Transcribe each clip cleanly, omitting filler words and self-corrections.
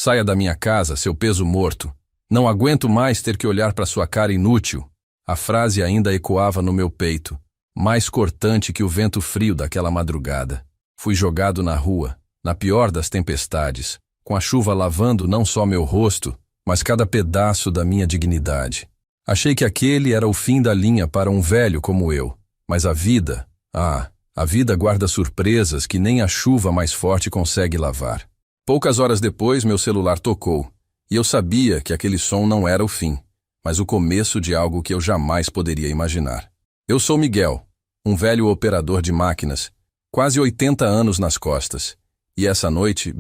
Saia da minha casa, seu peso morto. Não aguento mais ter que olhar para sua cara inútil. A frase ainda ecoava no meu peito, mais cortante que o vento frio daquela madrugada. Fui jogado na rua, na pior das tempestades, com a chuva lavando não só meu rosto, mas cada pedaço da minha dignidade. Achei que aquele era o fim da linha para um velho como eu, mas a vida guarda surpresas que nem a chuva mais forte consegue lavar. Poucas horas depois, meu celular tocou, e eu sabia que aquele som não era o fim, mas o começo de algo que eu jamais poderia imaginar. Eu sou Miguel, um velho operador de máquinas, quase 80 anos nas costas, e essa noite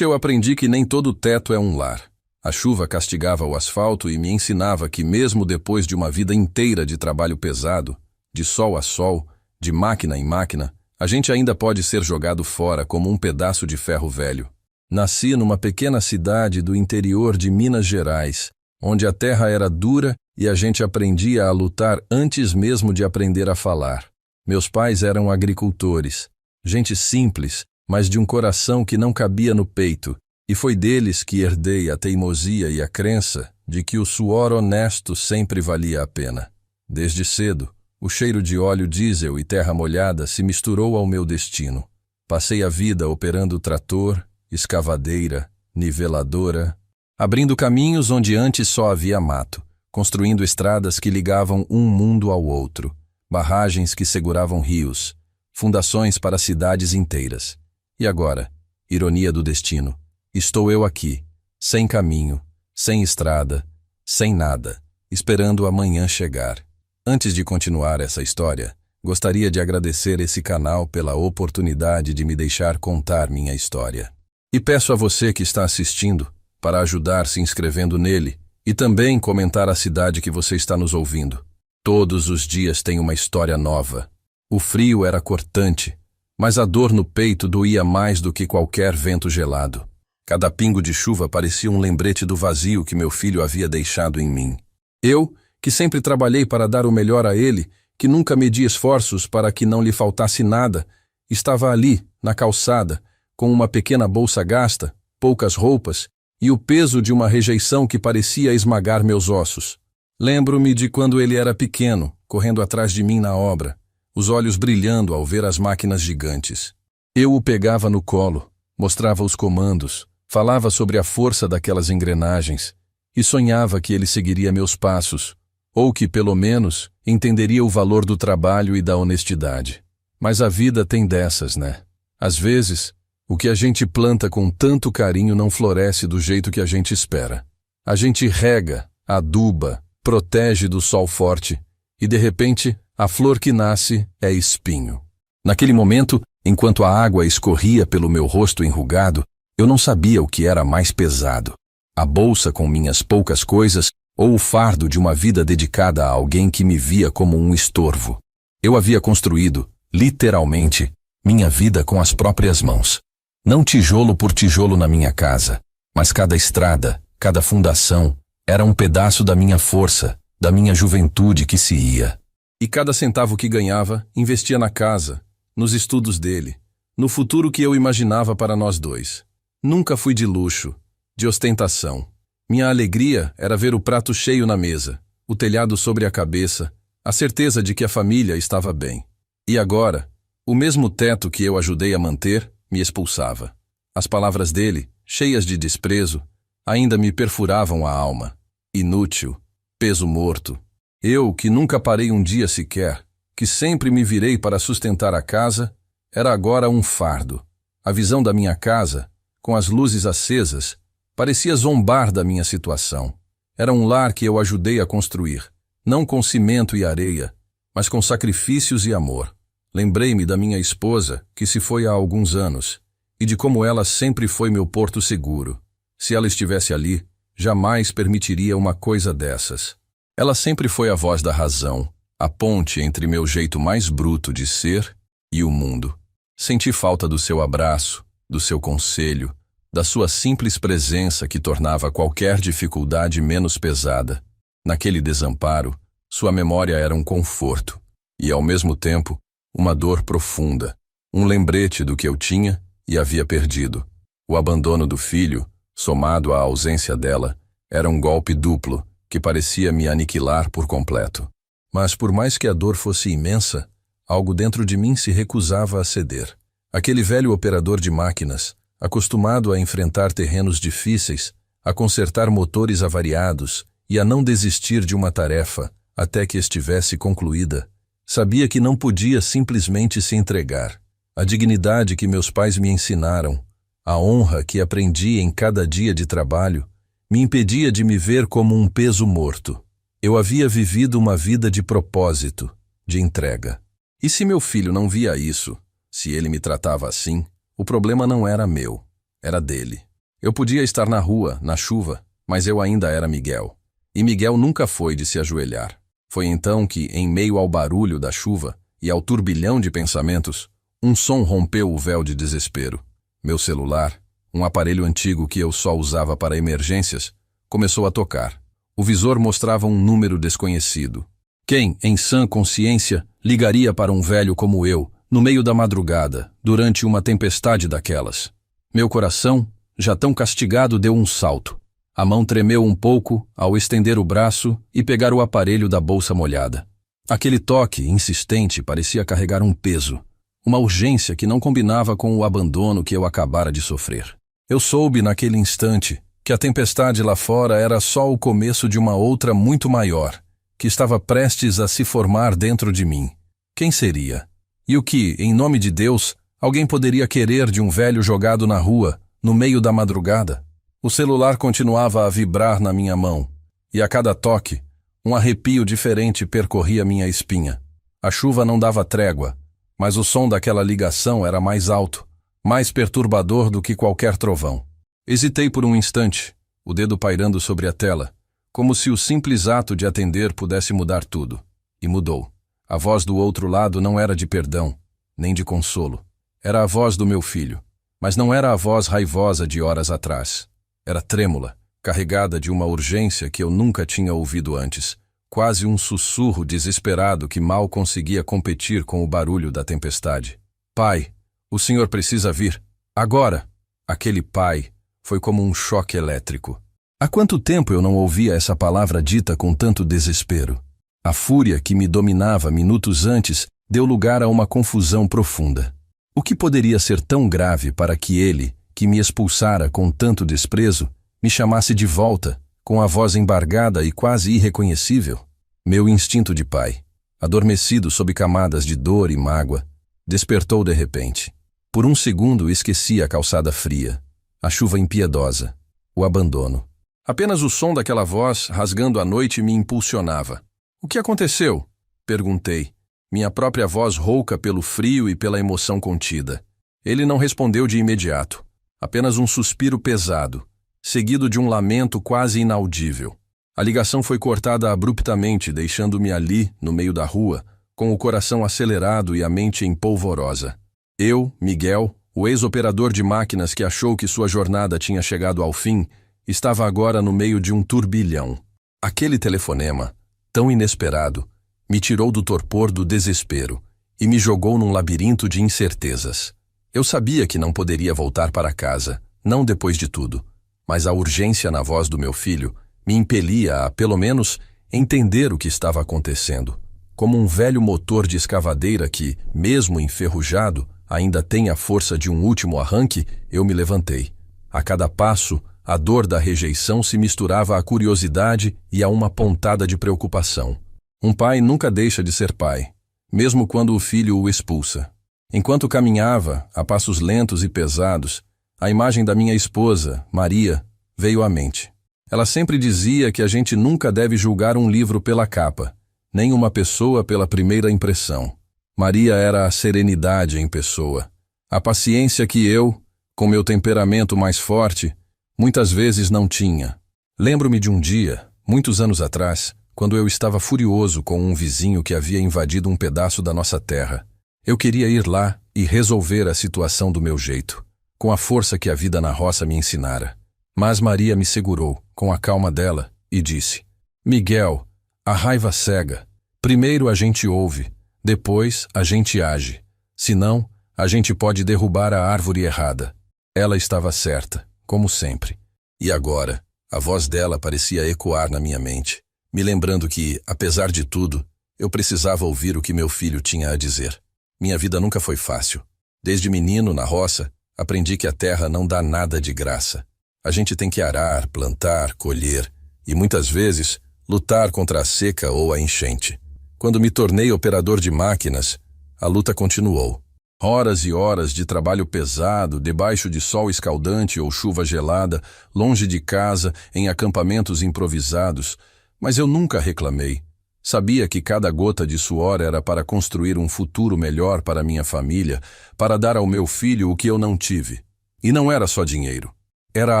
eu aprendi que nem todo teto é um lar. A chuva castigava o asfalto e me ensinava que mesmo depois de uma vida inteira de trabalho pesado, de sol a sol, de máquina em máquina, a gente ainda pode ser jogado fora como um pedaço de ferro velho. Nasci numa pequena cidade do interior de Minas Gerais, onde a terra era dura e a gente aprendia a lutar antes mesmo de aprender a falar. Meus pais eram agricultores, gente simples, mas de um coração que não cabia no peito, e foi deles que herdei a teimosia e a crença de que o suor honesto sempre valia a pena. Desde cedo, o cheiro de óleo diesel e terra molhada se misturou ao meu destino. Passei a vida operando trator, escavadeira, niveladora, abrindo caminhos onde antes só havia mato, construindo estradas que ligavam um mundo ao outro, barragens que seguravam rios, fundações para cidades inteiras. E agora, ironia do destino, estou eu aqui, sem caminho, sem estrada, sem nada, esperando amanhã chegar. Antes de continuar essa história, gostaria de agradecer esse canal pela oportunidade de me deixar contar minha história. E peço a você que está assistindo para ajudar se inscrevendo nele e também comentar a cidade que você está nos ouvindo. Todos os dias tem uma história nova. O frio era cortante, mas a dor no peito doía mais do que qualquer vento gelado. Cada pingo de chuva parecia um lembrete do vazio que meu filho havia deixado em mim. Eu, que sempre trabalhei para dar o melhor a ele, que nunca medi esforços para que não lhe faltasse nada, estava ali, na calçada, com uma pequena bolsa gasta, poucas roupas e o peso de uma rejeição que parecia esmagar meus ossos. Lembro-me de quando ele era pequeno, correndo atrás de mim na obra, os olhos brilhando ao ver as máquinas gigantes. Eu o pegava no colo, mostrava os comandos, falava sobre a força daquelas engrenagens e sonhava que ele seguiria meus passos, ou que, pelo menos, entenderia o valor do trabalho e da honestidade. Mas a vida tem dessas, né? Às vezes, o que a gente planta com tanto carinho não floresce do jeito que a gente espera. A gente rega, aduba, protege do sol forte e, de repente, a flor que nasce é espinho. Naquele momento, enquanto a água escorria pelo meu rosto enrugado, eu não sabia o que era mais pesado: a bolsa com minhas poucas coisas ou o fardo de uma vida dedicada a alguém que me via como um estorvo. Eu havia construído, literalmente, minha vida com as próprias mãos. Não tijolo por tijolo na minha casa, mas cada estrada, cada fundação, era um pedaço da minha força, da minha juventude que se ia. E cada centavo que ganhava, investia na casa, nos estudos dele, no futuro que eu imaginava para nós dois. Nunca fui de luxo, de ostentação. Minha alegria era ver o prato cheio na mesa, o telhado sobre a cabeça, a certeza de que a família estava bem. E agora, o mesmo teto que eu ajudei a manter me expulsava. As palavras dele, cheias de desprezo, ainda me perfuravam a alma. Inútil, peso morto. Eu, que nunca parei um dia sequer, que sempre me virei para sustentar a casa, era agora um fardo. A visão da minha casa, com as luzes acesas, parecia zombar da minha situação. Era um lar que eu ajudei a construir, não com cimento e areia, mas com sacrifícios e amor. Lembrei-me da minha esposa, que se foi há alguns anos, e de como ela sempre foi meu porto seguro. Se ela estivesse ali, jamais permitiria uma coisa dessas. Ela sempre foi a voz da razão, a ponte entre meu jeito mais bruto de ser e o mundo. Senti falta do seu abraço, do seu conselho, da sua simples presença que tornava qualquer dificuldade menos pesada. Naquele desamparo, sua memória era um conforto e, ao mesmo tempo, uma dor profunda, um lembrete do que eu tinha e havia perdido. O abandono do filho, Somado à ausência dela, era um golpe duplo que parecia me aniquilar por completo. Mas por mais que a dor fosse imensa, algo dentro de mim se recusava a ceder. Aquele velho operador de máquinas, acostumado a enfrentar terrenos difíceis, a consertar motores avariados e a não desistir de uma tarefa até que estivesse concluída, sabia que não podia simplesmente se entregar. A dignidade que meus pais me ensinaram, a honra que aprendi em cada dia de trabalho, me impedia de me ver como um peso morto. Eu havia vivido uma vida de propósito, de entrega. E se meu filho não via isso, se ele me tratava assim, o problema não era meu, era dele. Eu podia estar na rua, na chuva, mas eu ainda era Miguel. E Miguel nunca foi de se ajoelhar. Foi então que, em meio ao barulho da chuva e ao turbilhão de pensamentos, um som rompeu o véu de desespero. Meu celular, um aparelho antigo que eu só usava para emergências, começou a tocar. O visor mostrava um número desconhecido. Quem, em sã consciência, ligaria para um velho como eu, no meio da madrugada, durante uma tempestade daquelas? Meu coração, já tão castigado, deu um salto. A mão tremeu um pouco ao estender o braço e pegar o aparelho da bolsa molhada. Aquele toque insistente parecia carregar um peso, uma urgência que não combinava com o abandono que eu acabara de sofrer. Eu soube naquele instante que a tempestade lá fora era só o começo de uma outra muito maior, que estava prestes a se formar dentro de mim. Quem seria? E o que, em nome de Deus, alguém poderia querer de um velho jogado na rua, no meio da madrugada? O celular continuava a vibrar na minha mão, e a cada toque, um arrepio diferente percorria minha espinha. A chuva não dava trégua, mas o som daquela ligação era mais alto, mais perturbador do que qualquer trovão. Hesitei por um instante, o dedo pairando sobre a tela, como se o simples ato de atender pudesse mudar tudo. E mudou. A voz do outro lado não era de perdão, nem de consolo. Era a voz do meu filho, mas não era a voz raivosa de horas atrás. Era trêmula, carregada de uma urgência que eu nunca tinha ouvido antes, quase um sussurro desesperado que mal conseguia competir com o barulho da tempestade. Pai, o senhor precisa vir. Agora! Aquele pai foi como um choque elétrico. Há quanto tempo eu não ouvia essa palavra dita com tanto desespero? A fúria que me dominava minutos antes deu lugar a uma confusão profunda. O que poderia ser tão grave para que ele, que me expulsara com tanto desprezo, me chamasse de volta, com a voz embargada e quase irreconhecível? Meu instinto de pai, adormecido sob camadas de dor e mágoa, despertou de repente. Por um segundo esqueci a calçada fria, a chuva impiedosa, o abandono. Apenas o som daquela voz rasgando a noite me impulsionava. O que aconteceu? Perguntei, minha própria voz rouca pelo frio e pela emoção contida. Ele não respondeu de imediato. Apenas um suspiro pesado, seguido de um lamento quase inaudível. A ligação foi cortada abruptamente, deixando-me ali, no meio da rua, com o coração acelerado e a mente empolvorosa. Eu, Miguel, o ex-operador de máquinas que achou que sua jornada tinha chegado ao fim, estava agora no meio de um turbilhão. Aquele telefonema, tão inesperado, me tirou do torpor do desespero e me jogou num labirinto de incertezas. Eu sabia que não poderia voltar para casa, não depois de tudo, mas a urgência na voz do meu filho me impelia a, pelo menos, entender o que estava acontecendo. Como um velho motor de escavadeira que, mesmo enferrujado, ainda tem a força de um último arranque, eu me levantei. A cada passo, a dor da rejeição se misturava à curiosidade e a uma pontada de preocupação. Um pai nunca deixa de ser pai, mesmo quando o filho o expulsa. Enquanto caminhava, a passos lentos e pesados, a imagem da minha esposa, Maria, veio à mente. Ela sempre dizia que a gente nunca deve julgar um livro pela capa, nem uma pessoa pela primeira impressão. Maria era a serenidade em pessoa, a paciência que eu, com meu temperamento mais forte, muitas vezes não tinha. Lembro-me de um dia, muitos anos atrás, quando eu estava furioso com um vizinho que havia invadido um pedaço da nossa terra. Eu queria ir lá e resolver a situação do meu jeito, com a força que a vida na roça me ensinara. Mas Maria me segurou, com a calma dela, e disse: Miguel, a raiva cega. Primeiro a gente ouve, depois a gente age. Senão, a gente pode derrubar a árvore errada. Ela estava certa, como sempre. E agora, a voz dela parecia ecoar na minha mente, me lembrando que, apesar de tudo, eu precisava ouvir o que meu filho tinha a dizer. Minha vida nunca foi fácil. Desde menino, na roça, aprendi que a terra não dá nada de graça. A gente tem que arar, plantar, colher e, muitas vezes, lutar contra a seca ou a enchente. Quando me tornei operador de máquinas, a luta continuou. Horas e horas de trabalho pesado, debaixo de sol escaldante ou chuva gelada, longe de casa, em acampamentos improvisados, mas eu nunca reclamei. Sabia que cada gota de suor era para construir um futuro melhor para minha família, para dar ao meu filho o que eu não tive. E não era só dinheiro. Era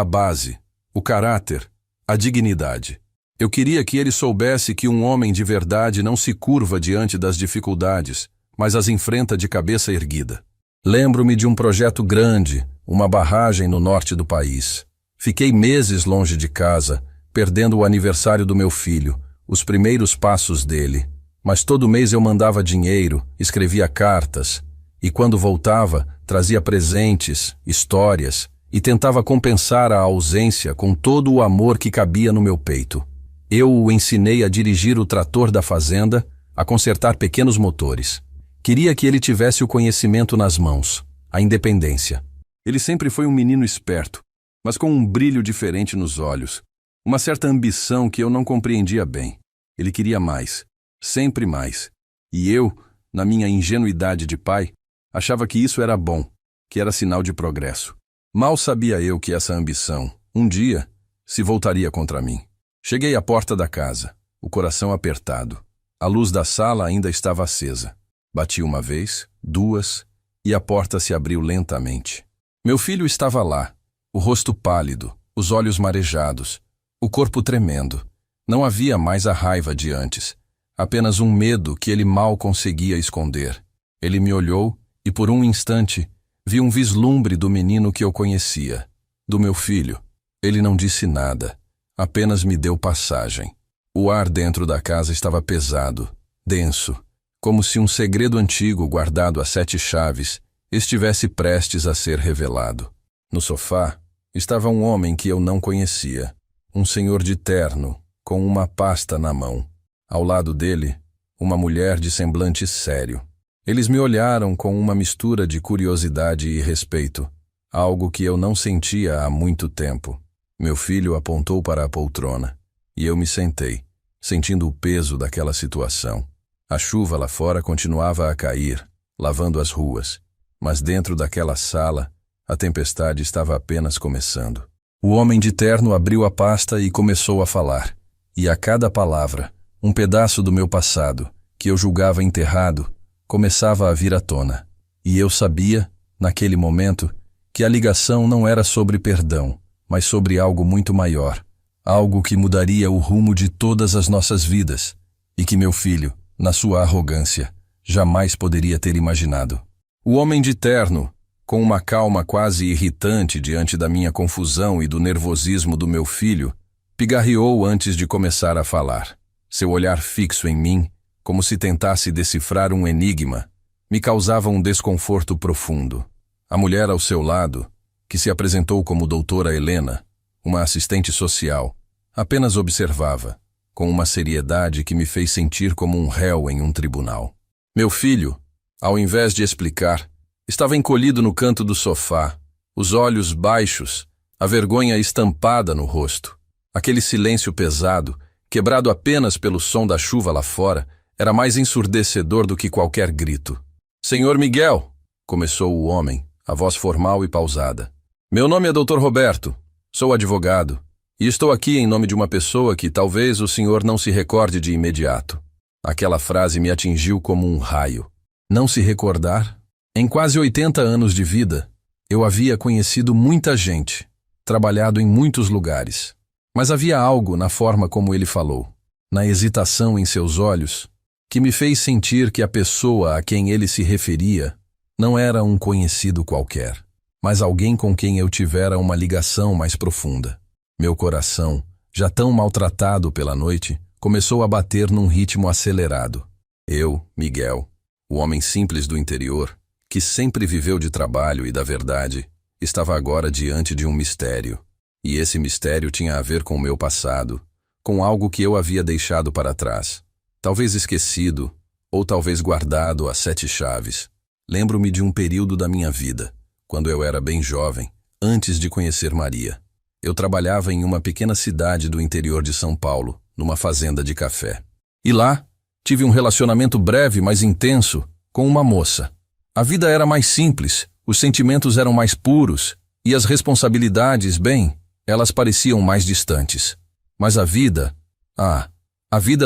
a base, o caráter, a dignidade. Eu queria que ele soubesse que um homem de verdade não se curva diante das dificuldades, mas as enfrenta de cabeça erguida. Lembro-me de um projeto grande, uma barragem no norte do país. Fiquei meses longe de casa, perdendo o aniversário do meu filho, os primeiros passos dele. Mas todo mês eu mandava dinheiro, escrevia cartas, e quando voltava, trazia presentes, histórias, e tentava compensar a ausência com todo o amor que cabia no meu peito. Eu o ensinei a dirigir o trator da fazenda, a consertar pequenos motores. Queria que ele tivesse o conhecimento nas mãos, a independência. Ele sempre foi um menino esperto, mas com um brilho diferente nos olhos, uma certa ambição que eu não compreendia bem. Ele queria mais, sempre mais. E eu, na minha ingenuidade de pai, achava que isso era bom, que era sinal de progresso. Mal sabia eu que essa ambição, um dia, se voltaria contra mim. Cheguei à porta da casa, o coração apertado. A luz da sala ainda estava acesa. Bati uma vez, duas, e a porta se abriu lentamente. Meu filho estava lá, o rosto pálido, os olhos marejados, o corpo tremendo. Não havia mais a raiva de antes, apenas um medo que ele mal conseguia esconder. Ele me olhou e, por um instante, vi um vislumbre do menino que eu conhecia, do meu filho. Ele não disse nada, apenas me deu passagem. O ar dentro da casa estava pesado, denso, como se um segredo antigo guardado a 7 chaves estivesse prestes a ser revelado. No sofá estava um homem que eu não conhecia, um senhor de terno, com uma pasta na mão. Ao lado dele, uma mulher de semblante sério. Eles me olharam com uma mistura de curiosidade e respeito, algo que eu não sentia há muito tempo. Meu filho apontou para a poltrona, e eu me sentei, sentindo o peso daquela situação. A chuva lá fora continuava a cair, lavando as ruas, mas dentro daquela sala, a tempestade estava apenas começando. O homem de terno abriu a pasta e começou a falar, e a cada palavra, um pedaço do meu passado, que eu julgava enterrado, começava a vir à tona. E eu sabia, naquele momento, que a ligação não era sobre perdão, mas sobre algo muito maior, algo que mudaria o rumo de todas as nossas vidas, e que meu filho, na sua arrogância, jamais poderia ter imaginado. O homem de terno, com uma calma quase irritante diante da minha confusão e do nervosismo do meu filho, pigarreou antes de começar a falar. Seu olhar fixo em mim, como se tentasse decifrar um enigma, me causava um desconforto profundo. A mulher ao seu lado, que se apresentou como doutora Helena, uma assistente social, apenas observava, com uma seriedade que me fez sentir como um réu em um tribunal. Meu filho, ao invés de explicar, estava encolhido no canto do sofá, os olhos baixos, a vergonha estampada no rosto. Aquele silêncio pesado, quebrado apenas pelo som da chuva lá fora, era mais ensurdecedor do que qualquer grito. «Senhor Miguel», começou o homem, a voz formal e pausada. «Meu nome é Dr. Roberto, sou advogado, e estou aqui em nome de uma pessoa que talvez o senhor não se recorde de imediato». Aquela frase me atingiu como um raio. Não se recordar? Em quase 80 anos de vida, eu havia conhecido muita gente, trabalhado em muitos lugares. Mas havia algo na forma como ele falou, na hesitação em seus olhos, que me fez sentir que a pessoa a quem ele se referia não era um conhecido qualquer, mas alguém com quem eu tivera uma ligação mais profunda. Meu coração, já tão maltratado pela noite, começou a bater num ritmo acelerado. Eu, Miguel, o homem simples do interior, que sempre viveu de trabalho e da verdade, estava agora diante de um mistério. E esse mistério tinha a ver com o meu passado, com algo que eu havia deixado para trás. Talvez esquecido, ou talvez guardado a 7 chaves. Lembro-me de um período da minha vida, quando eu era bem jovem, antes de conhecer Maria. Eu trabalhava em uma pequena cidade do interior de São Paulo, numa fazenda de café. E lá, tive um relacionamento breve, mas intenso, com uma moça. A vida era mais simples, os sentimentos eram mais puros, e as responsabilidades, bem, elas pareciam mais distantes. Mas a vida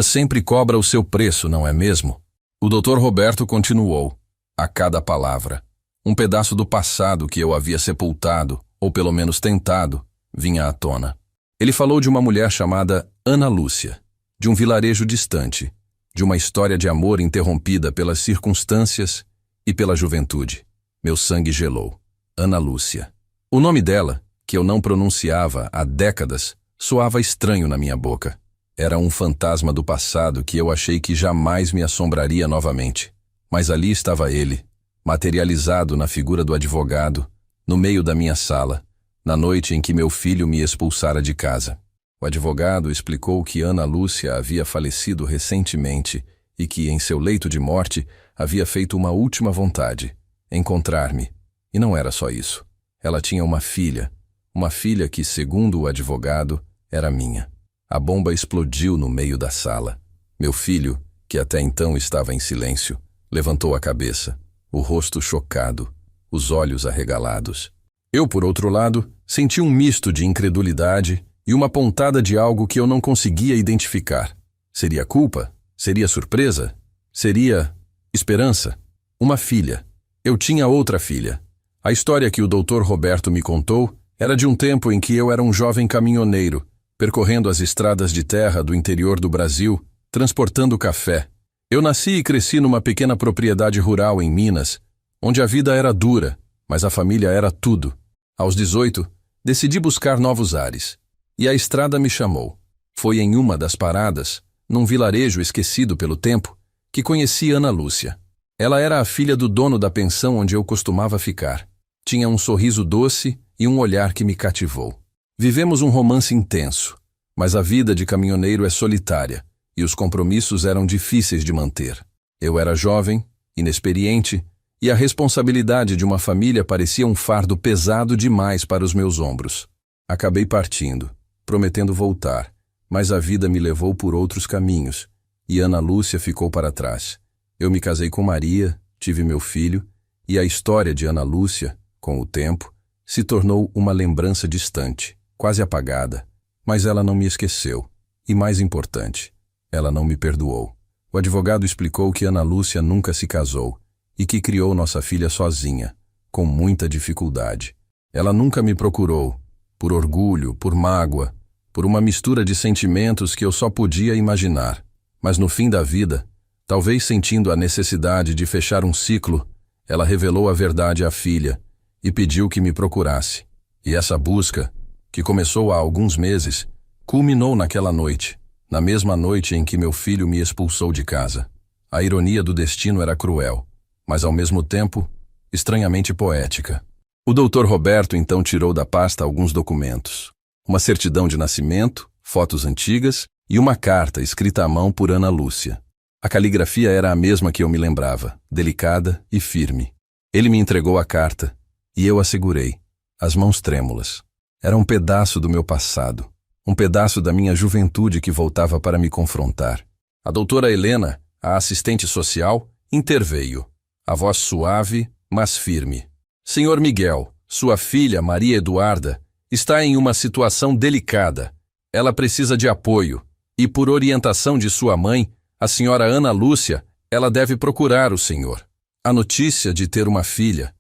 sempre cobra o seu preço, não é mesmo? O Dr. Roberto continuou, a cada palavra. Um pedaço do passado que eu havia sepultado, ou pelo menos tentado, vinha à tona. Ele falou de uma mulher chamada Ana Lúcia, de um vilarejo distante, de uma história de amor interrompida pelas circunstâncias e pela juventude. Meu sangue gelou. Ana Lúcia. O nome dela, que eu não pronunciava há décadas, soava estranho na minha boca. Era um fantasma do passado que eu achei que jamais me assombraria novamente. Mas ali estava ele, materializado na figura do advogado, no meio da minha sala, na noite em que meu filho me expulsara de casa. O advogado explicou que Ana Lúcia havia falecido recentemente e que, em seu leito de morte, havia feito uma última vontade, encontrar-me. E não era só isso. Ela tinha uma filha que, segundo o advogado, era minha. A bomba explodiu no meio da sala. Meu filho, que até então estava em silêncio, levantou a cabeça, o rosto chocado, os olhos arregalados. Eu, por outro lado, senti um misto de incredulidade e uma pontada de algo que eu não conseguia identificar. Seria culpa? Seria surpresa? Seria esperança? Uma filha. Eu tinha outra filha. A história que o Dr. Roberto me contou era de um tempo em que eu era um jovem caminhoneiro, percorrendo as estradas de terra do interior do Brasil, transportando café. Eu nasci e cresci numa pequena propriedade rural em Minas, onde a vida era dura, mas a família era tudo. Aos 18, decidi buscar novos ares. E a estrada me chamou. Foi em uma das paradas, num vilarejo esquecido pelo tempo, que conheci Ana Lúcia. Ela era a filha do dono da pensão onde eu costumava ficar. Tinha um sorriso doce e um olhar que me cativou. Vivemos um romance intenso, mas a vida de caminhoneiro é solitária e os compromissos eram difíceis de manter. Eu era jovem, inexperiente, e a responsabilidade de uma família parecia um fardo pesado demais para os meus ombros. Acabei partindo, prometendo voltar, mas a vida me levou por outros caminhos, e Ana Lúcia ficou para trás. Eu me casei com Maria, tive meu filho, e a história de Ana Lúcia, com o tempo, se tornou uma lembrança distante, quase apagada, mas ela não me esqueceu, e mais importante, ela não me perdoou. O advogado explicou que Ana Lúcia nunca se casou, e que criou nossa filha sozinha, com muita dificuldade. Ela nunca me procurou, por orgulho, por mágoa, por uma mistura de sentimentos que eu só podia imaginar. Mas no fim da vida, talvez sentindo a necessidade de fechar um ciclo, ela revelou a verdade à filha e pediu que me procurasse. E essa busca, que começou há alguns meses, culminou naquela noite, na mesma noite em que meu filho me expulsou de casa. A ironia do destino era cruel, mas ao mesmo tempo, estranhamente poética. O Dr. Roberto então tirou da pasta alguns documentos. Uma certidão de nascimento, fotos antigas e uma carta escrita à mão por Ana Lúcia. A caligrafia era a mesma que eu me lembrava, delicada e firme. Ele me entregou a carta e eu a segurei, as mãos trêmulas. Era um pedaço do meu passado, um pedaço da minha juventude que voltava para me confrontar. A doutora Helena, a assistente social, interveio. A voz suave, mas firme. Senhor Miguel, sua filha, Maria Eduarda, está em uma situação delicada. Ela precisa de apoio, e por orientação de sua mãe, a senhora Ana Lúcia, ela deve procurar o senhor. A notícia de ter uma filha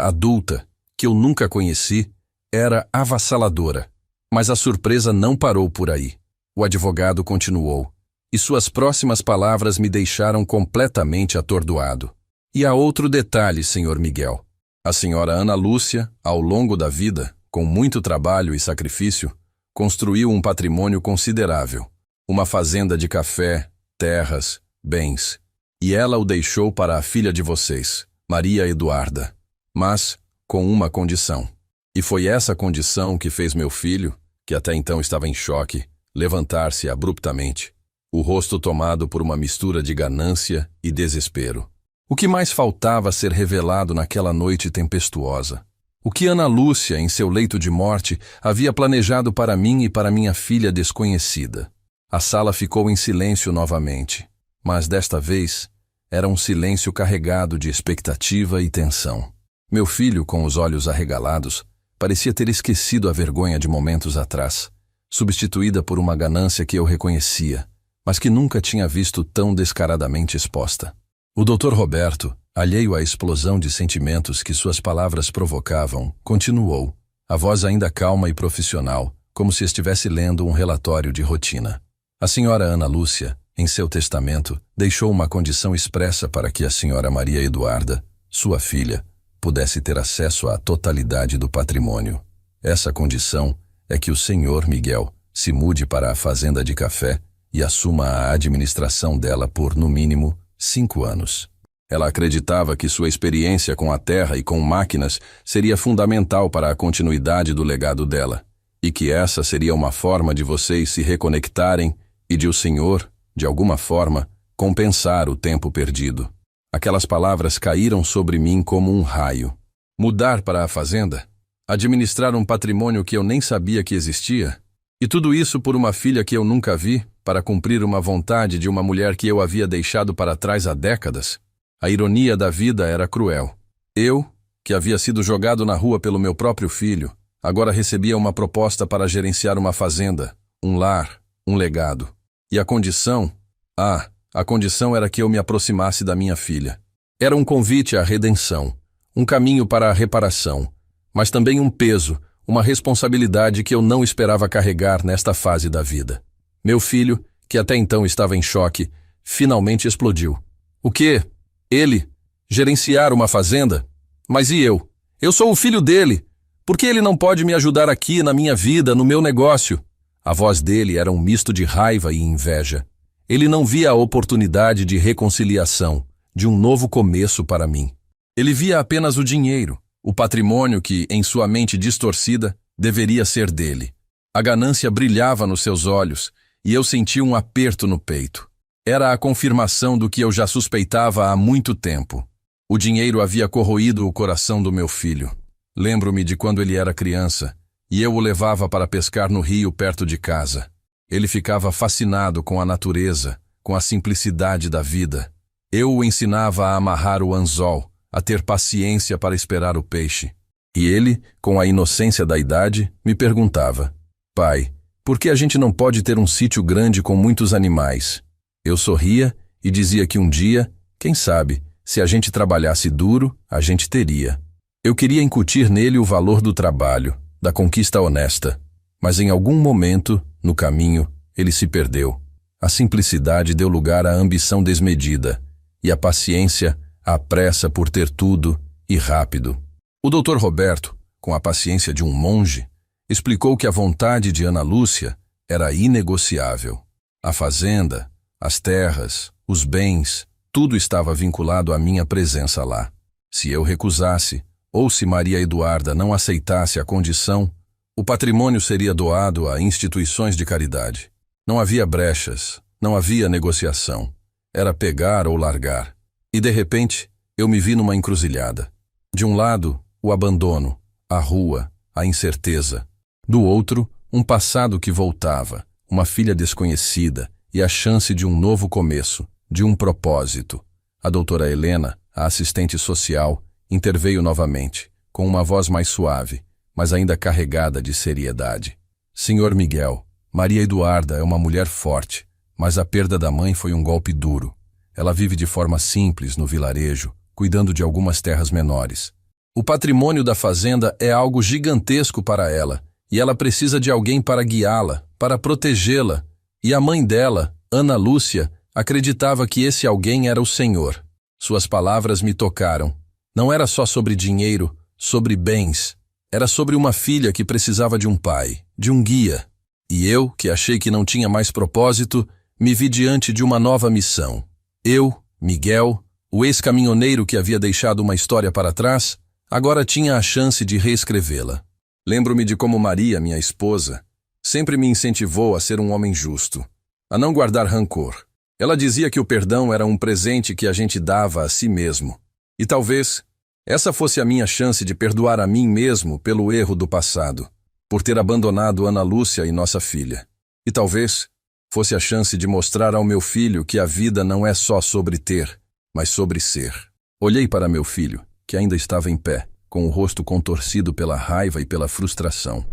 adulta, que eu nunca conheci, era avassaladora. Mas a surpresa não parou por aí. O advogado continuou, e suas próximas palavras me deixaram completamente atordoado. E há outro detalhe, senhor Miguel. A senhora Ana Lúcia, ao longo da vida, com muito trabalho e sacrifício, construiu um patrimônio considerável. Uma fazenda de café, terras, bens. E ela o deixou para a filha de vocês, Maria Eduarda. Mas com uma condição. E foi essa condição que fez meu filho, que até então estava em choque, levantar-se abruptamente, o rosto tomado por uma mistura de ganância e desespero. O que mais faltava ser revelado naquela noite tempestuosa? O que Ana Lúcia, em seu leito de morte, havia planejado para mim e para minha filha desconhecida? A sala ficou em silêncio novamente, mas desta vez era um silêncio carregado de expectativa e tensão. Meu filho, com os olhos arregalados, parecia ter esquecido a vergonha de momentos atrás, substituída por uma ganância que eu reconhecia, mas que nunca tinha visto tão descaradamente exposta. O Dr. Roberto, alheio à explosão de sentimentos que suas palavras provocavam, continuou, a voz ainda calma e profissional, como se estivesse lendo um relatório de rotina. A senhora Ana Lúcia, em seu testamento, deixou uma condição expressa para que a senhora Maria Eduarda, sua filha, pudesse ter acesso à totalidade do patrimônio. Essa condição é que o senhor Miguel se mude para a fazenda de café e assuma a administração dela por, no mínimo, 5 anos. Ela acreditava que sua experiência com a terra e com máquinas seria fundamental para a continuidade do legado dela, e que essa seria uma forma de vocês se reconectarem e de o senhor, de alguma forma, compensar o tempo perdido. Aquelas palavras caíram sobre mim como um raio. Mudar para a fazenda? Administrar um patrimônio que eu nem sabia que existia? E tudo isso por uma filha que eu nunca vi, para cumprir uma vontade de uma mulher que eu havia deixado para trás há décadas? A ironia da vida era cruel. Eu, que havia sido jogado na rua pelo meu próprio filho, agora recebia uma proposta para gerenciar uma fazenda, um lar, um legado. E a condição? A condição era que eu me aproximasse da minha filha. Era um convite à redenção, um caminho para a reparação, mas também um peso, uma responsabilidade que eu não esperava carregar nesta fase da vida. Meu filho, que até então estava em choque, finalmente explodiu. O quê? Ele? Gerenciar uma fazenda? Mas e eu? Eu sou o filho dele. Por que ele não pode me ajudar aqui na minha vida, no meu negócio? A voz dele era um misto de raiva e inveja. Ele não via a oportunidade de reconciliação, de um novo começo para mim. Ele via apenas o dinheiro, o patrimônio que, em sua mente distorcida, deveria ser dele. A ganância brilhava nos seus olhos e eu sentia um aperto no peito. Era a confirmação do que eu já suspeitava há muito tempo. O dinheiro havia corroído o coração do meu filho. Lembro-me de quando ele era criança e eu o levava para pescar no rio perto de casa. Ele ficava fascinado com a natureza, com a simplicidade da vida. Eu o ensinava a amarrar o anzol, a ter paciência para esperar o peixe. E ele, com a inocência da idade, me perguntava: pai, por que a gente não pode ter um sítio grande com muitos animais? Eu sorria e dizia que um dia, quem sabe, se a gente trabalhasse duro, a gente teria. Eu queria incutir nele o valor do trabalho, da conquista honesta. Mas em algum momento, no caminho, ele se perdeu. A simplicidade deu lugar à ambição desmedida, e a paciência à pressa por ter tudo e rápido. O Dr. Roberto, com a paciência de um monge, explicou que a vontade de Ana Lúcia era inegociável. A fazenda, as terras, os bens, tudo estava vinculado à minha presença lá. Se eu recusasse, ou se Maria Eduarda não aceitasse a condição, o patrimônio seria doado a instituições de caridade. Não havia brechas, não havia negociação. Era pegar ou largar. E de repente, eu me vi numa encruzilhada. De um lado, o abandono, a rua, a incerteza. Do outro, um passado que voltava, uma filha desconhecida e a chance de um novo começo, de um propósito. A doutora Helena, a assistente social, interveio novamente, com uma voz mais suave, mas ainda carregada de seriedade. Senhor Miguel, Maria Eduarda é uma mulher forte, mas a perda da mãe foi um golpe duro. Ela vive de forma simples no vilarejo, cuidando de algumas terras menores. O patrimônio da fazenda é algo gigantesco para ela, e ela precisa de alguém para guiá-la, para protegê-la. E a mãe dela, Ana Lúcia, acreditava que esse alguém era o Senhor. Suas palavras me tocaram. Não era só sobre dinheiro, sobre bens. Era sobre uma filha que precisava de um pai, de um guia. E eu, que achei que não tinha mais propósito, me vi diante de uma nova missão. Eu, Miguel, o ex-caminhoneiro que havia deixado uma história para trás, agora tinha a chance de reescrevê-la. Lembro-me de como Maria, minha esposa, sempre me incentivou a ser um homem justo, a não guardar rancor. Ela dizia que o perdão era um presente que a gente dava a si mesmo. E talvez essa fosse a minha chance de perdoar a mim mesmo pelo erro do passado, por ter abandonado Ana Lúcia e nossa filha. E talvez fosse a chance de mostrar ao meu filho que a vida não é só sobre ter, mas sobre ser. Olhei para meu filho, que ainda estava em pé, com o rosto contorcido pela raiva e pela frustração.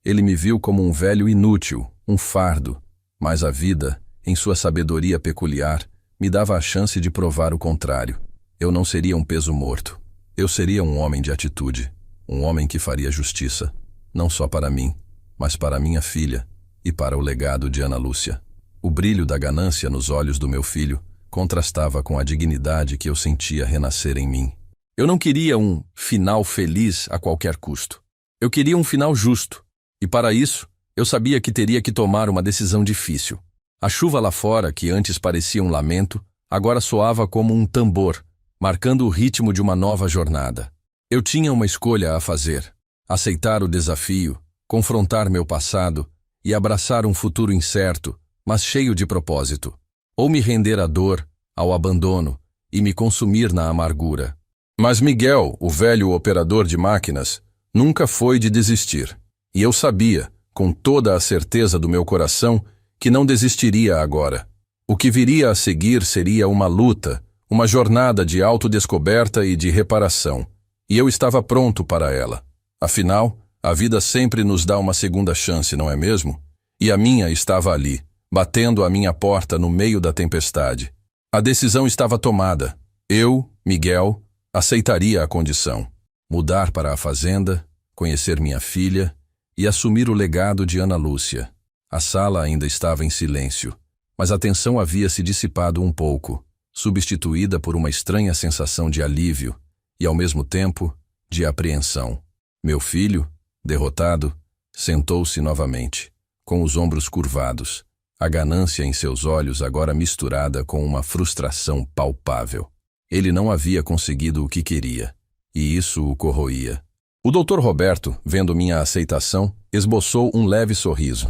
Ele me viu como um velho inútil, um fardo, mas a vida, em sua sabedoria peculiar, me dava a chance de provar o contrário. Eu não seria um peso morto. Eu seria um homem de atitude, um homem que faria justiça, não só para mim, mas para minha filha e para o legado de Ana Lúcia. O brilho da ganância nos olhos do meu filho contrastava com a dignidade que eu sentia renascer em mim. Eu não queria um final feliz a qualquer custo. Eu queria um final justo, e para isso, eu sabia que teria que tomar uma decisão difícil. A chuva lá fora, que antes parecia um lamento, agora soava como um tambor, marcando o ritmo de uma nova jornada. Eu tinha uma escolha a fazer: aceitar o desafio, confrontar meu passado e abraçar um futuro incerto, mas cheio de propósito. Ou me render à dor, ao abandono e me consumir na amargura. Mas Miguel, o velho operador de máquinas, nunca foi de desistir. E eu sabia, com toda a certeza do meu coração, que não desistiria agora. O que viria a seguir seria uma luta, uma jornada de autodescoberta e de reparação. E eu estava pronto para ela. Afinal, a vida sempre nos dá uma segunda chance, não é mesmo? E a minha estava ali, batendo à minha porta no meio da tempestade. A decisão estava tomada. Eu, Miguel, aceitaria a condição. Mudar para a fazenda, conhecer minha filha e assumir o legado de Ana Lúcia. A sala ainda estava em silêncio, mas a tensão havia se dissipado um pouco, substituída por uma estranha sensação de alívio e, ao mesmo tempo, de apreensão. Meu filho, derrotado, sentou-se novamente, com os ombros curvados, a ganância em seus olhos agora misturada com uma frustração palpável. Ele não havia conseguido o que queria, e isso o corroía. O Dr. Roberto, vendo minha aceitação, esboçou um leve sorriso.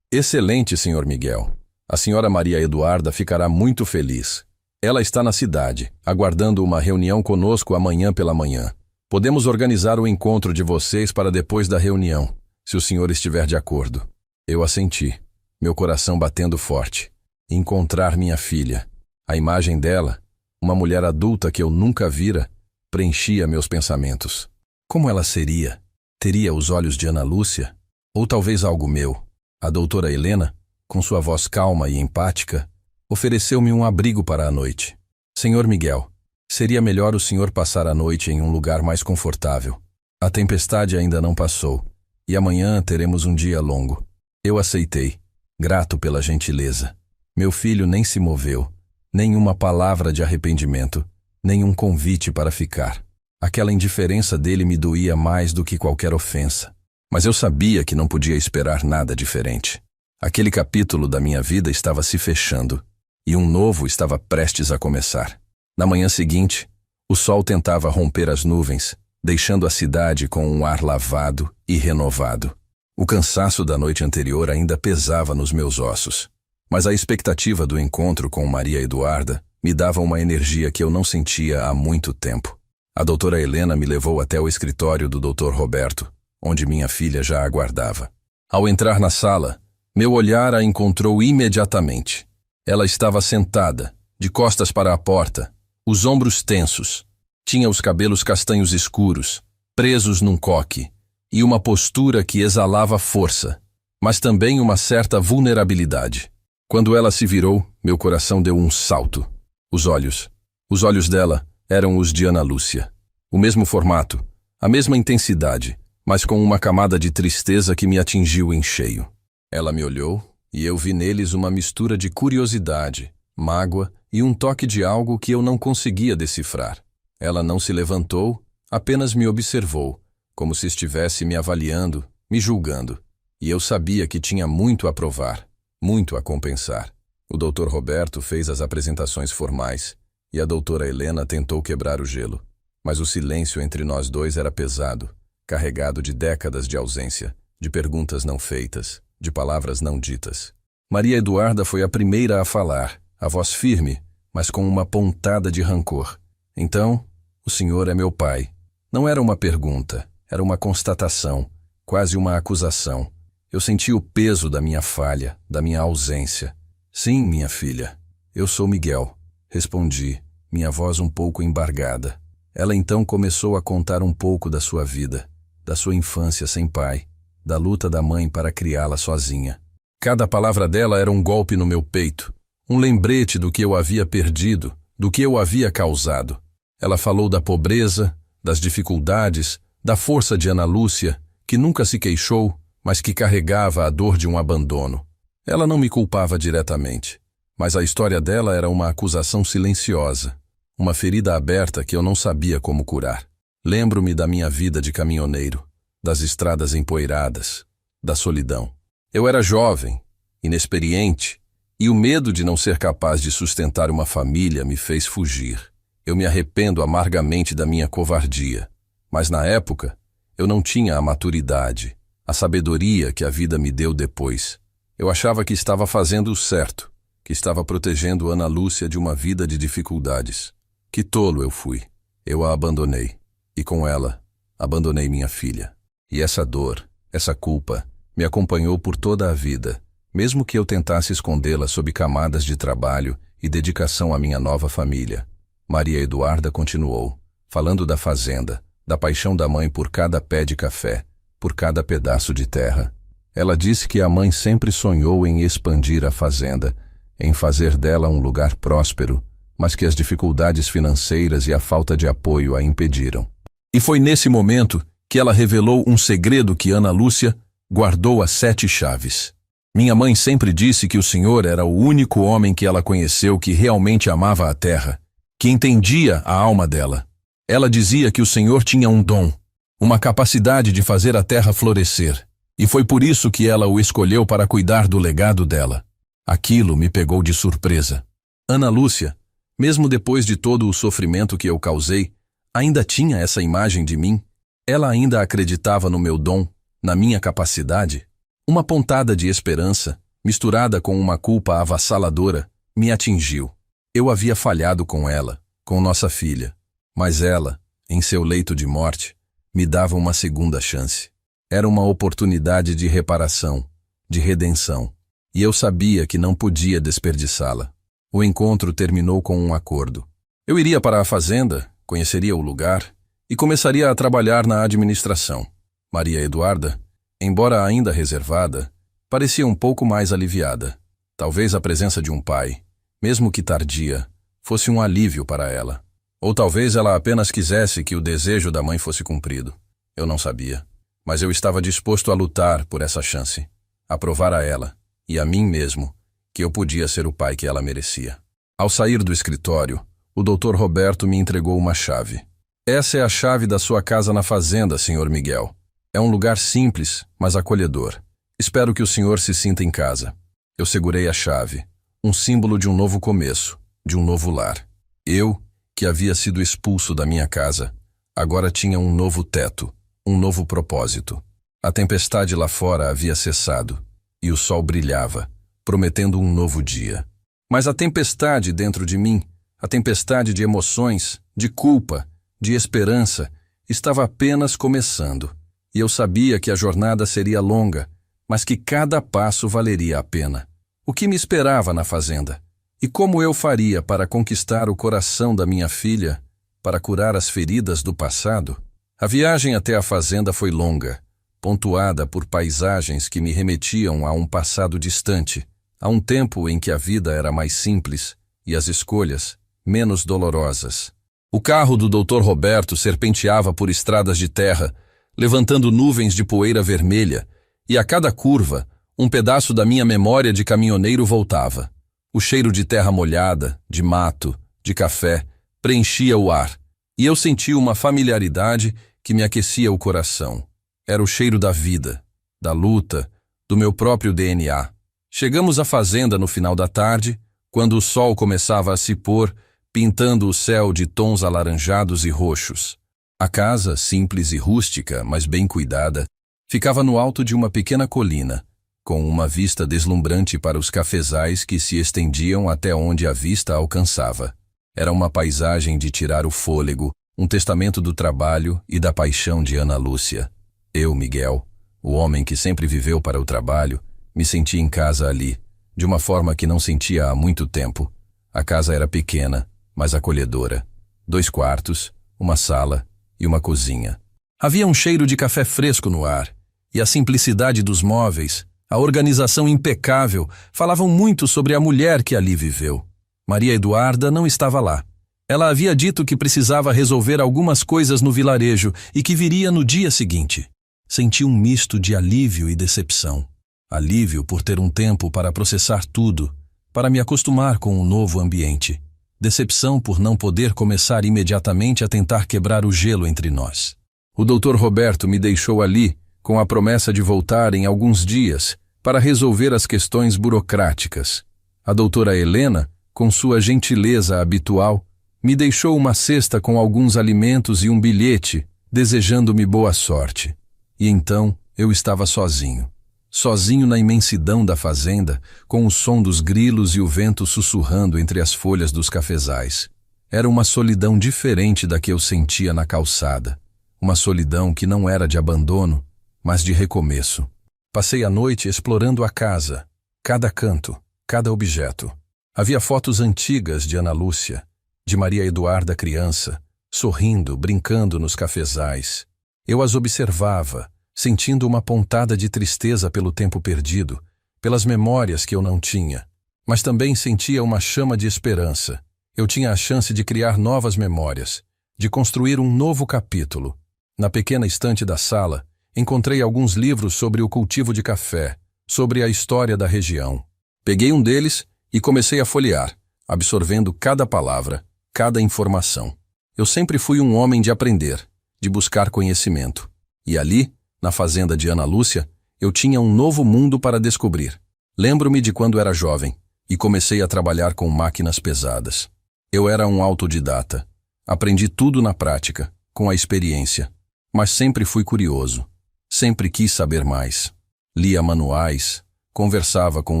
Excelente, Sr. Miguel. A Sra. Maria Eduarda ficará muito feliz. Ela está na cidade, aguardando uma reunião conosco amanhã pela manhã. Podemos organizar o encontro de vocês para depois da reunião, se o senhor estiver de acordo. Eu assenti, meu coração batendo forte. Encontrar minha filha. A imagem dela, uma mulher adulta que eu nunca vira, preenchia meus pensamentos. Como ela seria? Teria os olhos de Ana Lúcia? Ou talvez algo meu? A doutora Helena, com sua voz calma e empática, ofereceu-me um abrigo para a noite. Senhor Miguel, seria melhor o senhor passar a noite em um lugar mais confortável. A tempestade ainda não passou, e amanhã teremos um dia longo. Eu aceitei, grato pela gentileza. Meu filho nem se moveu, nenhuma palavra de arrependimento, nenhum convite para ficar. Aquela indiferença dele me doía mais do que qualquer ofensa. Mas eu sabia que não podia esperar nada diferente. Aquele capítulo da minha vida estava se fechando, e um novo estava prestes a começar. Na manhã seguinte, o sol tentava romper as nuvens, deixando a cidade com um ar lavado e renovado. O cansaço da noite anterior ainda pesava nos meus ossos, mas a expectativa do encontro com Maria Eduarda me dava uma energia que eu não sentia há muito tempo. A doutora Helena me levou até o escritório do Dr. Roberto, onde minha filha já aguardava. Ao entrar na sala, meu olhar a encontrou imediatamente. Ela estava sentada, de costas para a porta, os ombros tensos. Tinha os cabelos castanhos escuros, presos num coque, e uma postura que exalava força, mas também uma certa vulnerabilidade. Quando ela se virou, meu coração deu um salto. Os olhos dela eram os de Ana Lúcia. O mesmo formato, a mesma intensidade, mas com uma camada de tristeza que me atingiu em cheio. Ela me olhou e eu vi neles uma mistura de curiosidade, mágoa e um toque de algo que eu não conseguia decifrar. Ela não se levantou, apenas me observou, como se estivesse me avaliando, me julgando. E eu sabia que tinha muito a provar, muito a compensar. O Dr. Roberto fez as apresentações formais e a doutora Helena tentou quebrar o gelo. Mas o silêncio entre nós dois era pesado, carregado de décadas de ausência, de perguntas não feitas, de palavras não ditas. Maria Eduarda foi a primeira a falar, a voz firme, mas com uma pontada de rancor. Então, o senhor é meu pai. Não era uma pergunta, era uma constatação, quase uma acusação. Eu senti o peso da minha falha, da minha ausência. Sim, minha filha, eu sou Miguel, respondi, minha voz um pouco embargada. Ela então começou a contar um pouco da sua vida, da sua infância sem pai, da luta da mãe para criá-la sozinha. Cada palavra dela era um golpe no meu peito, um lembrete do que eu havia perdido, do que eu havia causado. Ela falou da pobreza, das dificuldades, da força de Ana Lúcia, que nunca se queixou, mas que carregava a dor de um abandono. Ela não me culpava diretamente, mas a história dela era uma acusação silenciosa, uma ferida aberta que eu não sabia como curar. Lembro-me da minha vida de caminhoneiro, das estradas empoeiradas, da solidão. Eu era jovem, inexperiente, e o medo de não ser capaz de sustentar uma família me fez fugir. Eu me arrependo amargamente da minha covardia, mas na época eu não tinha a maturidade, a sabedoria que a vida me deu depois. Eu achava que estava fazendo o certo, que estava protegendo Ana Lúcia de uma vida de dificuldades. Que tolo eu fui. Eu a abandonei, e com ela, abandonei minha filha. E essa dor, essa culpa, me acompanhou por toda a vida, mesmo que eu tentasse escondê-la sob camadas de trabalho e dedicação à minha nova família. Maria Eduarda continuou, falando da fazenda, da paixão da mãe por cada pé de café, por cada pedaço de terra. Ela disse que a mãe sempre sonhou em expandir a fazenda, em fazer dela um lugar próspero, mas que as dificuldades financeiras e a falta de apoio a impediram. E foi nesse momento que ela revelou um segredo que Ana Lúcia guardou a 7 chaves. Minha mãe sempre disse que o senhor era o único homem que ela conheceu que realmente amava a terra, que entendia a alma dela. Ela dizia que o senhor tinha um dom, uma capacidade de fazer a terra florescer, e foi por isso que ela o escolheu para cuidar do legado dela. Aquilo me pegou de surpresa. Ana Lúcia, mesmo depois de todo o sofrimento que eu causei, ainda tinha essa imagem de mim. Ela ainda acreditava no meu dom, na minha capacidade. Uma pontada de esperança, misturada com uma culpa avassaladora, me atingiu. Eu havia falhado com ela, com nossa filha, mas ela, em seu leito de morte, me dava uma segunda chance. Era uma oportunidade de reparação, de redenção, e eu sabia que não podia desperdiçá-la. O encontro terminou com um acordo. Eu iria para a fazenda, conheceria o lugar e começaria a trabalhar na administração. Maria Eduarda, embora ainda reservada, parecia um pouco mais aliviada. Talvez a presença de um pai, mesmo que tardia, fosse um alívio para ela. Ou talvez ela apenas quisesse que o desejo da mãe fosse cumprido. Eu não sabia, mas eu estava disposto a lutar por essa chance, a provar a ela, e a mim mesmo, que eu podia ser o pai que ela merecia. Ao sair do escritório, o Dr. Roberto me entregou uma chave. Essa é a chave da sua casa na fazenda, Sr. Miguel. É um lugar simples, mas acolhedor. Espero que o senhor se sinta em casa. Eu segurei a chave, um símbolo de um novo começo, de um novo lar. Eu, que havia sido expulso da minha casa, agora tinha um novo teto, um novo propósito. A tempestade lá fora havia cessado, e o sol brilhava, prometendo um novo dia. Mas a tempestade dentro de mim, a tempestade de emoções, de culpa, de esperança, estava apenas começando. E eu sabia que a jornada seria longa, mas que cada passo valeria a pena. O que me esperava na fazenda? E como eu faria para conquistar o coração da minha filha, para curar as feridas do passado? A viagem até a fazenda foi longa, pontuada por paisagens que me remetiam a um passado distante, a um tempo em que a vida era mais simples e as escolhas menos dolorosas. O carro do Dr. Roberto serpenteava por estradas de terra, levantando nuvens de poeira vermelha, e a cada curva, um pedaço da minha memória de caminhoneiro voltava. O cheiro de terra molhada, de mato, de café, preenchia o ar, e eu sentia uma familiaridade que me aquecia o coração. Era o cheiro da vida, da luta, do meu próprio DNA. Chegamos à fazenda no final da tarde, quando o sol começava a se pôr, pintando o céu de tons alaranjados e roxos. A casa, simples e rústica, mas bem cuidada, ficava no alto de uma pequena colina, com uma vista deslumbrante para os cafezais que se estendiam até onde a vista alcançava. Era uma paisagem de tirar o fôlego, um testamento do trabalho e da paixão de Ana Lúcia. Eu, Miguel, o homem que sempre viveu para o trabalho, me senti em casa ali, de uma forma que não sentia há muito tempo. A casa era pequena, mas acolhedora. 2 quartos, uma sala e uma cozinha. Havia um cheiro de café fresco no ar, e a simplicidade dos móveis, a organização impecável, falavam muito sobre a mulher que ali viveu. Maria Eduarda não estava lá. Ela havia dito que precisava resolver algumas coisas no vilarejo e que viria no dia seguinte. Senti um misto de alívio e decepção. Alívio por ter um tempo para processar tudo, para me acostumar com um novo ambiente. Decepção por não poder começar imediatamente a tentar quebrar o gelo entre nós. O Dr. Roberto me deixou ali, com a promessa de voltar em alguns dias, para resolver as questões burocráticas. A doutora Helena, com sua gentileza habitual, me deixou uma cesta com alguns alimentos e um bilhete, desejando-me boa sorte. E então eu estava sozinho. Sozinho na imensidão da fazenda, com o som dos grilos e o vento sussurrando entre as folhas dos cafezais. Era uma solidão diferente da que eu sentia na calçada. Uma solidão que não era de abandono, mas de recomeço. Passei a noite explorando a casa, cada canto, cada objeto. Havia fotos antigas de Ana Lúcia, de Maria Eduarda criança, sorrindo, brincando nos cafezais. Eu as observava, sentindo uma pontada de tristeza pelo tempo perdido, pelas memórias que eu não tinha. Mas também sentia uma chama de esperança. Eu tinha a chance de criar novas memórias, de construir um novo capítulo. Na pequena estante da sala, encontrei alguns livros sobre o cultivo de café, sobre a história da região. Peguei um deles e comecei a folhear, absorvendo cada palavra, cada informação. Eu sempre fui um homem de aprender, de buscar conhecimento. E ali, na fazenda de Ana Lúcia, eu tinha um novo mundo para descobrir. Lembro-me de quando era jovem e comecei a trabalhar com máquinas pesadas. Eu era um autodidata. Aprendi tudo na prática, com a experiência. Mas sempre fui curioso. Sempre quis saber mais. Lia manuais, conversava com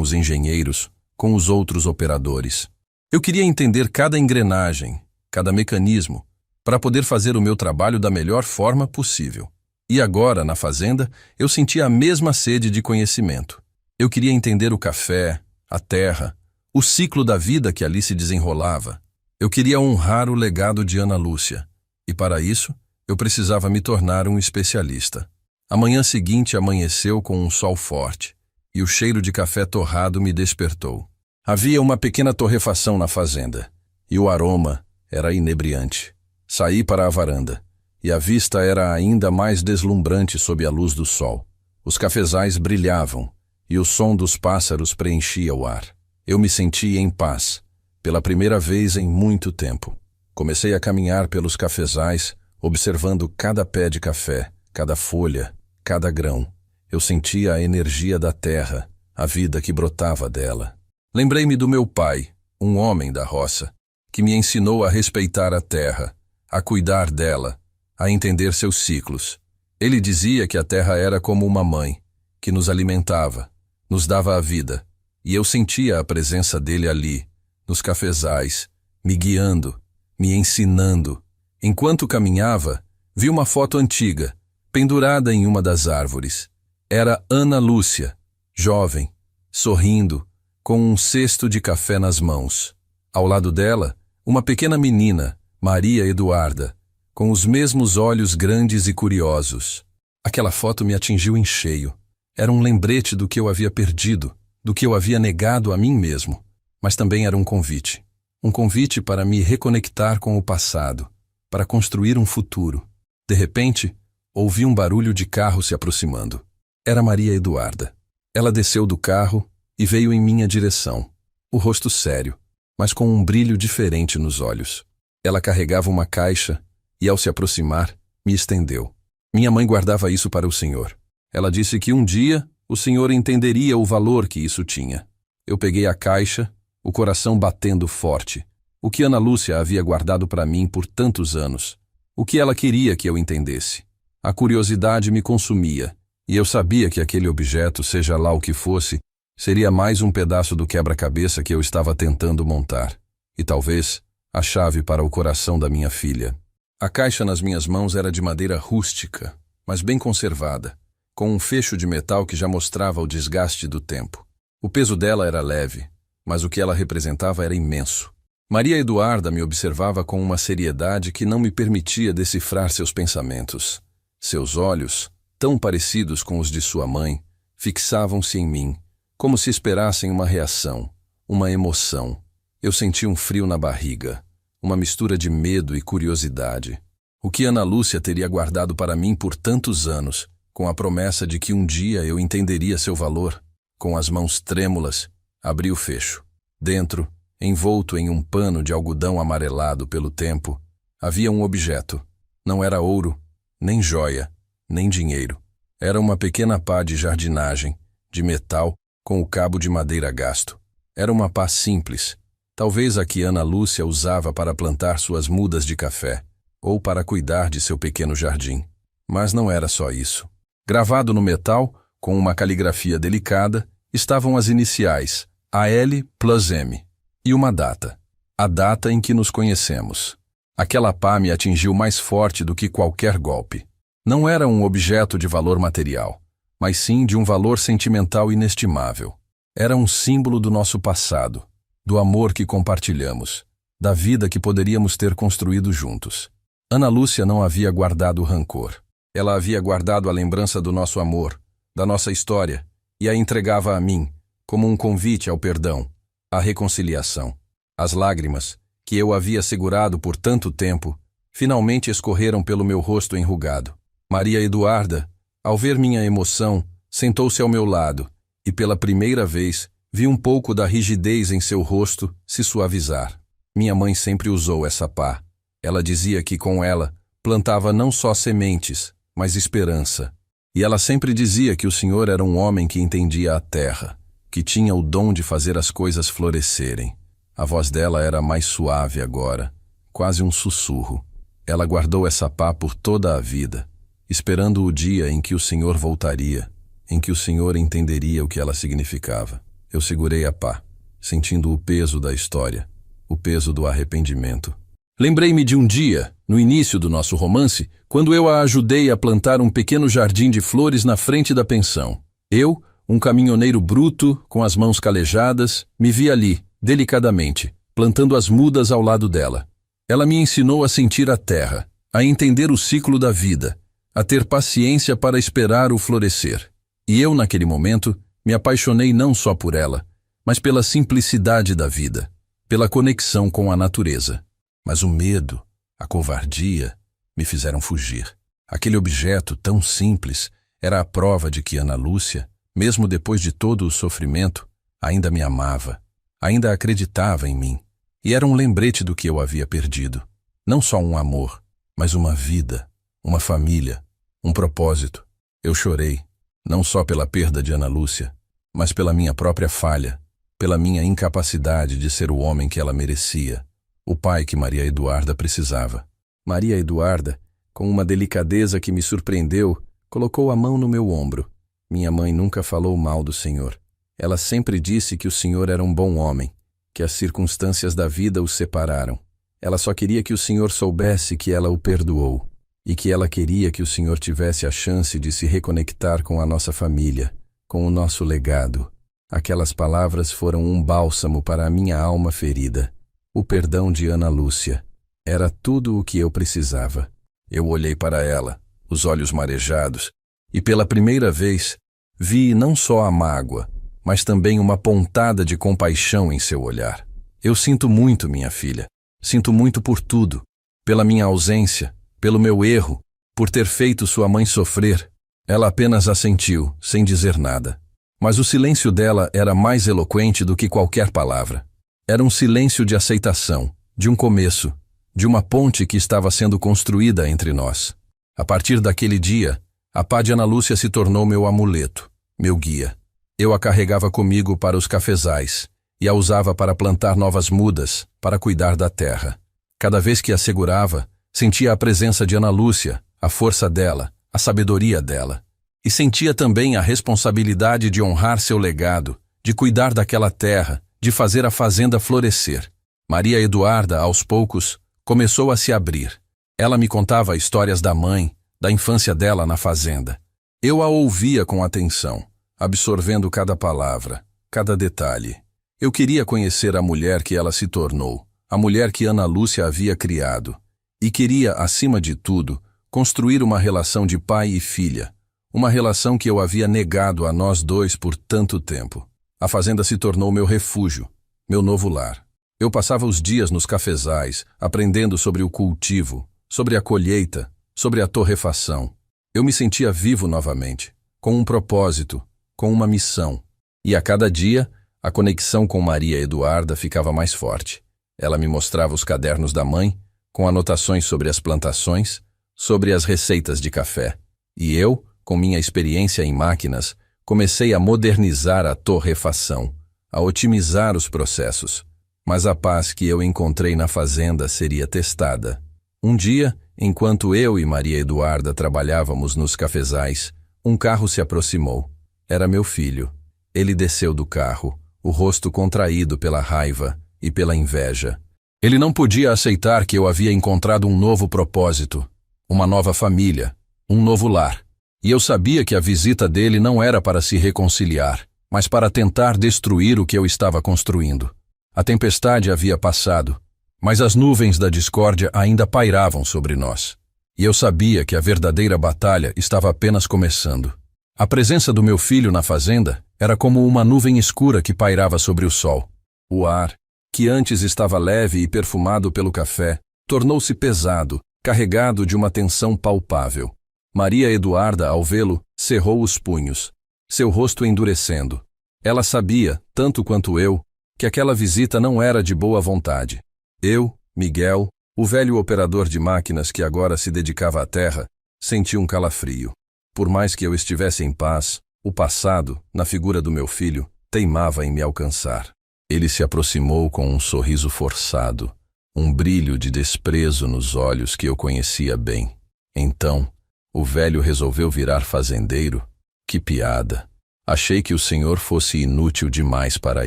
os engenheiros, com os outros operadores. Eu queria entender cada engrenagem, cada mecanismo, para poder fazer o meu trabalho da melhor forma possível. E agora, na fazenda, eu sentia a mesma sede de conhecimento. Eu queria entender o café, a terra, o ciclo da vida que ali se desenrolava. Eu queria honrar o legado de Ana Lúcia. E para isso, eu precisava me tornar um especialista. A manhã seguinte amanheceu com um sol forte, e o cheiro de café torrado me despertou. Havia uma pequena torrefação na fazenda, e o aroma era inebriante. Saí para a varanda, e a vista era ainda mais deslumbrante sob a luz do sol. Os cafezais brilhavam, e o som dos pássaros preenchia o ar. Eu me senti em paz, pela primeira vez em muito tempo. Comecei a caminhar pelos cafezais, observando cada pé de café, cada folha, cada grão. Eu sentia a energia da terra, a vida que brotava dela. Lembrei-me do meu pai, um homem da roça, que me ensinou a respeitar a terra, a cuidar dela, a entender seus ciclos. Ele dizia que a terra era como uma mãe, que nos alimentava, nos dava a vida, e eu sentia a presença dele ali, nos cafezais, me guiando, me ensinando. Enquanto caminhava, vi uma foto antiga, pendurada em uma das árvores. Era Ana Lúcia, jovem, sorrindo, com um cesto de café nas mãos. Ao lado dela, uma pequena menina, Maria Eduarda, com os mesmos olhos grandes e curiosos. Aquela foto me atingiu em cheio. Era um lembrete do que eu havia perdido, do que eu havia negado a mim mesmo. Mas também era um convite. Um convite para me reconectar com o passado, para construir um futuro. De repente, ouvi um barulho de carro se aproximando. Era Maria Eduarda. Ela desceu do carro e veio em minha direção, o rosto sério, mas com um brilho diferente nos olhos. Ela carregava uma caixa e, ao se aproximar, me estendeu. Minha mãe guardava isso para o senhor. Ela disse que um dia o senhor entenderia o valor que isso tinha. Eu peguei a caixa, o coração batendo forte. O que Ana Lúcia havia guardado para mim por tantos anos. O que ela queria que eu entendesse? A curiosidade me consumia, e eu sabia que aquele objeto, seja lá o que fosse, seria mais um pedaço do quebra-cabeça que eu estava tentando montar. E talvez a chave para o coração da minha filha. A caixa nas minhas mãos era de madeira rústica, mas bem conservada, com um fecho de metal que já mostrava o desgaste do tempo. O peso dela era leve, mas o que ela representava era imenso. Maria Eduarda me observava com uma seriedade que não me permitia decifrar seus pensamentos. Seus olhos, tão parecidos com os de sua mãe, fixavam-se em mim, como se esperassem uma reação, uma emoção. Eu senti um frio na barriga, uma mistura de medo e curiosidade. O que Ana Lúcia teria guardado para mim por tantos anos, com a promessa de que um dia eu entenderia seu valor? Com as mãos trêmulas, abri o fecho. Dentro, envolto em um pano de algodão amarelado pelo tempo, havia um objeto. Não era ouro, nem joia, nem dinheiro. Era uma pequena pá de jardinagem, de metal, com o cabo de madeira gasto. Era uma pá simples, talvez a que Ana Lúcia usava para plantar suas mudas de café, ou para cuidar de seu pequeno jardim. Mas não era só isso. Gravado no metal, com uma caligrafia delicada, estavam as iniciais, AL+M, e uma data. A data em que nos conhecemos. Aquela pá me atingiu mais forte do que qualquer golpe. Não era um objeto de valor material, mas sim de um valor sentimental inestimável. Era um símbolo do nosso passado, do amor que compartilhamos, da vida que poderíamos ter construído juntos. Ana Lúcia não havia guardado rancor. Ela havia guardado a lembrança do nosso amor, da nossa história, e a entregava a mim, como um convite ao perdão, à reconciliação. As lágrimas, que eu havia segurado por tanto tempo, finalmente escorreram pelo meu rosto enrugado. Maria Eduarda, ao ver minha emoção, sentou-se ao meu lado, e pela primeira vez vi um pouco da rigidez em seu rosto se suavizar. Minha mãe sempre usou essa pá. Ela dizia que com ela plantava não só sementes, mas esperança. E ela sempre dizia que o Senhor era um homem que entendia a terra, que tinha o dom de fazer as coisas florescerem. A voz dela era mais suave agora, quase um sussurro. Ela guardou essa pá por toda a vida, esperando o dia em que o Senhor voltaria, em que o Senhor entenderia o que ela significava. Eu segurei a pá, sentindo o peso da história, o peso do arrependimento. Lembrei-me de um dia, no início do nosso romance, quando eu a ajudei a plantar um pequeno jardim de flores na frente da pensão. Eu, um caminhoneiro bruto, com as mãos calejadas, me vi ali, delicadamente, plantando as mudas ao lado dela. Ela me ensinou a sentir a terra, a entender o ciclo da vida, a ter paciência para esperar o florescer. E eu, naquele momento, me apaixonei não só por ela, mas pela simplicidade da vida, pela conexão com a natureza. Mas o medo, a covardia, me fizeram fugir. Aquele objeto tão simples era a prova de que Ana Lúcia, mesmo depois de todo o sofrimento, ainda me amava, ainda acreditava em mim. E era um lembrete do que eu havia perdido. Não só um amor, mas uma vida, uma família, um propósito. Eu chorei, não só pela perda de Ana Lúcia, mas pela minha própria falha, pela minha incapacidade de ser o homem que ela merecia, o pai que Maria Eduarda precisava. Maria Eduarda, com uma delicadeza que me surpreendeu, colocou a mão no meu ombro. Minha mãe nunca falou mal do Senhor. Ela sempre disse que o Senhor era um bom homem, que as circunstâncias da vida o separaram. Ela só queria que o Senhor soubesse que ela o perdoou, e que ela queria que o Senhor tivesse a chance de se reconectar com a nossa família, com o nosso legado. Aquelas palavras foram um bálsamo para a minha alma ferida. O perdão de Ana Lúcia era tudo o que eu precisava. Eu olhei para ela, os olhos marejados, e pela primeira vez vi não só a mágoa, mas também uma pontada de compaixão em seu olhar. Eu sinto muito, minha filha. Sinto muito por tudo, pela minha ausência, pelo meu erro, por ter feito sua mãe sofrer. Ela apenas assentiu, sem dizer nada. Mas o silêncio dela era mais eloquente do que qualquer palavra. Era um silêncio de aceitação, de um começo, de uma ponte que estava sendo construída entre nós. A partir daquele dia, a pá de Ana Lúcia se tornou meu amuleto, meu guia. Eu a carregava comigo para os cafezais e a usava para plantar novas mudas, para cuidar da terra. Cada vez que a segurava, Sentia a presença de Ana Lúcia, a força dela, a sabedoria dela. E sentia também a responsabilidade de honrar seu legado, de cuidar daquela terra, de fazer a fazenda florescer. Maria Eduarda, aos poucos, começou a se abrir. Ela me contava histórias da mãe, da infância dela na fazenda. Eu a ouvia com atenção, absorvendo cada palavra, cada detalhe. Eu queria conhecer a mulher que ela se tornou, a mulher que Ana Lúcia havia criado. E queria, acima de tudo, construir uma relação de pai e filha, uma relação que eu havia negado a nós dois por tanto tempo. A fazenda se tornou meu refúgio, meu novo lar. Eu passava os dias nos cafezais, aprendendo sobre o cultivo, sobre a colheita, sobre a torrefação. Eu me sentia vivo novamente, com um propósito, com uma missão. E a cada dia, a conexão com Maria Eduarda ficava mais forte. Ela me mostrava os cadernos da mãe, com anotações sobre as plantações, sobre as receitas de café. E eu, com minha experiência em máquinas, comecei a modernizar a torrefação, a otimizar os processos. Mas a paz que eu encontrei na fazenda seria testada. Um dia, enquanto eu e Maria Eduarda trabalhávamos nos cafezais, um carro se aproximou. Era meu filho. Ele desceu do carro, o rosto contraído pela raiva e pela inveja. Ele não podia aceitar que eu havia encontrado um novo propósito, uma nova família, um novo lar. E eu sabia que a visita dele não era para se reconciliar, mas para tentar destruir o que eu estava construindo. A tempestade havia passado, mas as nuvens da discórdia ainda pairavam sobre nós. E eu sabia que a verdadeira batalha estava apenas começando. A presença do meu filho na fazenda era como uma nuvem escura que pairava sobre o sol. O ar, que antes estava leve e perfumado pelo café, tornou-se pesado, carregado de uma tensão palpável. Maria Eduarda, ao vê-lo, cerrou os punhos, seu rosto endurecendo. Ela sabia, tanto quanto eu, que aquela visita não era de boa vontade. Eu, Miguel, o velho operador de máquinas que agora se dedicava à terra, senti um calafrio. Por mais que eu estivesse em paz, o passado, na figura do meu filho, teimava em me alcançar. Ele se aproximou com um sorriso forçado, um brilho de desprezo nos olhos que eu conhecia bem. Então, o velho resolveu virar fazendeiro? Que piada! Achei que o senhor fosse inútil demais para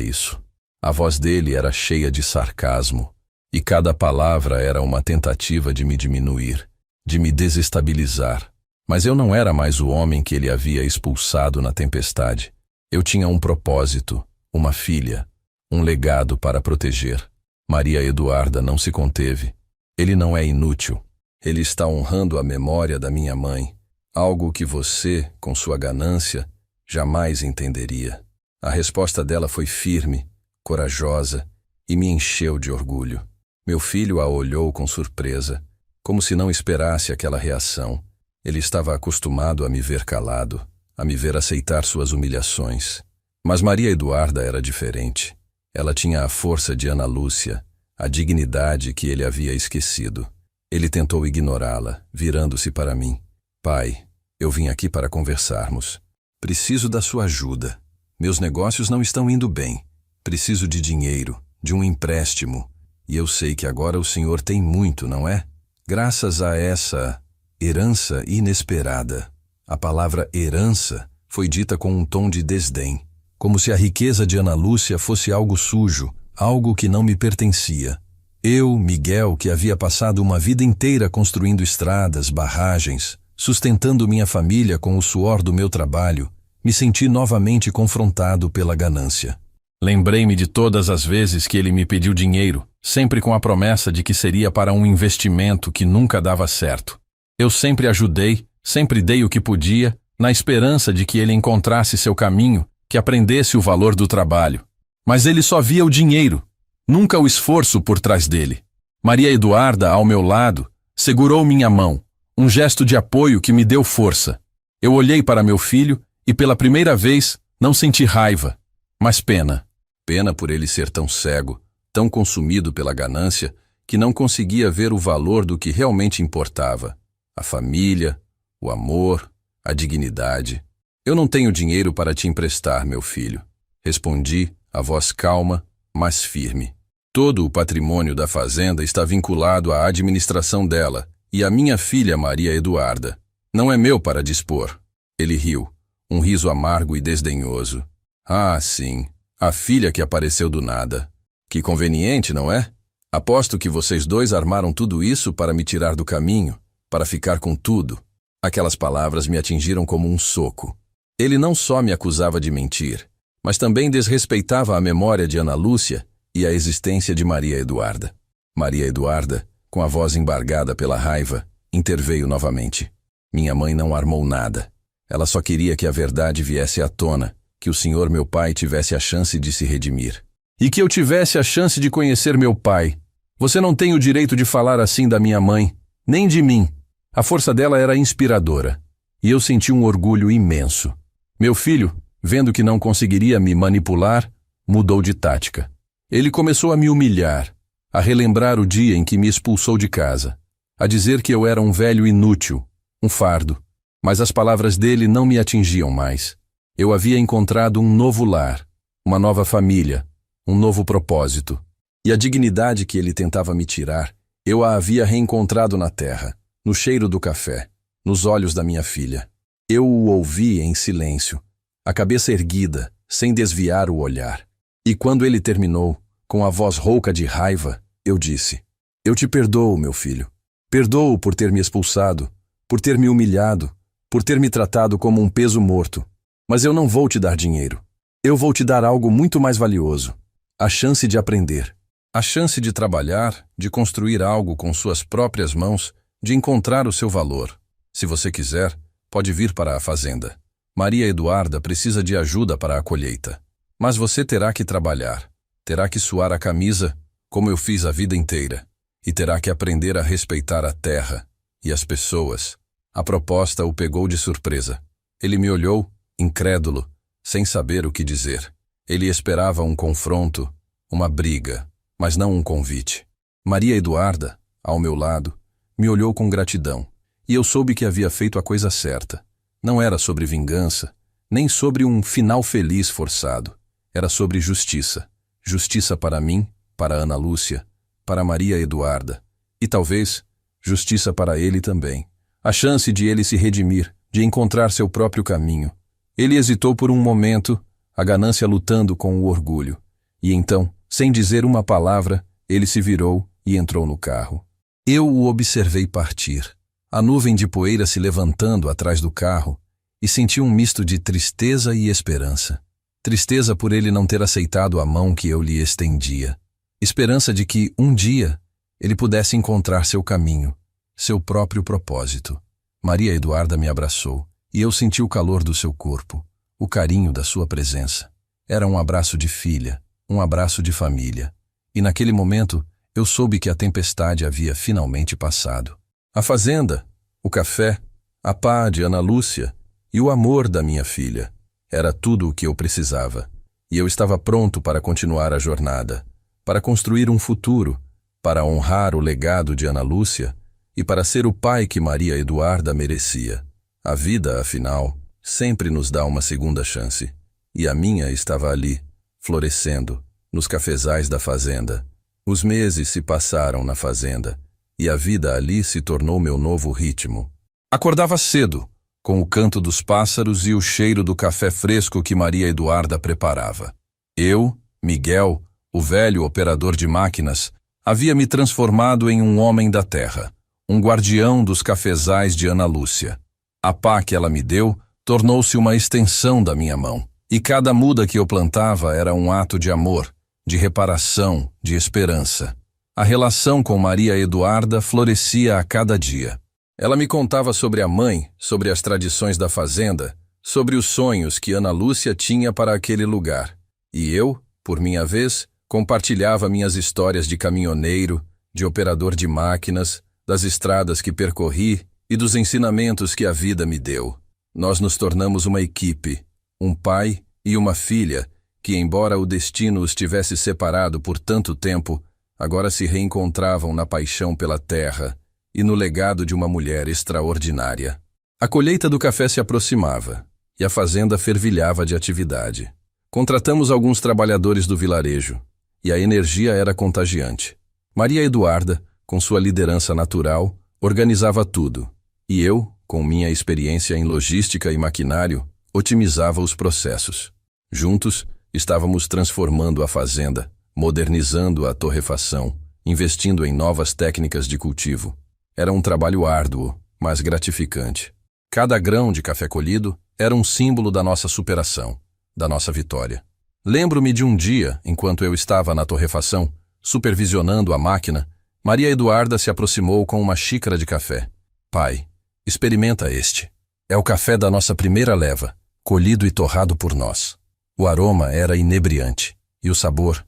isso. A voz dele era cheia de sarcasmo, e cada palavra era uma tentativa de me diminuir, de me desestabilizar. Mas eu não era mais o homem que ele havia expulsado na tempestade. Eu tinha um propósito, uma filha, um legado para proteger. Maria Eduarda não se conteve. Ele não é inútil. Ele está honrando a memória da minha mãe, algo que você, com sua ganância, jamais entenderia. A resposta dela foi firme, corajosa, e me encheu de orgulho. Meu filho a olhou com surpresa, como se não esperasse aquela reação. Ele estava acostumado a me ver calado, a me ver aceitar suas humilhações. Mas Maria Eduarda era diferente. Ela tinha a força de Ana Lúcia, a dignidade que ele havia esquecido. Ele tentou ignorá-la, virando-se para mim. Pai, eu vim aqui para conversarmos. Preciso da sua ajuda. Meus negócios não estão indo bem. Preciso de dinheiro, de um empréstimo. E eu sei que agora o senhor tem muito, não é? Graças a essa herança inesperada. A palavra herança foi dita com um tom de desdém, como se a riqueza de Ana Lúcia fosse algo sujo, algo que não me pertencia. Eu, Miguel, que havia passado uma vida inteira construindo estradas, barragens, sustentando minha família com o suor do meu trabalho, me senti novamente confrontado pela ganância. Lembrei-me de todas as vezes que ele me pediu dinheiro, sempre com a promessa de que seria para um investimento que nunca dava certo. Eu sempre ajudei, sempre dei o que podia, na esperança de que ele encontrasse seu caminho, que aprendesse o valor do trabalho. Mas ele só via o dinheiro, nunca o esforço por trás dele. Maria Eduarda, ao meu lado, segurou minha mão, um gesto de apoio que me deu força. Eu olhei para meu filho e pela primeira vez não senti raiva, mas pena. Pena por ele ser tão cego, tão consumido pela ganância, que não conseguia ver o valor do que realmente importava. A família, o amor, a dignidade. Eu não tenho dinheiro para te emprestar, meu filho. Respondi, a voz calma, mas firme. Todo o patrimônio da fazenda está vinculado à administração dela, E a minha filha Maria Eduarda? Não é meu para dispor. Ele riu, um riso amargo e desdenhoso. Ah, sim, a filha que apareceu do nada. Que conveniente, não é? Aposto que vocês dois armaram tudo isso para me tirar do caminho, para ficar com tudo. Aquelas palavras me atingiram como um soco. Ele não só me acusava de mentir, mas também desrespeitava a memória de Ana Lúcia e a existência de Maria Eduarda. Maria Eduarda, com a voz embargada pela raiva, interveio novamente. Minha mãe não armou nada. Ela só queria que a verdade viesse à tona, que o senhor meu pai tivesse a chance de se redimir. E que eu tivesse a chance de conhecer meu pai. Você não tem o direito de falar assim da minha mãe, nem de mim. A força dela era inspiradora, e eu senti um orgulho imenso. Meu filho, vendo que não conseguiria me manipular, mudou de tática. Ele começou a me humilhar, a relembrar o dia em que me expulsou de casa, a dizer que eu era um velho inútil, um fardo. Mas as palavras dele não me atingiam mais. Eu havia encontrado um novo lar, uma nova família, um novo propósito. E a dignidade que ele tentava me tirar, eu a havia reencontrado na terra, no cheiro do café, nos olhos da minha filha. Eu o ouvi em silêncio, a cabeça erguida, sem desviar o olhar. E quando ele terminou, com a voz rouca de raiva, eu disse: Eu te perdoo, meu filho. Perdoo por ter me expulsado, por ter me humilhado, por ter me tratado como um peso morto. Mas eu não vou te dar dinheiro. Eu vou te dar algo muito mais valioso. A chance de aprender. A chance de trabalhar, de construir algo com suas próprias mãos, de encontrar o seu valor. Se você quiser, pode vir para a fazenda. Maria Eduarda precisa de ajuda para a colheita. Mas você terá que trabalhar. Terá que suar a camisa, como eu fiz a vida inteira. E terá que aprender a respeitar a terra e as pessoas. A proposta o pegou de surpresa. Ele me olhou, incrédulo, sem saber o que dizer. Ele esperava um confronto, uma briga, mas não um convite. Maria Eduarda, ao meu lado, me olhou com gratidão, e eu soube que havia feito a coisa certa. Não era sobre vingança, nem sobre um final feliz forçado. Era sobre justiça. Justiça para mim, para Ana Lúcia, para Maria Eduarda, e talvez justiça para ele também. A chance de ele se redimir, de encontrar seu próprio caminho. Ele hesitou por um momento, a ganância lutando com o orgulho. E então, sem dizer uma palavra, ele se virou e entrou no carro. Eu o observei partir, a nuvem de poeira se levantando atrás do carro, e senti um misto de tristeza e esperança. Tristeza por ele não ter aceitado a mão que eu lhe estendia. Esperança de que, um dia, ele pudesse encontrar seu caminho, seu próprio propósito. Maria Eduarda me abraçou, e eu senti o calor do seu corpo, o carinho da sua presença. Era um abraço de filha, um abraço de família. E naquele momento, eu soube que a tempestade havia finalmente passado. A fazenda, o café, a pá de Ana Lúcia e o amor da minha filha. Era tudo o que eu precisava. E eu estava pronto para continuar a jornada, para construir um futuro, para honrar o legado de Ana Lúcia e para ser o pai que Maria Eduarda merecia. A vida, afinal, sempre nos dá uma segunda chance. E a minha estava ali, florescendo, nos cafezais da fazenda. Os meses se passaram na fazenda, e a vida ali se tornou meu novo ritmo. Acordava cedo, com o canto dos pássaros e o cheiro do café fresco que Maria Eduarda preparava. Eu, Miguel, o velho operador de máquinas, havia me transformado em um homem da terra, um guardião dos cafezais de Ana Lúcia. A pá que ela me deu tornou-se uma extensão da minha mão, e cada muda que eu plantava era um ato de amor, de reparação, de esperança. A relação com Maria Eduarda florescia a cada dia. Ela me contava sobre a mãe, sobre as tradições da fazenda, sobre os sonhos que Ana Lúcia tinha para aquele lugar. E eu, por minha vez, compartilhava minhas histórias de caminhoneiro, de operador de máquinas, das estradas que percorri e dos ensinamentos que a vida me deu. Nós nos tornamos uma equipe, um pai e uma filha, que, embora o destino os tivesse separado por tanto tempo, agora se reencontravam na paixão pela terra e no legado de uma mulher extraordinária. A colheita do café se aproximava, e a fazenda fervilhava de atividade. Contratamos alguns trabalhadores do vilarejo, e a energia era contagiante. Maria Eduarda, com sua liderança natural, organizava tudo, e eu, com minha experiência em logística e maquinário, otimizava os processos. Juntos, estávamos transformando a fazenda, modernizando a torrefação, investindo em novas técnicas de cultivo. Era um trabalho árduo, mas gratificante. Cada grão de café colhido era um símbolo da nossa superação, da nossa vitória. Lembro-me de um dia, enquanto eu estava na torrefação, supervisionando a máquina, Maria Eduarda se aproximou com uma xícara de café. Pai, experimenta este. É o café da nossa primeira leva, colhido e torrado por nós. O aroma era inebriante. E o sabor?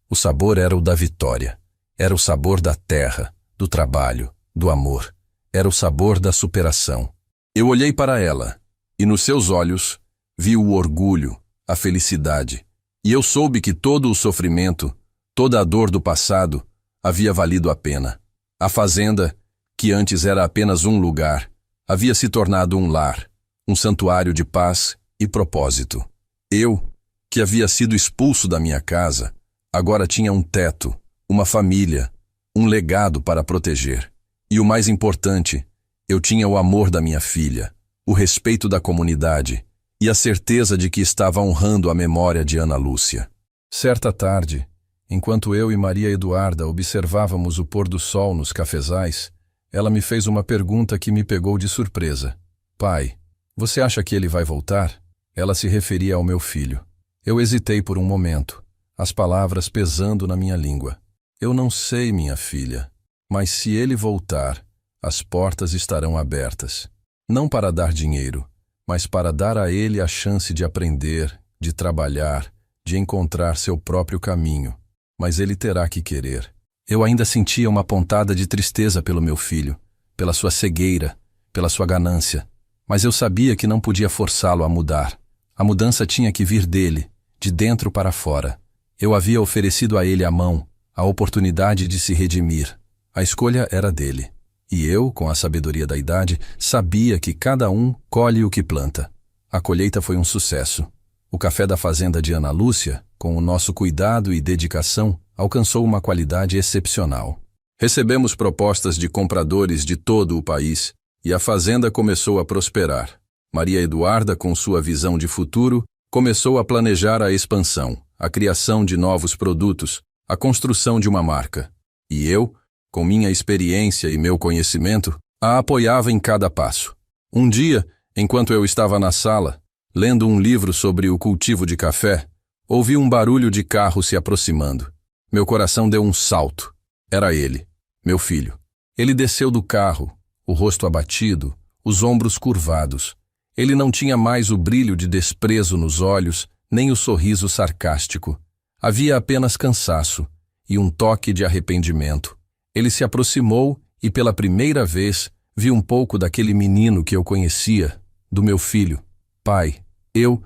O sabor era o da vitória. Era o sabor da terra, do trabalho, do amor. Era o sabor da superação. Eu olhei para ela, e nos seus olhos vi o orgulho, a felicidade. E eu soube que todo o sofrimento, toda a dor do passado, havia valido a pena. A fazenda, que antes era apenas um lugar, havia se tornado um lar, um santuário de paz e propósito. Eu, que havia sido expulso da minha casa, agora tinha um teto, uma família, um legado para proteger. E o mais importante, eu tinha o amor da minha filha, o respeito da comunidade e a certeza de que estava honrando a memória de Ana Lúcia. Certa tarde, enquanto eu e Maria Eduarda observávamos o pôr do sol nos cafezais, ela me fez uma pergunta que me pegou de surpresa. Pai, você acha que ele vai voltar? Ela se referia ao meu filho. Eu hesitei por um momento, as palavras pesando na minha língua. Eu não sei, minha filha, mas se ele voltar, as portas estarão abertas. Não para dar dinheiro, mas para dar a ele a chance de aprender, de trabalhar, de encontrar seu próprio caminho. Mas ele terá que querer. Eu ainda sentia uma pontada de tristeza pelo meu filho, pela sua cegueira, pela sua ganância. Mas eu sabia que não podia forçá-lo a mudar. A mudança tinha que vir dele, de dentro para fora. Eu havia oferecido a ele a mão, a oportunidade de se redimir. A escolha era dele. E eu, com a sabedoria da idade, sabia que cada um colhe o que planta. A colheita foi um sucesso. O café da fazenda de Ana Lúcia, com o nosso cuidado e dedicação, alcançou uma qualidade excepcional. Recebemos propostas de compradores de todo o país e a fazenda começou a prosperar. Maria Eduarda, com sua visão de futuro, começou a planejar a expansão, a criação de novos produtos, a construção de uma marca. E eu, com minha experiência e meu conhecimento, a apoiava em cada passo. Um dia, enquanto eu estava na sala, lendo um livro sobre o cultivo de café, ouvi um barulho de carro se aproximando. Meu coração deu um salto. Era ele, meu filho. Ele desceu do carro, o rosto abatido, os ombros curvados. Ele não tinha mais o brilho de desprezo nos olhos, nem o sorriso sarcástico. Havia apenas cansaço e um toque de arrependimento. Ele se aproximou e, pela primeira vez, vi um pouco daquele menino que eu conhecia, do meu filho. Pai, eu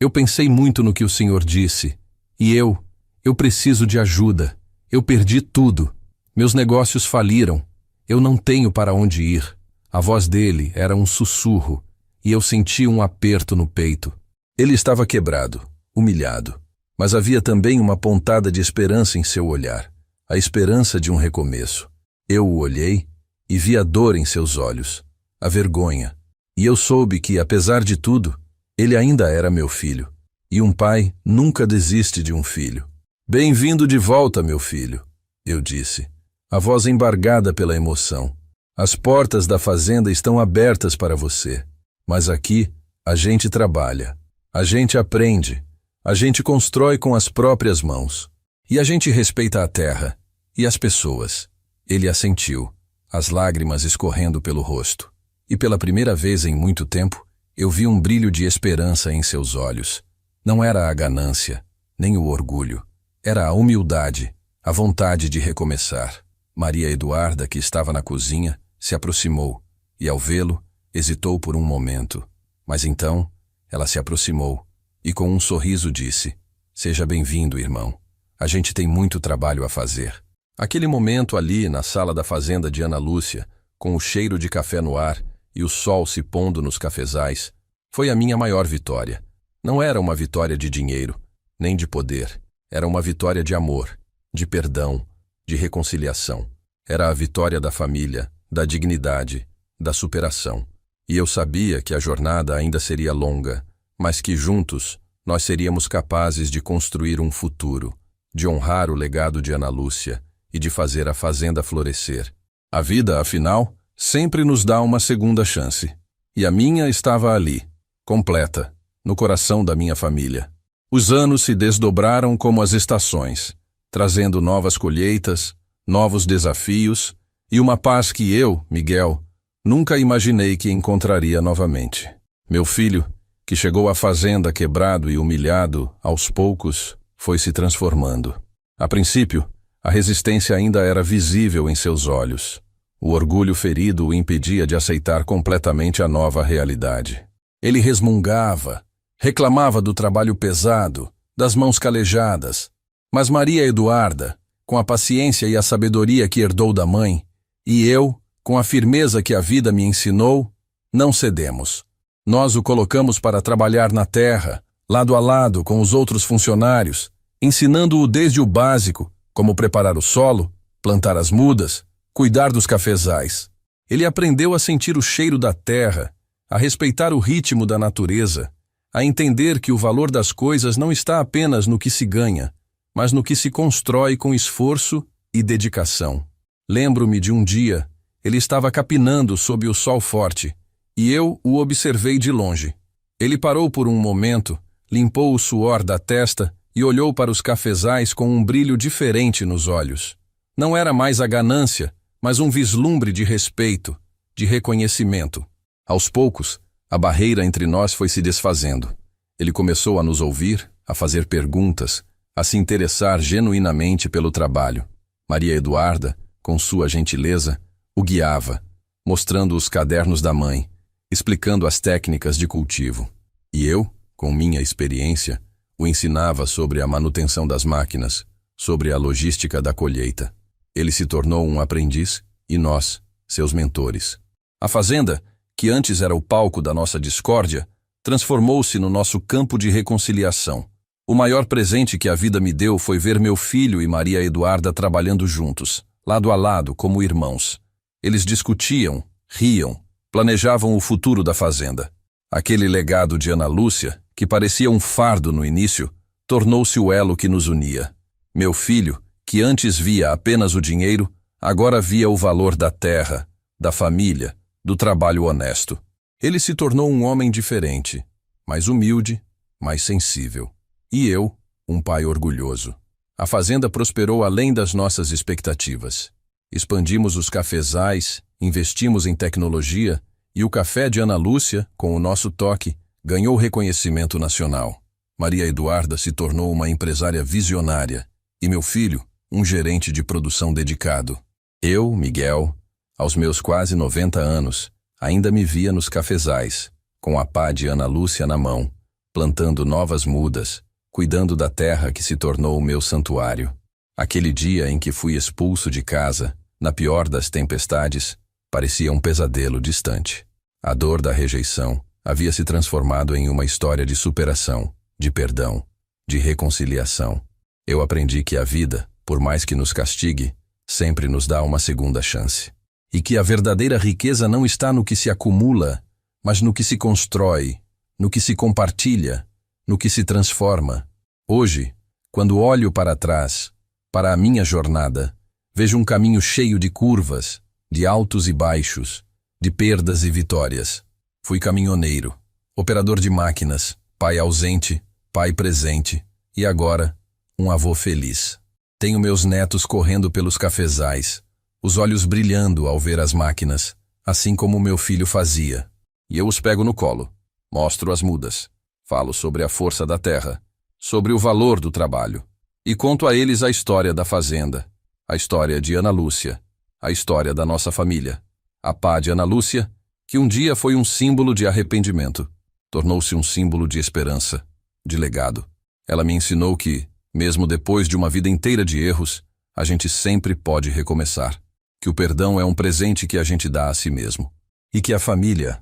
pensei muito no que o Senhor disse. E eu preciso de ajuda. Eu perdi tudo. Meus negócios faliram. Eu não tenho para onde ir. A voz dele era um sussurro, e eu senti um aperto no peito. Ele estava quebrado, humilhado, mas havia também uma pontada de esperança em seu olhar, a esperança de um recomeço. Eu o olhei e vi a dor em seus olhos, a vergonha, e eu soube que, apesar de tudo, ele ainda era meu filho, e um pai nunca desiste de um filho. Bem-vindo de volta, meu filho, eu disse, a voz embargada pela emoção. As portas da fazenda estão abertas para você. Mas aqui, a gente trabalha, a gente aprende, a gente constrói com as próprias mãos. E a gente respeita a terra e as pessoas. Ele assentiu, as lágrimas escorrendo pelo rosto. E pela primeira vez em muito tempo, eu vi um brilho de esperança em seus olhos. Não era a ganância, nem o orgulho. Era a humildade, a vontade de recomeçar. Maria Eduarda, que estava na cozinha, se aproximou, e ao vê-lo, hesitou por um momento, mas então ela se aproximou e com um sorriso disse: Seja bem-vindo, irmão. A gente tem muito trabalho a fazer. Aquele momento ali na sala da fazenda de Ana Lúcia, com o cheiro de café no ar e o sol se pondo nos cafezais, foi a minha maior vitória. Não era uma vitória de dinheiro, nem de poder. Era uma vitória de amor, de perdão, de reconciliação. Era a vitória da família, da dignidade, da superação. E eu sabia que a jornada ainda seria longa, mas que juntos nós seríamos capazes de construir um futuro, de honrar o legado de Ana Lúcia e de fazer a fazenda florescer. A vida, afinal, sempre nos dá uma segunda chance. E a minha estava ali, completa, no coração da minha família. Os anos se desdobraram como as estações, trazendo novas colheitas, novos desafios e uma paz que eu, Miguel, nunca imaginei que encontraria novamente. Meu filho, que chegou à fazenda quebrado e humilhado, aos poucos, foi se transformando. A princípio, a resistência ainda era visível em seus olhos. O orgulho ferido o impedia de aceitar completamente a nova realidade. Ele resmungava, reclamava do trabalho pesado, das mãos calejadas. Mas Maria Eduarda, com a paciência e a sabedoria que herdou da mãe, e eu, com a firmeza que a vida me ensinou, não cedemos. Nós o colocamos para trabalhar na terra, lado a lado com os outros funcionários, ensinando-o desde o básico, como preparar o solo, plantar as mudas, cuidar dos cafezais. Ele aprendeu a sentir o cheiro da terra, a respeitar o ritmo da natureza, a entender que o valor das coisas não está apenas no que se ganha, mas no que se constrói com esforço e dedicação. Lembro-me de um dia, ele estava capinando sob o sol forte, e eu o observei de longe. Ele parou por um momento, limpou o suor da testa e olhou para os cafezais com um brilho diferente nos olhos. Não era mais a ganância, mas um vislumbre de respeito, de reconhecimento. Aos poucos, a barreira entre nós foi se desfazendo. Ele começou a nos ouvir, a fazer perguntas, a se interessar genuinamente pelo trabalho. Maria Eduarda, com sua gentileza, o guiava, mostrando os cadernos da mãe, explicando as técnicas de cultivo. E eu, com minha experiência, o ensinava sobre a manutenção das máquinas, sobre a logística da colheita. Ele se tornou um aprendiz e nós, seus mentores. A fazenda, que antes era o palco da nossa discórdia, transformou-se no nosso campo de reconciliação. O maior presente que a vida me deu foi ver meu filho e Maria Eduarda trabalhando juntos, lado a lado, como irmãos. Eles discutiam, riam, planejavam o futuro da fazenda. Aquele legado de Ana Lúcia, que parecia um fardo no início, tornou-se o elo que nos unia. Meu filho, que antes via apenas o dinheiro, agora via o valor da terra, da família, do trabalho honesto. Ele se tornou um homem diferente, mais humilde, mais sensível. E eu, um pai orgulhoso. A fazenda prosperou além das nossas expectativas. Expandimos os cafezais, investimos em tecnologia e o café de Ana Lúcia, com o nosso toque, ganhou reconhecimento nacional. Maria Eduarda se tornou uma empresária visionária e meu filho, um gerente de produção dedicado. Eu, Miguel, aos meus quase 90 anos, ainda me via nos cafezais, com a pá de Ana Lúcia na mão, plantando novas mudas, cuidando da terra que se tornou o meu santuário. Aquele dia em que fui expulso de casa, na pior das tempestades, parecia um pesadelo distante. A dor da rejeição havia se transformado em uma história de superação, de perdão, de reconciliação. Eu aprendi que a vida, por mais que nos castigue, sempre nos dá uma segunda chance. E que a verdadeira riqueza não está no que se acumula, mas no que se constrói, no que se compartilha, no que se transforma. Hoje, quando olho para trás, para a minha jornada, vejo um caminho cheio de curvas, de altos e baixos, de perdas e vitórias. Fui caminhoneiro, operador de máquinas, pai ausente, pai presente e agora, um avô feliz. Tenho meus netos correndo pelos cafezais, os olhos brilhando ao ver as máquinas, assim como meu filho fazia. E eu os pego no colo, mostro as mudas, falo sobre a força da terra, sobre o valor do trabalho, e conto a eles a história da fazenda, a história de Ana Lúcia, a história da nossa família. A pá de Ana Lúcia, que um dia foi um símbolo de arrependimento, tornou-se um símbolo de esperança, de legado. Ela me ensinou que, mesmo depois de uma vida inteira de erros, a gente sempre pode recomeçar, que o perdão é um presente que a gente dá a si mesmo, e que a família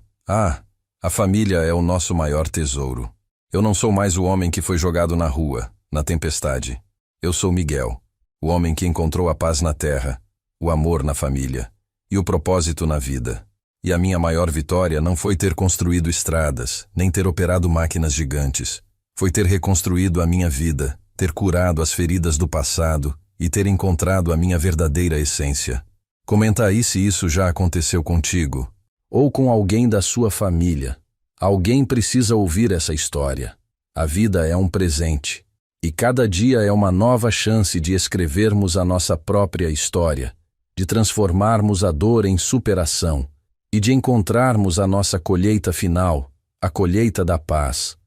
é o nosso maior tesouro. Eu não sou mais o homem que foi jogado na rua, na tempestade. Eu sou Miguel, o homem que encontrou a paz na terra, o amor na família e o propósito na vida. E a minha maior vitória não foi ter construído estradas, nem ter operado máquinas gigantes. Foi ter reconstruído a minha vida, ter curado as feridas do passado e ter encontrado a minha verdadeira essência. Comenta aí se isso já aconteceu contigo, ou com alguém da sua família. Alguém precisa ouvir essa história. A vida é um presente, e cada dia é uma nova chance de escrevermos a nossa própria história, de transformarmos a dor em superação e de encontrarmos a nossa colheita final, a colheita da paz.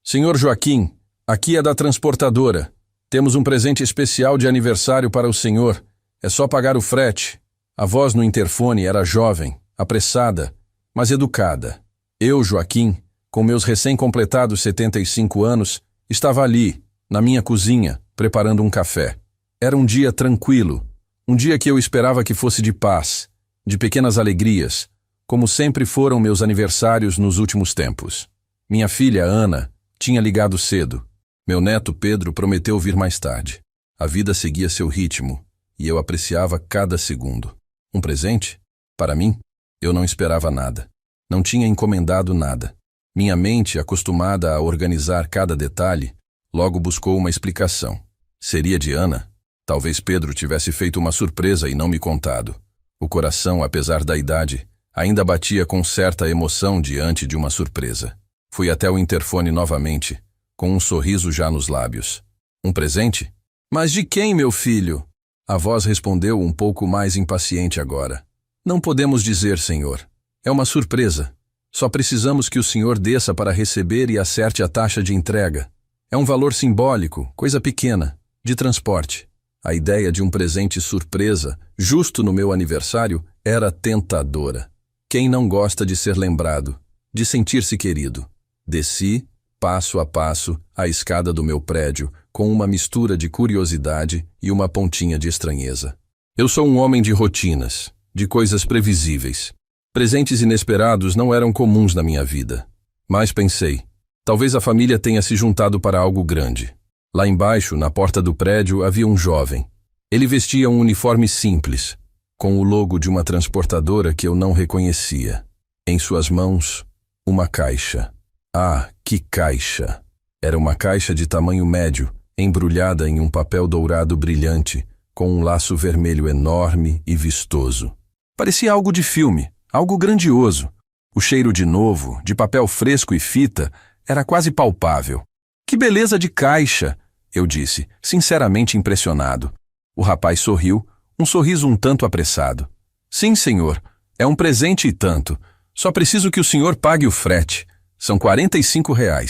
Senhor Joaquim, aqui é da transportadora. Temos um presente especial de aniversário para o senhor. É só pagar o frete. A voz no interfone era jovem, apressada, mas educada. Eu, Joaquim, com meus recém-completados 75 anos, estava ali, na minha cozinha, preparando um café. Era um dia tranquilo, um dia que eu esperava que fosse de paz, de pequenas alegrias, como sempre foram meus aniversários nos últimos tempos. Minha filha, Ana, tinha ligado cedo. Meu neto, Pedro, prometeu vir mais tarde. A vida seguia seu ritmo, e eu apreciava cada segundo. Um presente? Para mim, eu não esperava nada. Não tinha encomendado nada. Minha mente, acostumada a organizar cada detalhe, logo buscou uma explicação. Seria de Ana? Talvez Pedro tivesse feito uma surpresa e não me contado. O coração, apesar da idade, ainda batia com certa emoção diante de uma surpresa. Fui até o interfone novamente, com um sorriso já nos lábios. Um presente? Mas de quem, meu filho? A voz respondeu um pouco mais impaciente agora. Não podemos dizer, senhor. É uma surpresa. Só precisamos que o senhor desça para receber e acerte a taxa de entrega. É um valor simbólico, coisa pequena, de transporte. A ideia de um presente surpresa, justo no meu aniversário, era tentadora. Quem não gosta de ser lembrado, de sentir-se querido? Desci, passo a passo, a escada do meu prédio, com uma mistura de curiosidade e uma pontinha de estranheza. Eu sou um homem de rotinas, de coisas previsíveis. Presentes inesperados não eram comuns na minha vida. Mas pensei, talvez a família tenha se juntado para algo grande. Lá embaixo, na porta do prédio, havia um jovem. Ele vestia um uniforme simples, com o logo de uma transportadora que eu não reconhecia. Em suas mãos, uma caixa. Ah, que caixa! Era uma caixa de tamanho médio, embrulhada em um papel dourado brilhante, com um laço vermelho enorme e vistoso. Parecia algo de filme, algo grandioso. O cheiro de novo, de papel fresco e fita, era quase palpável. Que beleza de caixa! Eu disse, sinceramente impressionado. O rapaz sorriu, um sorriso um tanto apressado. Sim, senhor, é um presente e tanto. Só preciso que o senhor pague o frete. São R$ 45. R$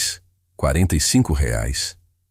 45?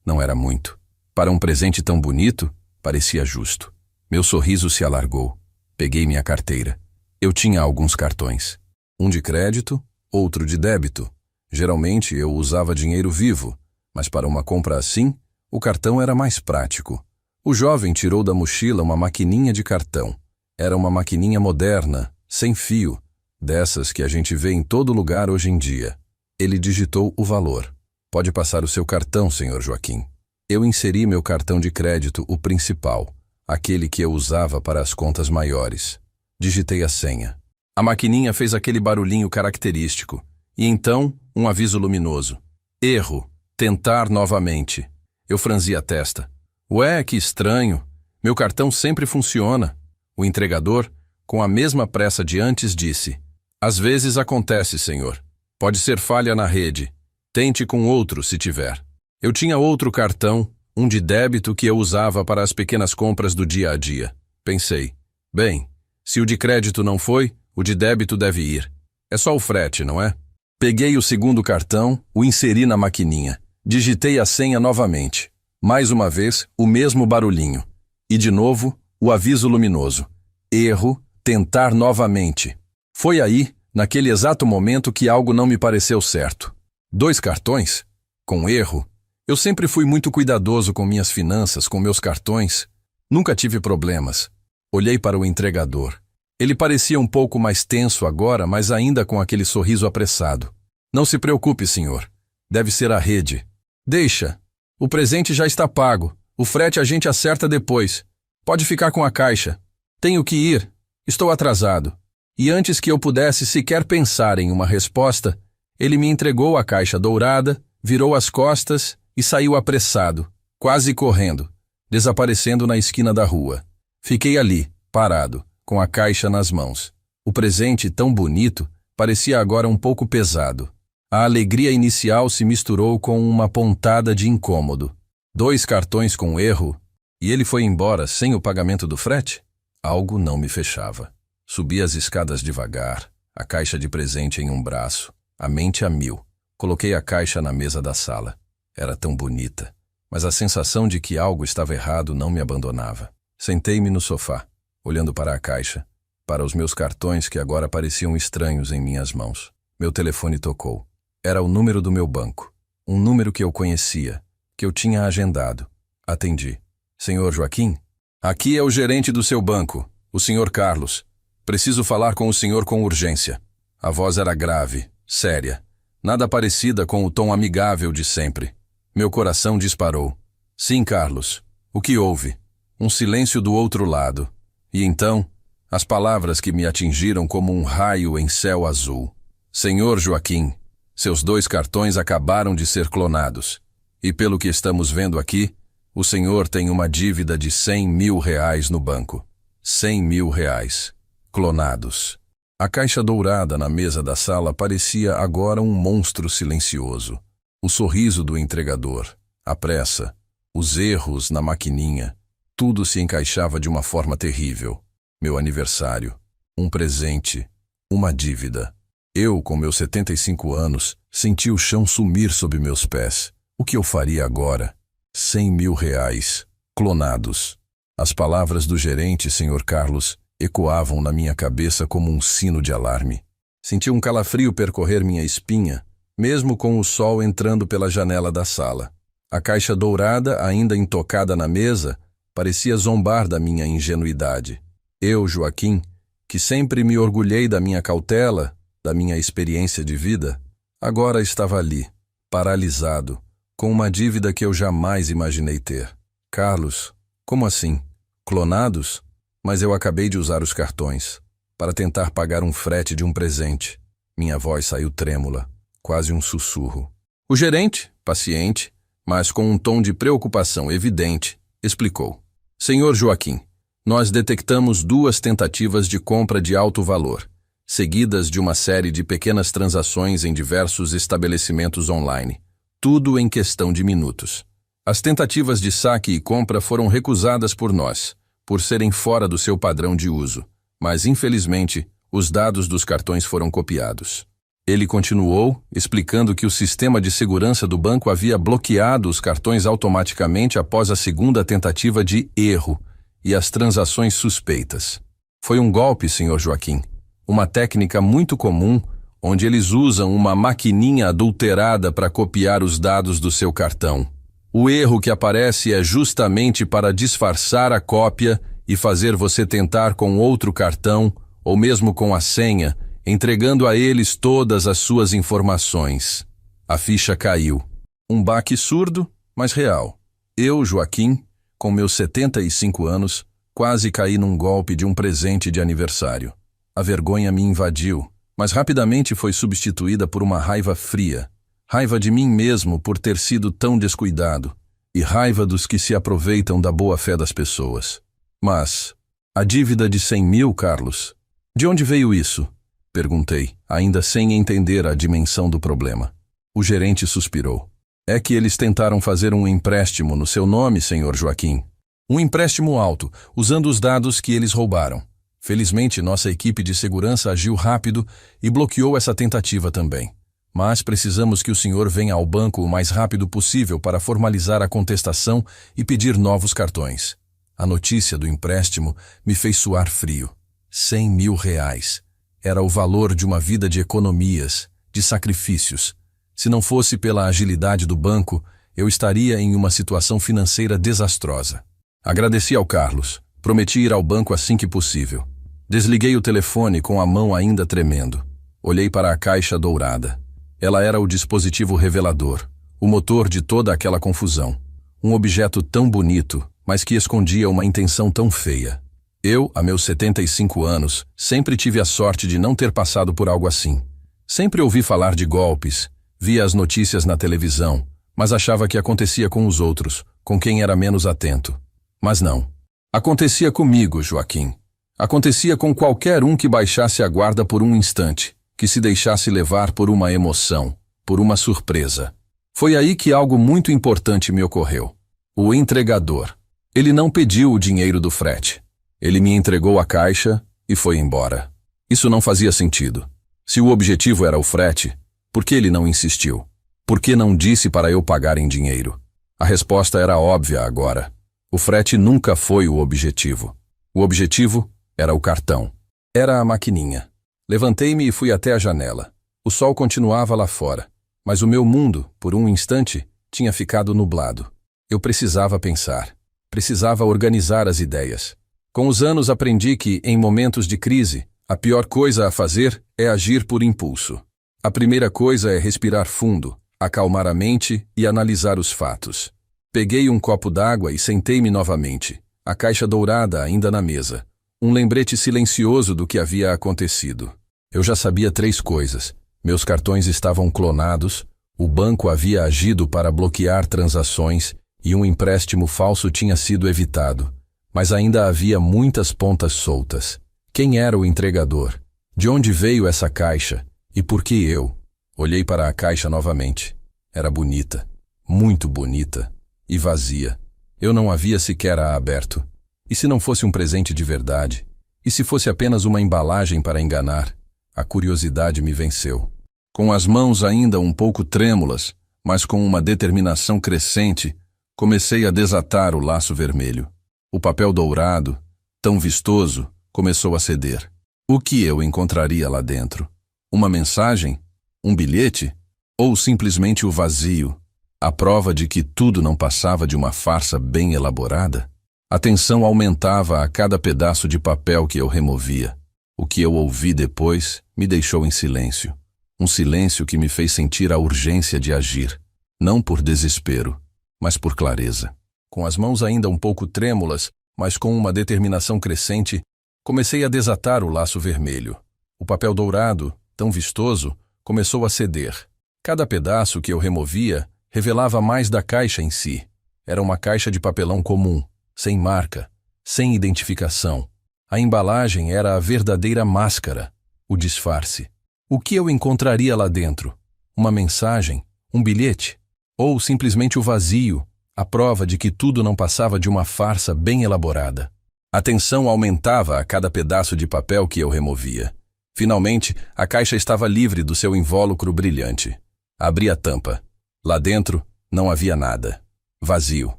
Não era muito. Para um presente tão bonito, parecia justo. Meu sorriso se alargou. Peguei minha carteira. Eu tinha alguns cartões. Um de crédito, outro de débito. Geralmente eu usava dinheiro vivo, mas para uma compra assim, o cartão era mais prático. O jovem tirou da mochila uma maquininha de cartão. Era uma maquininha moderna, sem fio, dessas que a gente vê em todo lugar hoje em dia. Ele digitou o valor. Pode passar o seu cartão, senhor Joaquim. Eu inseri meu cartão de crédito, o principal, aquele que eu usava para as contas maiores. Digitei a senha. A maquininha fez aquele barulhinho característico. E então, um aviso luminoso. Erro. Tentar novamente. Eu franzi a testa. Ué, que estranho. Meu cartão sempre funciona. O entregador, com a mesma pressa de antes, disse. Às vezes acontece, senhor. Pode ser falha na rede. Tente com outro, se tiver. Eu tinha outro cartão, um de débito que eu usava para as pequenas compras do dia a dia. Pensei, bem, se o de crédito não foi, o de débito deve ir. É só o frete, não é? Peguei o segundo cartão, o inseri na maquininha. Digitei a senha novamente. Mais uma vez, o mesmo barulhinho. E de novo, o aviso luminoso. Erro, tentar novamente. Foi aí, naquele exato momento, que algo não me pareceu certo. 2 cartões? Com erro? Eu sempre fui muito cuidadoso com minhas finanças, com meus cartões. Nunca tive problemas. Olhei para o entregador. Ele parecia um pouco mais tenso agora, mas ainda com aquele sorriso apressado. Não se preocupe, senhor. Deve ser a rede. Deixa. O presente já está pago. O frete a gente acerta depois. Pode ficar com a caixa. Tenho que ir. Estou atrasado. E antes que eu pudesse sequer pensar em uma resposta, ele me entregou a caixa dourada, virou as costas e saiu apressado, quase correndo, desaparecendo na esquina da rua. Fiquei ali, parado, com a caixa nas mãos. O presente, tão bonito, parecia agora um pouco pesado. A alegria inicial se misturou com uma pontada de incômodo. 2 cartões com erro, e ele foi embora sem o pagamento do frete? Algo não me fechava. Subi as escadas devagar, a caixa de presente em um braço, a mente a mil. Coloquei a caixa na mesa da sala. Era tão bonita, mas a sensação de que algo estava errado não me abandonava. Sentei-me no sofá, olhando para a caixa, para os meus cartões que agora pareciam estranhos em minhas mãos. Meu telefone tocou. Era o número do meu banco, um número que eu conhecia, que eu tinha agendado. Atendi. Senhor Joaquim? Aqui é o gerente do seu banco, o senhor Carlos. Preciso falar com o senhor com urgência. A voz era grave, séria, nada parecida com o tom amigável de sempre. Meu coração disparou. Sim, Carlos. O que houve? Um silêncio do outro lado. E então, as palavras que me atingiram como um raio em céu azul. Senhor Joaquim, seus 2 cartões acabaram de ser clonados. E pelo que estamos vendo aqui, o senhor tem uma dívida de R$100.000 no banco. R$100.000. Clonados. A caixa dourada na mesa da sala parecia agora um monstro silencioso. O sorriso do entregador, a pressa, os erros na maquininha, tudo se encaixava de uma forma terrível. Meu aniversário, um presente, uma dívida. Eu, com meus 75 anos, senti o chão sumir sob meus pés. O que eu faria agora? R$100.000, clonados. As palavras do gerente, Sr. Carlos, ecoavam na minha cabeça como um sino de alarme. Senti um calafrio percorrer minha espinha, mesmo com o sol entrando pela janela da sala. A caixa dourada, ainda intocada na mesa, parecia zombar da minha ingenuidade. Eu, Joaquim, que sempre me orgulhei da minha cautela, da minha experiência de vida, agora estava ali, paralisado, com uma dívida que eu jamais imaginei ter. Carlos, como assim? Clonados? Mas eu acabei de usar os cartões para tentar pagar um frete de um presente. Minha voz saiu trêmula, quase um sussurro. O gerente, paciente, mas com um tom de preocupação evidente, explicou. Senhor Joaquim, nós detectamos 2 tentativas de compra de alto valor, seguidas de uma série de pequenas transações em diversos estabelecimentos online. Tudo em questão de minutos. As tentativas de saque e compra foram recusadas por nós, por serem fora do seu padrão de uso, mas, infelizmente, os dados dos cartões foram copiados. Ele continuou, explicando que o sistema de segurança do banco havia bloqueado os cartões automaticamente após a 2ª tentativa de erro e as transações suspeitas. Foi um golpe, Sr. Joaquim, uma técnica muito comum, onde eles usam uma maquininha adulterada para copiar os dados do seu cartão. O erro que aparece é justamente para disfarçar a cópia e fazer você tentar com outro cartão, ou mesmo com a senha, entregando a eles todas as suas informações. A ficha caiu. Um baque surdo, mas real. Eu, Joaquim, com meus 75 anos, quase caí num golpe de um presente de aniversário. A vergonha me invadiu, mas rapidamente foi substituída por uma raiva fria. Raiva de mim mesmo por ter sido tão descuidado, e raiva dos que se aproveitam da boa-fé das pessoas. Mas, a dívida de 100.000, Carlos? De onde veio isso? Perguntei, ainda sem entender a dimensão do problema. O gerente suspirou. É que eles tentaram fazer um empréstimo no seu nome, Sr. Joaquim. Um empréstimo alto, usando os dados que eles roubaram. Felizmente, nossa equipe de segurança agiu rápido e bloqueou essa tentativa também. Mas precisamos que o senhor venha ao banco o mais rápido possível para formalizar a contestação e pedir novos cartões. A notícia do empréstimo me fez suar frio. R$100.000. Era o valor de uma vida de economias, de sacrifícios. Se não fosse pela agilidade do banco, eu estaria em uma situação financeira desastrosa. Agradeci ao Carlos. Prometi ir ao banco assim que possível. Desliguei o telefone com a mão ainda tremendo. Olhei para a caixa dourada. Ela era o dispositivo revelador, o motor de toda aquela confusão. Um objeto tão bonito, mas que escondia uma intenção tão feia. Eu, a meus 75 anos, sempre tive a sorte de não ter passado por algo assim. Sempre ouvi falar de golpes, via as notícias na televisão, mas achava que acontecia com os outros, com quem era menos atento. Mas não. Acontecia comigo, Joaquim. Acontecia com qualquer um que baixasse a guarda por um instante, que se deixasse levar por uma emoção, por uma surpresa. Foi aí que algo muito importante me ocorreu. O entregador. Ele não pediu o dinheiro do frete. Ele me entregou a caixa e foi embora. Isso não fazia sentido. Se o objetivo era o frete, por que ele não insistiu? Por que não disse para eu pagar em dinheiro? A resposta era óbvia agora. O frete nunca foi o objetivo. O objetivo era o cartão. Era a maquininha. Levantei-me e fui até a janela. O sol continuava lá fora, mas o meu mundo, por um instante, tinha ficado nublado. Eu precisava pensar. Precisava organizar as ideias. Com os anos aprendi que, em momentos de crise, a pior coisa a fazer é agir por impulso. A primeira coisa é respirar fundo, acalmar a mente e analisar os fatos. Peguei um copo d'água e sentei-me novamente, a caixa dourada ainda na mesa. Um lembrete silencioso do que havia acontecido. Eu já sabia 3 coisas. Meus cartões estavam clonados, o banco havia agido para bloquear transações e um empréstimo falso tinha sido evitado. Mas ainda havia muitas pontas soltas. Quem era o entregador? De onde veio essa caixa? E por que eu? Olhei para a caixa novamente. Era bonita, muito bonita, e vazia. Eu não havia sequer a aberto. E se não fosse um presente de verdade? E se fosse apenas uma embalagem para enganar? A curiosidade me venceu. Com as mãos ainda um pouco trêmulas, mas com uma determinação crescente, comecei a desatar o laço vermelho. O papel dourado, tão vistoso, começou a ceder. O que eu encontraria lá dentro? Uma mensagem? Um bilhete? Ou simplesmente o vazio? A prova de que tudo não passava de uma farsa bem elaborada? A tensão aumentava a cada pedaço de papel que eu removia. O que eu ouvi depois me deixou em silêncio. Um silêncio que me fez sentir a urgência de agir. Não por desespero, mas por clareza. Com as mãos ainda um pouco trêmulas, mas com uma determinação crescente, comecei a desatar o laço vermelho. O papel dourado, tão vistoso, começou a ceder. Cada pedaço que eu removia revelava mais da caixa em si. Era uma caixa de papelão comum, sem marca, sem identificação. A embalagem era a verdadeira máscara, o disfarce. O que eu encontraria lá dentro? Uma mensagem? Um bilhete? Ou simplesmente o vazio? A prova de que tudo não passava de uma farsa bem elaborada. A tensão aumentava a cada pedaço de papel que eu removia. Finalmente, a caixa estava livre do seu invólucro brilhante. Abri a tampa. Lá dentro, não havia nada. Vazio.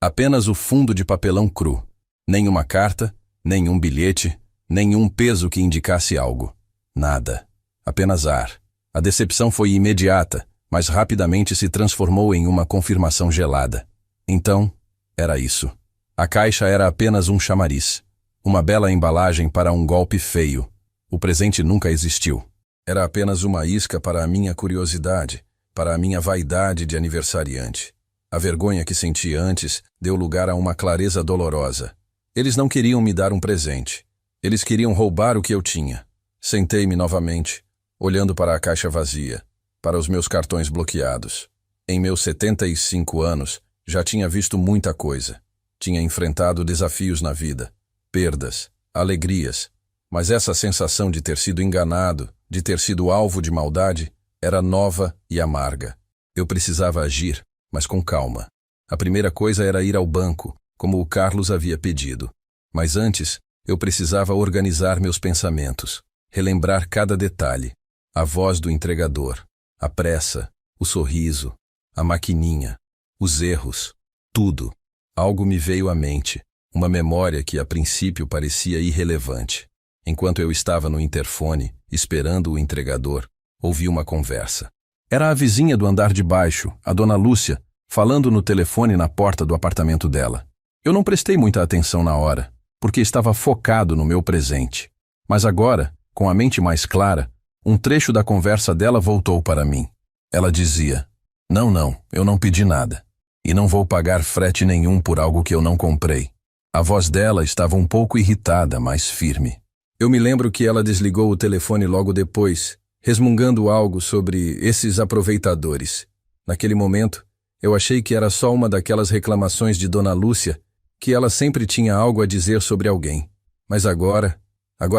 Apenas o fundo de papelão cru. Nenhuma carta, nenhum bilhete, nenhum peso que indicasse algo. Nada. Apenas ar. A decepção foi imediata, mas rapidamente se transformou em uma confirmação gelada. Então, era isso. A caixa era apenas um chamariz. Uma bela embalagem para um golpe feio. O presente nunca existiu. Era apenas uma isca para a minha curiosidade, para a minha vaidade de aniversariante. A vergonha que senti antes deu lugar a uma clareza dolorosa. Eles não queriam me dar um presente. Eles queriam roubar o que eu tinha. Sentei-me novamente, olhando para a caixa vazia, para os meus cartões bloqueados. Em meus 75 anos, já tinha visto muita coisa. Tinha enfrentado desafios na vida, perdas, alegrias. Mas essa sensação de ter sido enganado, de ter sido alvo de maldade, era nova e amarga. Eu precisava agir, mas com calma. A primeira coisa era ir ao banco, como o Carlos havia pedido. Mas antes, eu precisava organizar meus pensamentos, relembrar cada detalhe. A voz do entregador, a pressa, o sorriso, a maquininha, os erros, tudo. Algo me veio à mente, uma memória que a princípio parecia irrelevante. Enquanto eu estava no interfone, esperando o entregador, ouvi uma conversa. Era a vizinha do andar de baixo, a dona Lúcia, falando no telefone na porta do apartamento dela. Eu não prestei muita atenção na hora, porque estava focado no meu presente. Mas agora, com a mente mais clara, um trecho da conversa dela voltou para mim. Ela dizia: Não, eu não pedi nada. E não vou pagar frete nenhum por algo que eu não comprei. A voz dela estava um pouco irritada, mas firme. Eu me lembro que ela desligou o telefone logo depois, resmungando algo sobre esses aproveitadores. Naquele momento, eu achei que era só uma daquelas reclamações de Dona Lúcia, que ela sempre tinha algo a dizer sobre alguém. Mas agora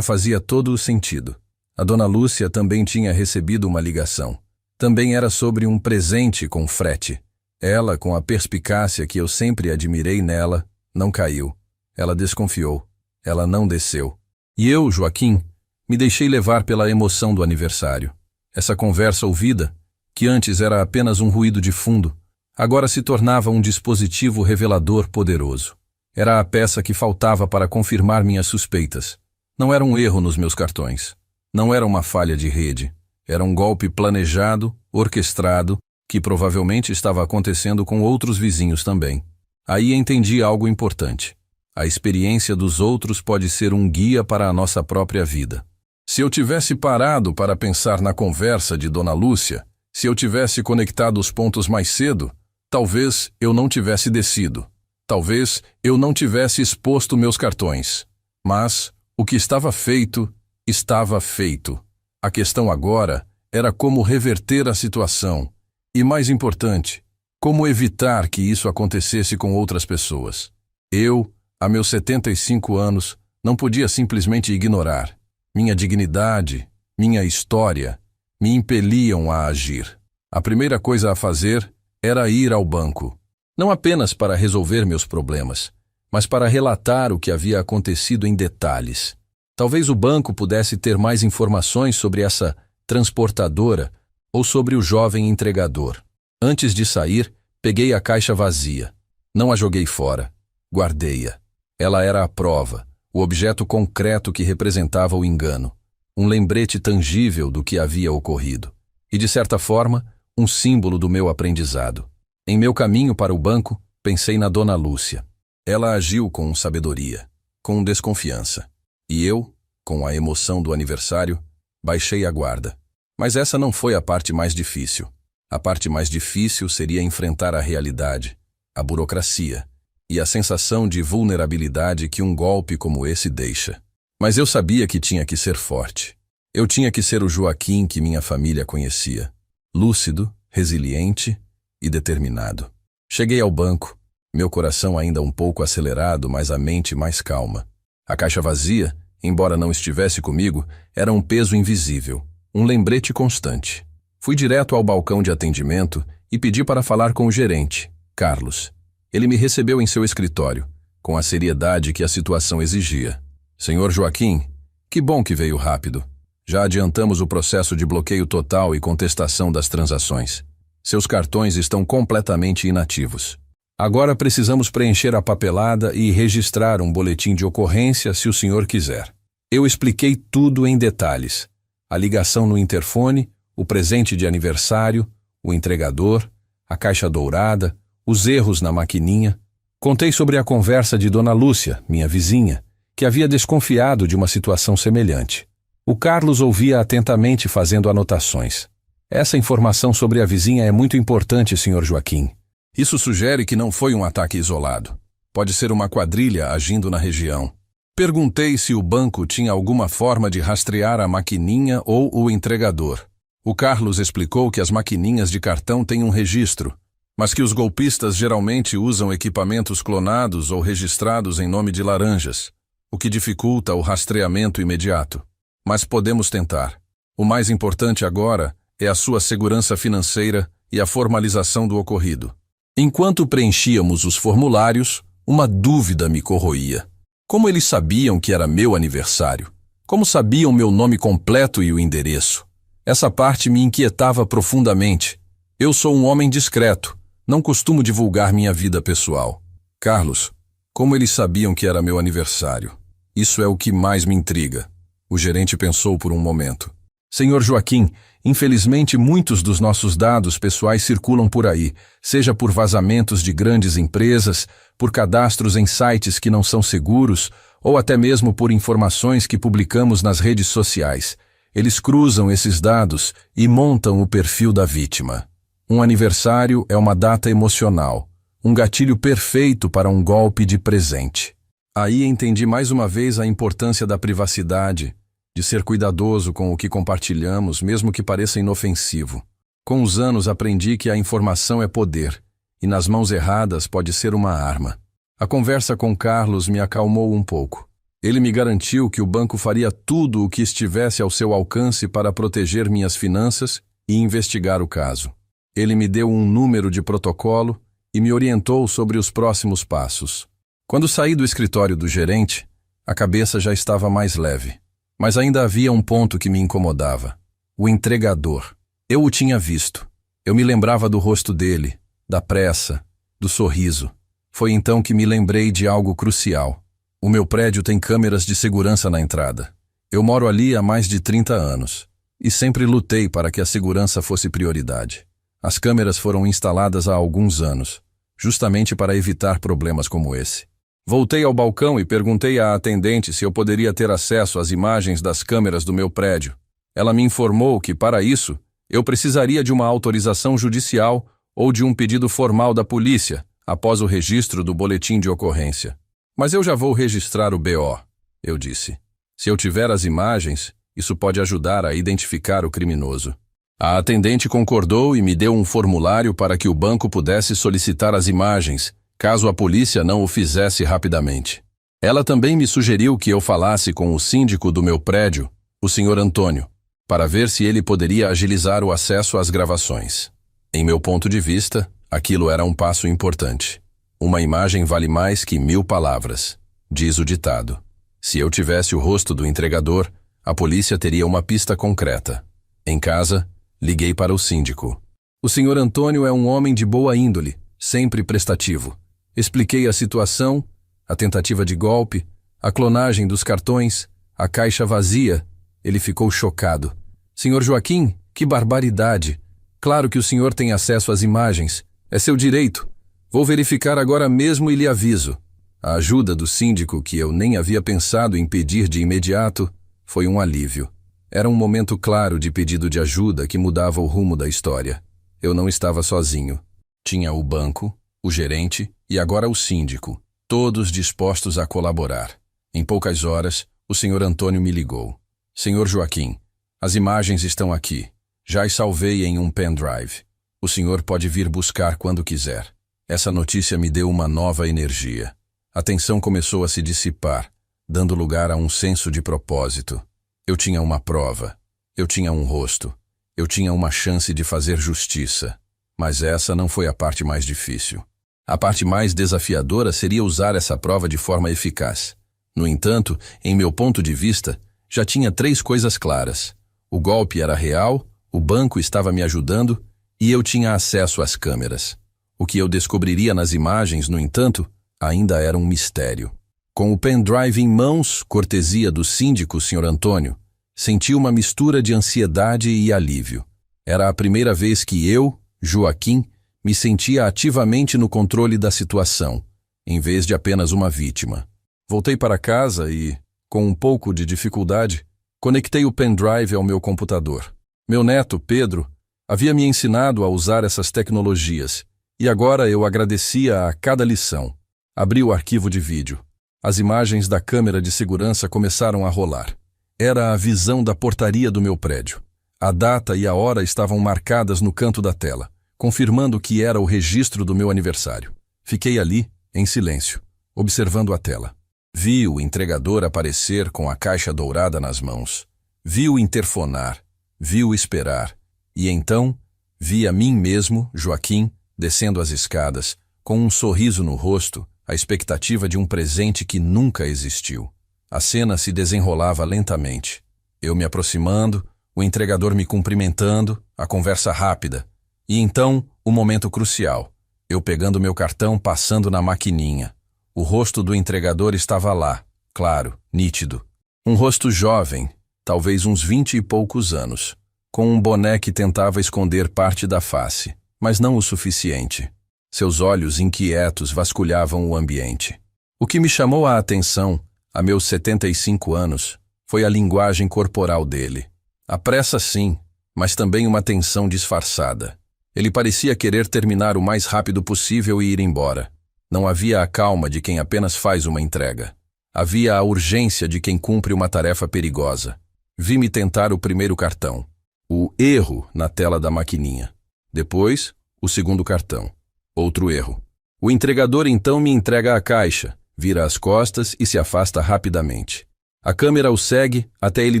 fazia todo o sentido. A Dona Lúcia também tinha recebido uma ligação. Também era sobre um presente com frete. Ela, com a perspicácia que eu sempre admirei nela, não caiu. Ela desconfiou. Ela não desceu. E eu, Joaquim, me deixei levar pela emoção do aniversário. Essa conversa ouvida, que antes era apenas um ruído de fundo, agora se tornava um dispositivo revelador poderoso. Era a peça que faltava para confirmar minhas suspeitas. Não era um erro nos meus cartões. Não era uma falha de rede. Era um golpe planejado, orquestrado, que provavelmente estava acontecendo com outros vizinhos também. Aí entendi algo importante. A experiência dos outros pode ser um guia para a nossa própria vida. Se eu tivesse parado para pensar na conversa de Dona Lúcia, se eu tivesse conectado os pontos mais cedo, talvez eu não tivesse descido. Talvez eu não tivesse exposto meus cartões. Mas o que estava feito, estava feito. A questão agora era como reverter a situação. E mais importante, como evitar que isso acontecesse com outras pessoas. Eu, a meus 75 anos, não podia simplesmente ignorar. Minha dignidade, minha história, me impeliam a agir. A primeira coisa a fazer era ir ao banco. Não apenas para resolver meus problemas, mas para relatar o que havia acontecido em detalhes. Talvez o banco pudesse ter mais informações sobre essa transportadora ou sobre o jovem entregador. Antes de sair, peguei a caixa vazia. Não a joguei fora. Guardei-a. Ela era a prova, o objeto concreto que representava o engano. Um lembrete tangível do que havia ocorrido. E, de certa forma, um símbolo do meu aprendizado. Em meu caminho para o banco, pensei na Dona Lúcia. Ela agiu com sabedoria, com desconfiança. E eu, com a emoção do aniversário, baixei a guarda. Mas essa não foi a parte mais difícil. A parte mais difícil seria enfrentar a realidade, a burocracia e a sensação de vulnerabilidade que um golpe como esse deixa. Mas eu sabia que tinha que ser forte. Eu tinha que ser o Joaquim que minha família conhecia. Lúcido, resiliente e determinado. Cheguei ao banco, meu coração ainda um pouco acelerado, mas a mente mais calma. A caixa vazia, embora não estivesse comigo, era um peso invisível, um lembrete constante. Fui direto ao balcão de atendimento e pedi para falar com o gerente, Carlos. Ele me recebeu em seu escritório, com a seriedade que a situação exigia. Senhor Joaquim, que bom que veio rápido. Já adiantamos o processo de bloqueio total e contestação das transações. Seus cartões estão completamente inativos. Agora precisamos preencher a papelada e registrar um boletim de ocorrência se o senhor quiser. Eu expliquei tudo em detalhes. A ligação no interfone, o presente de aniversário, o entregador, a caixa dourada, os erros na maquininha. Contei sobre a conversa de Dona Lúcia, minha vizinha, que havia desconfiado de uma situação semelhante. O Carlos ouvia atentamente fazendo anotações. Essa informação sobre a vizinha é muito importante, Sr. Joaquim. Isso sugere que não foi um ataque isolado. Pode ser uma quadrilha agindo na região. Perguntei se o banco tinha alguma forma de rastrear a maquininha ou o entregador. O Carlos explicou que as maquininhas de cartão têm um registro, mas que os golpistas geralmente usam equipamentos clonados ou registrados em nome de laranjas, o que dificulta o rastreamento imediato. Mas podemos tentar. O mais importante agora é a sua segurança financeira e a formalização do ocorrido. Enquanto preenchíamos os formulários, uma dúvida me corroía. Como eles sabiam que era meu aniversário? Como sabiam meu nome completo e o endereço? Essa parte me inquietava profundamente. Eu sou um homem discreto, não costumo divulgar minha vida pessoal. Carlos, como eles sabiam que era meu aniversário? Isso é o que mais me intriga. O gerente pensou por um momento. Senhor Joaquim, infelizmente muitos dos nossos dados pessoais circulam por aí, seja por vazamentos de grandes empresas, por cadastros em sites que não são seguros, ou até mesmo por informações que publicamos nas redes sociais. Eles cruzam esses dados e montam o perfil da vítima. Um aniversário é uma data emocional, um gatilho perfeito para um golpe de presente. Aí entendi mais uma vez a importância da privacidade, de ser cuidadoso com o que compartilhamos, mesmo que pareça inofensivo. Com os anos aprendi que a informação é poder, e nas mãos erradas pode ser uma arma. A conversa com Carlos me acalmou um pouco. Ele me garantiu que o banco faria tudo o que estivesse ao seu alcance para proteger minhas finanças e investigar o caso. Ele me deu um número de protocolo e me orientou sobre os próximos passos. Quando saí do escritório do gerente, a cabeça já estava mais leve. Mas ainda havia um ponto que me incomodava. O entregador. Eu o tinha visto. Eu me lembrava do rosto dele, da pressa, do sorriso. Foi então que me lembrei de algo crucial. O meu prédio tem câmeras de segurança na entrada. Eu moro ali há mais de 30 anos e sempre lutei para que a segurança fosse prioridade. As câmeras foram instaladas há alguns anos, justamente para evitar problemas como esse. Voltei ao balcão e perguntei à atendente se eu poderia ter acesso às imagens das câmeras do meu prédio. Ela me informou que, para isso, eu precisaria de uma autorização judicial ou de um pedido formal da polícia, após o registro do boletim de ocorrência. Mas eu já vou registrar o BO, eu disse. Se eu tiver as imagens, isso pode ajudar a identificar o criminoso. A atendente concordou e me deu um formulário para que o banco pudesse solicitar as imagens, caso a polícia não o fizesse rapidamente. Ela também me sugeriu que eu falasse com o síndico do meu prédio, o Sr. Antônio, para ver se ele poderia agilizar o acesso às gravações. Em meu ponto de vista, aquilo era um passo importante. Uma imagem vale mais que 1000 palavras, diz o ditado. Se eu tivesse o rosto do entregador, a polícia teria uma pista concreta. Em casa, liguei para o síndico. O Sr. Antônio é um homem de boa índole, sempre prestativo. Expliquei a situação, a tentativa de golpe, a clonagem dos cartões, a caixa vazia. Ele ficou chocado. Sr. Joaquim, que barbaridade! Claro que o senhor tem acesso às imagens. É seu direito. Vou verificar agora mesmo e lhe aviso. A ajuda do síndico, que eu nem havia pensado em pedir de imediato, foi um alívio. Era um momento claro de pedido de ajuda que mudava o rumo da história. Eu não estava sozinho. Tinha o banco, o gerente e agora o síndico, todos dispostos a colaborar. Em poucas horas, o Sr. Antônio me ligou. Sr. Joaquim, as imagens estão aqui. Já as salvei em um pendrive. O senhor pode vir buscar quando quiser. Essa notícia me deu uma nova energia. A tensão começou a se dissipar, dando lugar a um senso de propósito. Eu tinha uma prova. Eu tinha um rosto. Eu tinha uma chance de fazer justiça. Mas essa não foi a parte mais difícil. A parte mais desafiadora seria usar essa prova de forma eficaz. No entanto, em meu ponto de vista, já tinha 3 coisas claras. O golpe era real, o banco estava me ajudando e eu tinha acesso às câmeras. O que eu descobriria nas imagens, no entanto, ainda era um mistério. Com o pendrive em mãos, cortesia do síndico, Sr. Antônio, senti uma mistura de ansiedade e alívio. Era a primeira vez que eu, Joaquim, me sentia ativamente no controle da situação, em vez de apenas uma vítima. Voltei para casa e, com um pouco de dificuldade, conectei o pendrive ao meu computador. Meu neto, Pedro, havia me ensinado a usar essas tecnologias, e agora eu agradecia a cada lição. Abri o arquivo de vídeo. As imagens da câmera de segurança começaram a rolar. Era a visão da portaria do meu prédio. A data e a hora estavam marcadas no canto da tela, confirmando que era o registro do meu aniversário. Fiquei ali, em silêncio, observando a tela. Vi o entregador aparecer com a caixa dourada nas mãos. Vi o interfonar. Vi o esperar. E então, vi a mim mesmo, Joaquim, descendo as escadas, com um sorriso no rosto, a expectativa de um presente que nunca existiu. A cena se desenrolava lentamente. Eu me aproximando, o entregador me cumprimentando, a conversa rápida. E então, o momento crucial. Eu pegando meu cartão, passando na maquininha. O rosto do entregador estava lá, claro, nítido. Um rosto jovem, talvez uns 20 e poucos anos, com um boné que tentava esconder parte da face, mas não o suficiente. Seus olhos inquietos vasculhavam o ambiente. O que me chamou a atenção, a meus 75 anos, foi a linguagem corporal dele. A pressa sim, mas também uma tensão disfarçada. Ele parecia querer terminar o mais rápido possível e ir embora. Não havia a calma de quem apenas faz uma entrega. Havia a urgência de quem cumpre uma tarefa perigosa. Vi-me tentar o primeiro cartão. O erro na tela da maquininha. Depois, o segundo cartão. Outro erro. O entregador então me entrega a caixa, vira as costas e se afasta rapidamente. A câmera o segue até ele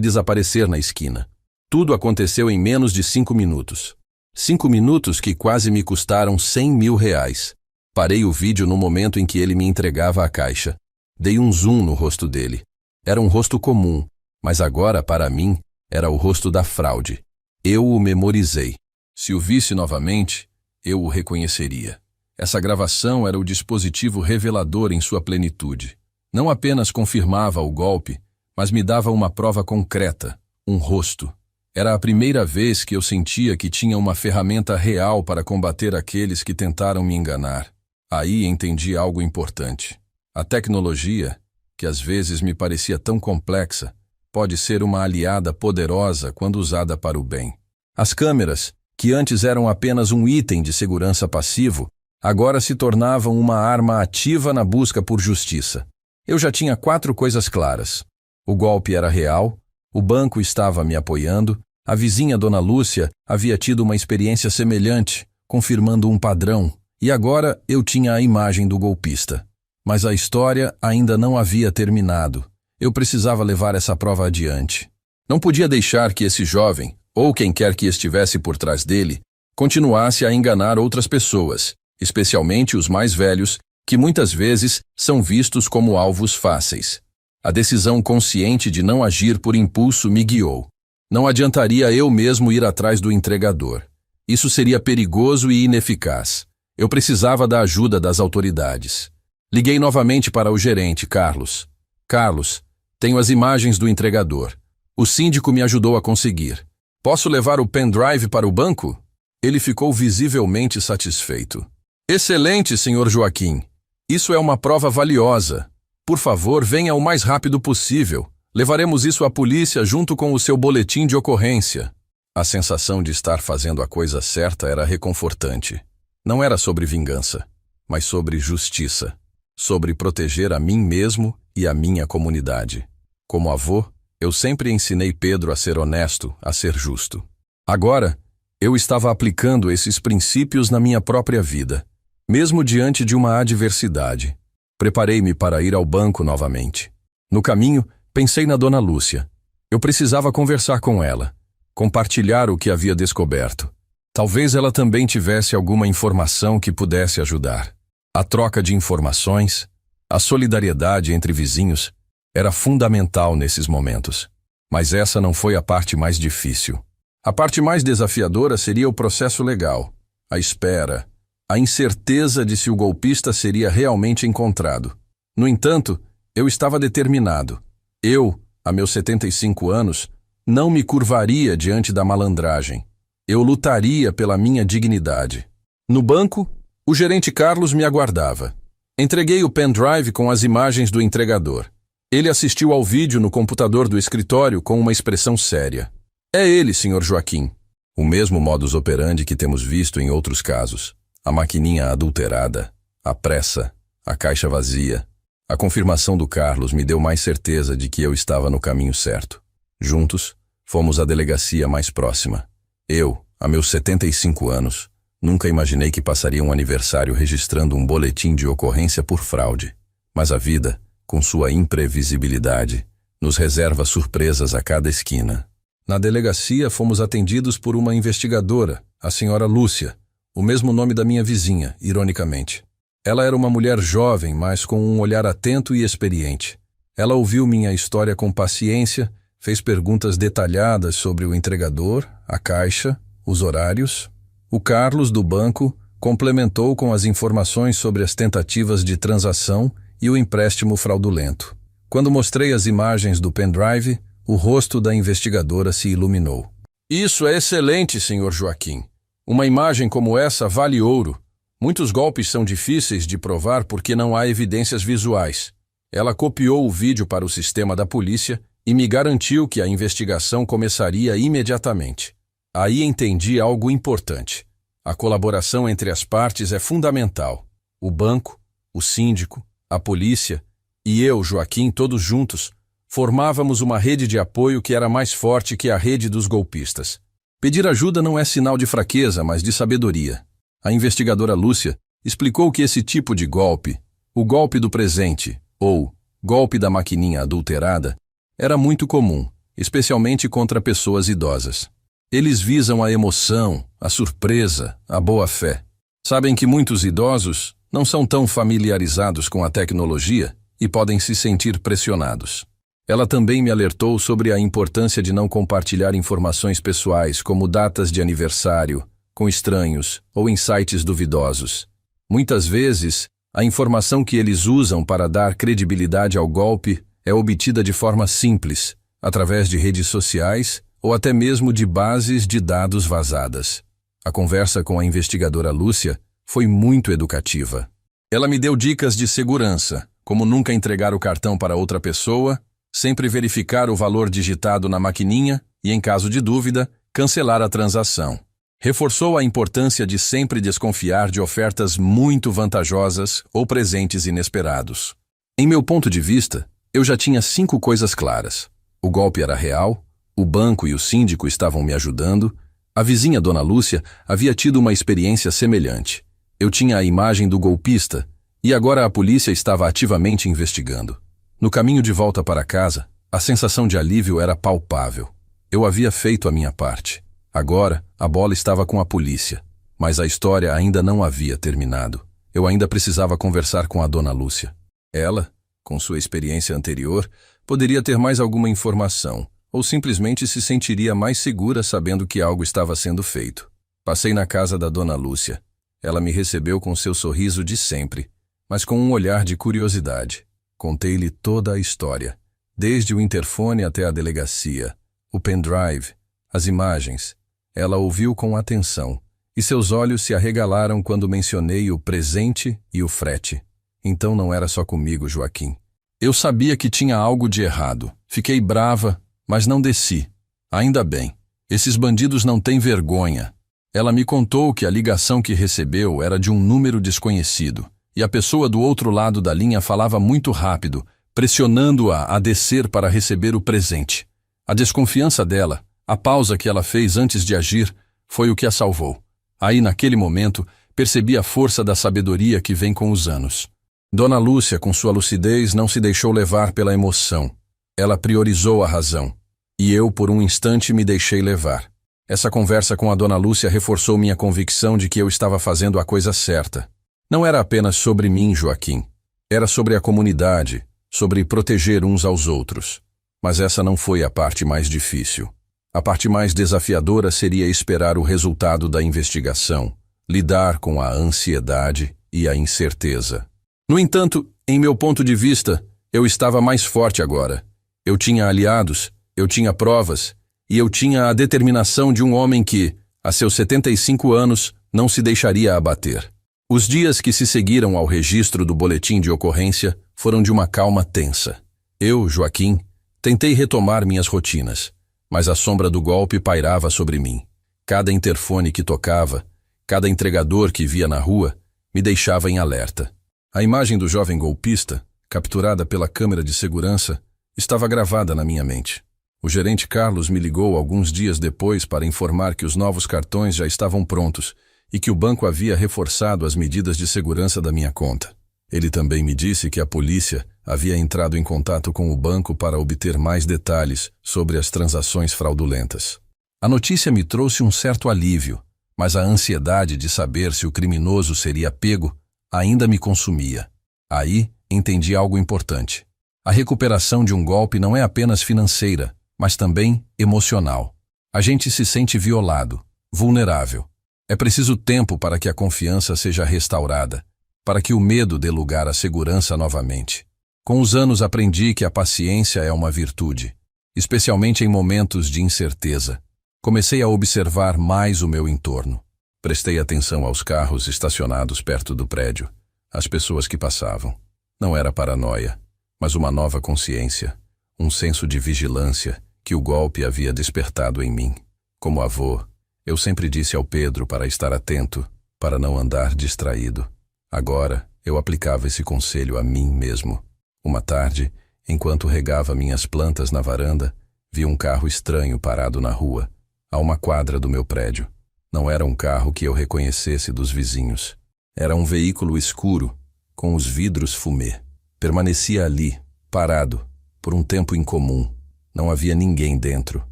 desaparecer na esquina. Tudo aconteceu em menos de 5 minutos. 5 minutos que quase me custaram R$100.000. Parei o vídeo no momento em que ele me entregava a caixa. Dei um zoom no rosto dele. Era um rosto comum, mas agora, para mim, era o rosto da fraude. Eu o memorizei. Se o visse novamente, eu o reconheceria. Essa gravação era o dispositivo revelador em sua plenitude. Não apenas confirmava o golpe, mas me dava uma prova concreta, um rosto. Era a primeira vez que eu sentia que tinha uma ferramenta real para combater aqueles que tentaram me enganar. Aí entendi algo importante. A tecnologia, que às vezes me parecia tão complexa, pode ser uma aliada poderosa quando usada para o bem. As câmeras, que antes eram apenas um item de segurança passivo, agora se tornavam uma arma ativa na busca por justiça. Eu já tinha 4 coisas claras. O golpe era real, o banco estava me apoiando, a vizinha Dona Lúcia havia tido uma experiência semelhante, confirmando um padrão, e agora eu tinha a imagem do golpista. Mas a história ainda não havia terminado. Eu precisava levar essa prova adiante. Não podia deixar que esse jovem, ou quem quer que estivesse por trás dele, continuasse a enganar outras pessoas, especialmente os mais velhos, que muitas vezes são vistos como alvos fáceis. A decisão consciente de não agir por impulso me guiou. Não adiantaria eu mesmo ir atrás do entregador. Isso seria perigoso e ineficaz. Eu precisava da ajuda das autoridades. Liguei novamente para o gerente, Carlos. Carlos, tenho as imagens do entregador. O síndico me ajudou a conseguir. Posso levar o pendrive para o banco? Ele ficou visivelmente satisfeito. Excelente, Sr. Joaquim. Isso é uma prova valiosa. Por favor, venha o mais rápido possível. Levaremos isso à polícia junto com o seu boletim de ocorrência. A sensação de estar fazendo a coisa certa era reconfortante. Não era sobre vingança, mas sobre justiça. Sobre proteger a mim mesmo e a minha comunidade. Como avô, eu sempre ensinei Pedro a ser honesto, a ser justo. Agora, eu estava aplicando esses princípios na minha própria vida, mesmo diante de uma adversidade. Preparei-me para ir ao banco novamente. No caminho, pensei na Dona Lúcia. Eu precisava conversar com ela, compartilhar o que havia descoberto. Talvez ela também tivesse alguma informação que pudesse ajudar. A troca de informações, a solidariedade entre vizinhos, era fundamental nesses momentos. Mas essa não foi a parte mais difícil. A parte mais desafiadora seria o processo legal, a espera, a incerteza de se o golpista seria realmente encontrado. No entanto, eu estava determinado. Eu, a meus 75 anos, não me curvaria diante da malandragem. Eu lutaria pela minha dignidade. No banco, o gerente Carlos me aguardava. Entreguei o pendrive com as imagens do entregador. Ele assistiu ao vídeo no computador do escritório com uma expressão séria. É ele, Sr. Joaquim. O mesmo modus operandi que temos visto em outros casos. A maquininha adulterada, a pressa, a caixa vazia. A confirmação do Carlos me deu mais certeza de que eu estava no caminho certo. Juntos, fomos à delegacia mais próxima. Eu, a meus 75 anos, nunca imaginei que passaria um aniversário registrando um boletim de ocorrência por fraude. Mas a vida, com sua imprevisibilidade, nos reserva surpresas a cada esquina. Na delegacia, fomos atendidos por uma investigadora, a senhora Lúcia, o mesmo nome da minha vizinha, ironicamente. Ela era uma mulher jovem, mas com um olhar atento e experiente. Ela ouviu minha história com paciência, fez perguntas detalhadas sobre o entregador, a caixa, os horários. O Carlos, do banco, complementou com as informações sobre as tentativas de transação e o empréstimo fraudulento. Quando mostrei as imagens do pendrive, o rosto da investigadora se iluminou. Isso é excelente, Sr. Joaquim. Uma imagem como essa vale ouro. Muitos golpes são difíceis de provar porque não há evidências visuais. Ela copiou o vídeo para o sistema da polícia e me garantiu que a investigação começaria imediatamente. Aí entendi algo importante. A colaboração entre as partes é fundamental. O banco, o síndico, a polícia, E eu, Joaquim, todos juntos, formávamos uma rede de apoio que era mais forte que a rede dos golpistas. Pedir ajuda não é sinal de fraqueza, mas de sabedoria. A investigadora Lúcia explicou que esse tipo de golpe, o golpe do presente, ou golpe da maquininha adulterada, era muito comum, especialmente contra pessoas idosas. Eles visam a emoção, a surpresa, a boa-fé. Sabem que muitos idosos não são tão familiarizados com a tecnologia e podem se sentir pressionados. Ela também me alertou sobre a importância de não compartilhar informações pessoais, como datas de aniversário, com estranhos ou em sites duvidosos. Muitas vezes, a informação que eles usam para dar credibilidade ao golpe é obtida de forma simples, através de redes sociais ou até mesmo de bases de dados vazadas. A conversa com a investigadora Lúcia foi muito educativa. Ela me deu dicas de segurança, como nunca entregar o cartão para outra pessoa, sempre verificar o valor digitado na maquininha e, em caso de dúvida, cancelar a transação. Reforçou a importância de sempre desconfiar de ofertas muito vantajosas ou presentes inesperados. Em meu ponto de vista, eu já tinha 5 coisas claras. O golpe era real, o banco e o síndico estavam me ajudando, a vizinha Dona Lúcia havia tido uma experiência semelhante. Eu tinha a imagem do golpista e agora a polícia estava ativamente investigando. No caminho de volta para casa, a sensação de alívio era palpável. Eu havia feito a minha parte. Agora, a bola estava com a polícia, mas a história ainda não havia terminado. Eu ainda precisava conversar com a Dona Lúcia. Ela, com sua experiência anterior, poderia ter mais alguma informação, ou simplesmente se sentiria mais segura sabendo que algo estava sendo feito. Passei na casa da Dona Lúcia. Ela me recebeu com seu sorriso de sempre, mas com um olhar de curiosidade. Contei-lhe toda a história, desde o interfone até a delegacia, o pendrive, as imagens. Ela ouviu com atenção, e seus olhos se arregalaram quando mencionei o presente e o frete. Então não era só comigo, Joaquim. Eu sabia que tinha algo de errado. Fiquei brava, mas não desci. Ainda bem. Esses bandidos não têm vergonha. Ela me contou que a ligação que recebeu era de um número desconhecido, e a pessoa do outro lado da linha falava muito rápido, pressionando-a a descer para receber o presente. A desconfiança dela, a pausa que ela fez antes de agir, foi o que a salvou. Aí, naquele momento, percebi a força da sabedoria que vem com os anos. Dona Lúcia, com sua lucidez, não se deixou levar pela emoção. Ela priorizou a razão. E eu, por um instante, me deixei levar. Essa conversa com a Dona Lúcia reforçou minha convicção de que eu estava fazendo a coisa certa. Não era apenas sobre mim, Joaquim. Era sobre a comunidade, sobre proteger uns aos outros. Mas essa não foi a parte mais difícil. A parte mais desafiadora seria esperar o resultado da investigação, lidar com a ansiedade e a incerteza. No entanto, em meu ponto de vista, eu estava mais forte agora. Eu tinha aliados, eu tinha provas, e eu tinha a determinação de um homem que, a seus 75 anos, não se deixaria abater. Os dias que se seguiram ao registro do boletim de ocorrência foram de uma calma tensa. Eu, Joaquim, tentei retomar minhas rotinas, mas a sombra do golpe pairava sobre mim. Cada interfone que tocava, cada entregador que via na rua, me deixava em alerta. A imagem do jovem golpista, capturada pela câmera de segurança, estava gravada na minha mente. O gerente Carlos me ligou alguns dias depois para informar que os novos cartões já estavam prontos e que o banco havia reforçado as medidas de segurança da minha conta. Ele também me disse que a polícia havia entrado em contato com o banco para obter mais detalhes sobre as transações fraudulentas. A notícia me trouxe um certo alívio, mas a ansiedade de saber se o criminoso seria pego ainda me consumia. Aí entendi algo importante. A recuperação de um golpe não é apenas financeira, mas também emocional. A gente se sente violado, vulnerável. É preciso tempo para que a confiança seja restaurada, para que o medo dê lugar à segurança novamente. Com os anos aprendi que a paciência é uma virtude, especialmente em momentos de incerteza. Comecei a observar mais o meu entorno. Prestei atenção aos carros estacionados perto do prédio, às pessoas que passavam. Não era paranoia, mas uma nova consciência, um senso de vigilância que o golpe havia despertado em mim. Como avô, eu sempre disse ao Pedro para estar atento, para não andar distraído. Agora, eu aplicava esse conselho a mim mesmo. Uma tarde, enquanto regava minhas plantas na varanda, vi um carro estranho parado na rua, a uma quadra do meu prédio. Não era um carro que eu reconhecesse dos vizinhos. Era um veículo escuro, com os vidros fumê. Permanecia ali, parado, por um tempo incomum. Não havia ninguém dentro,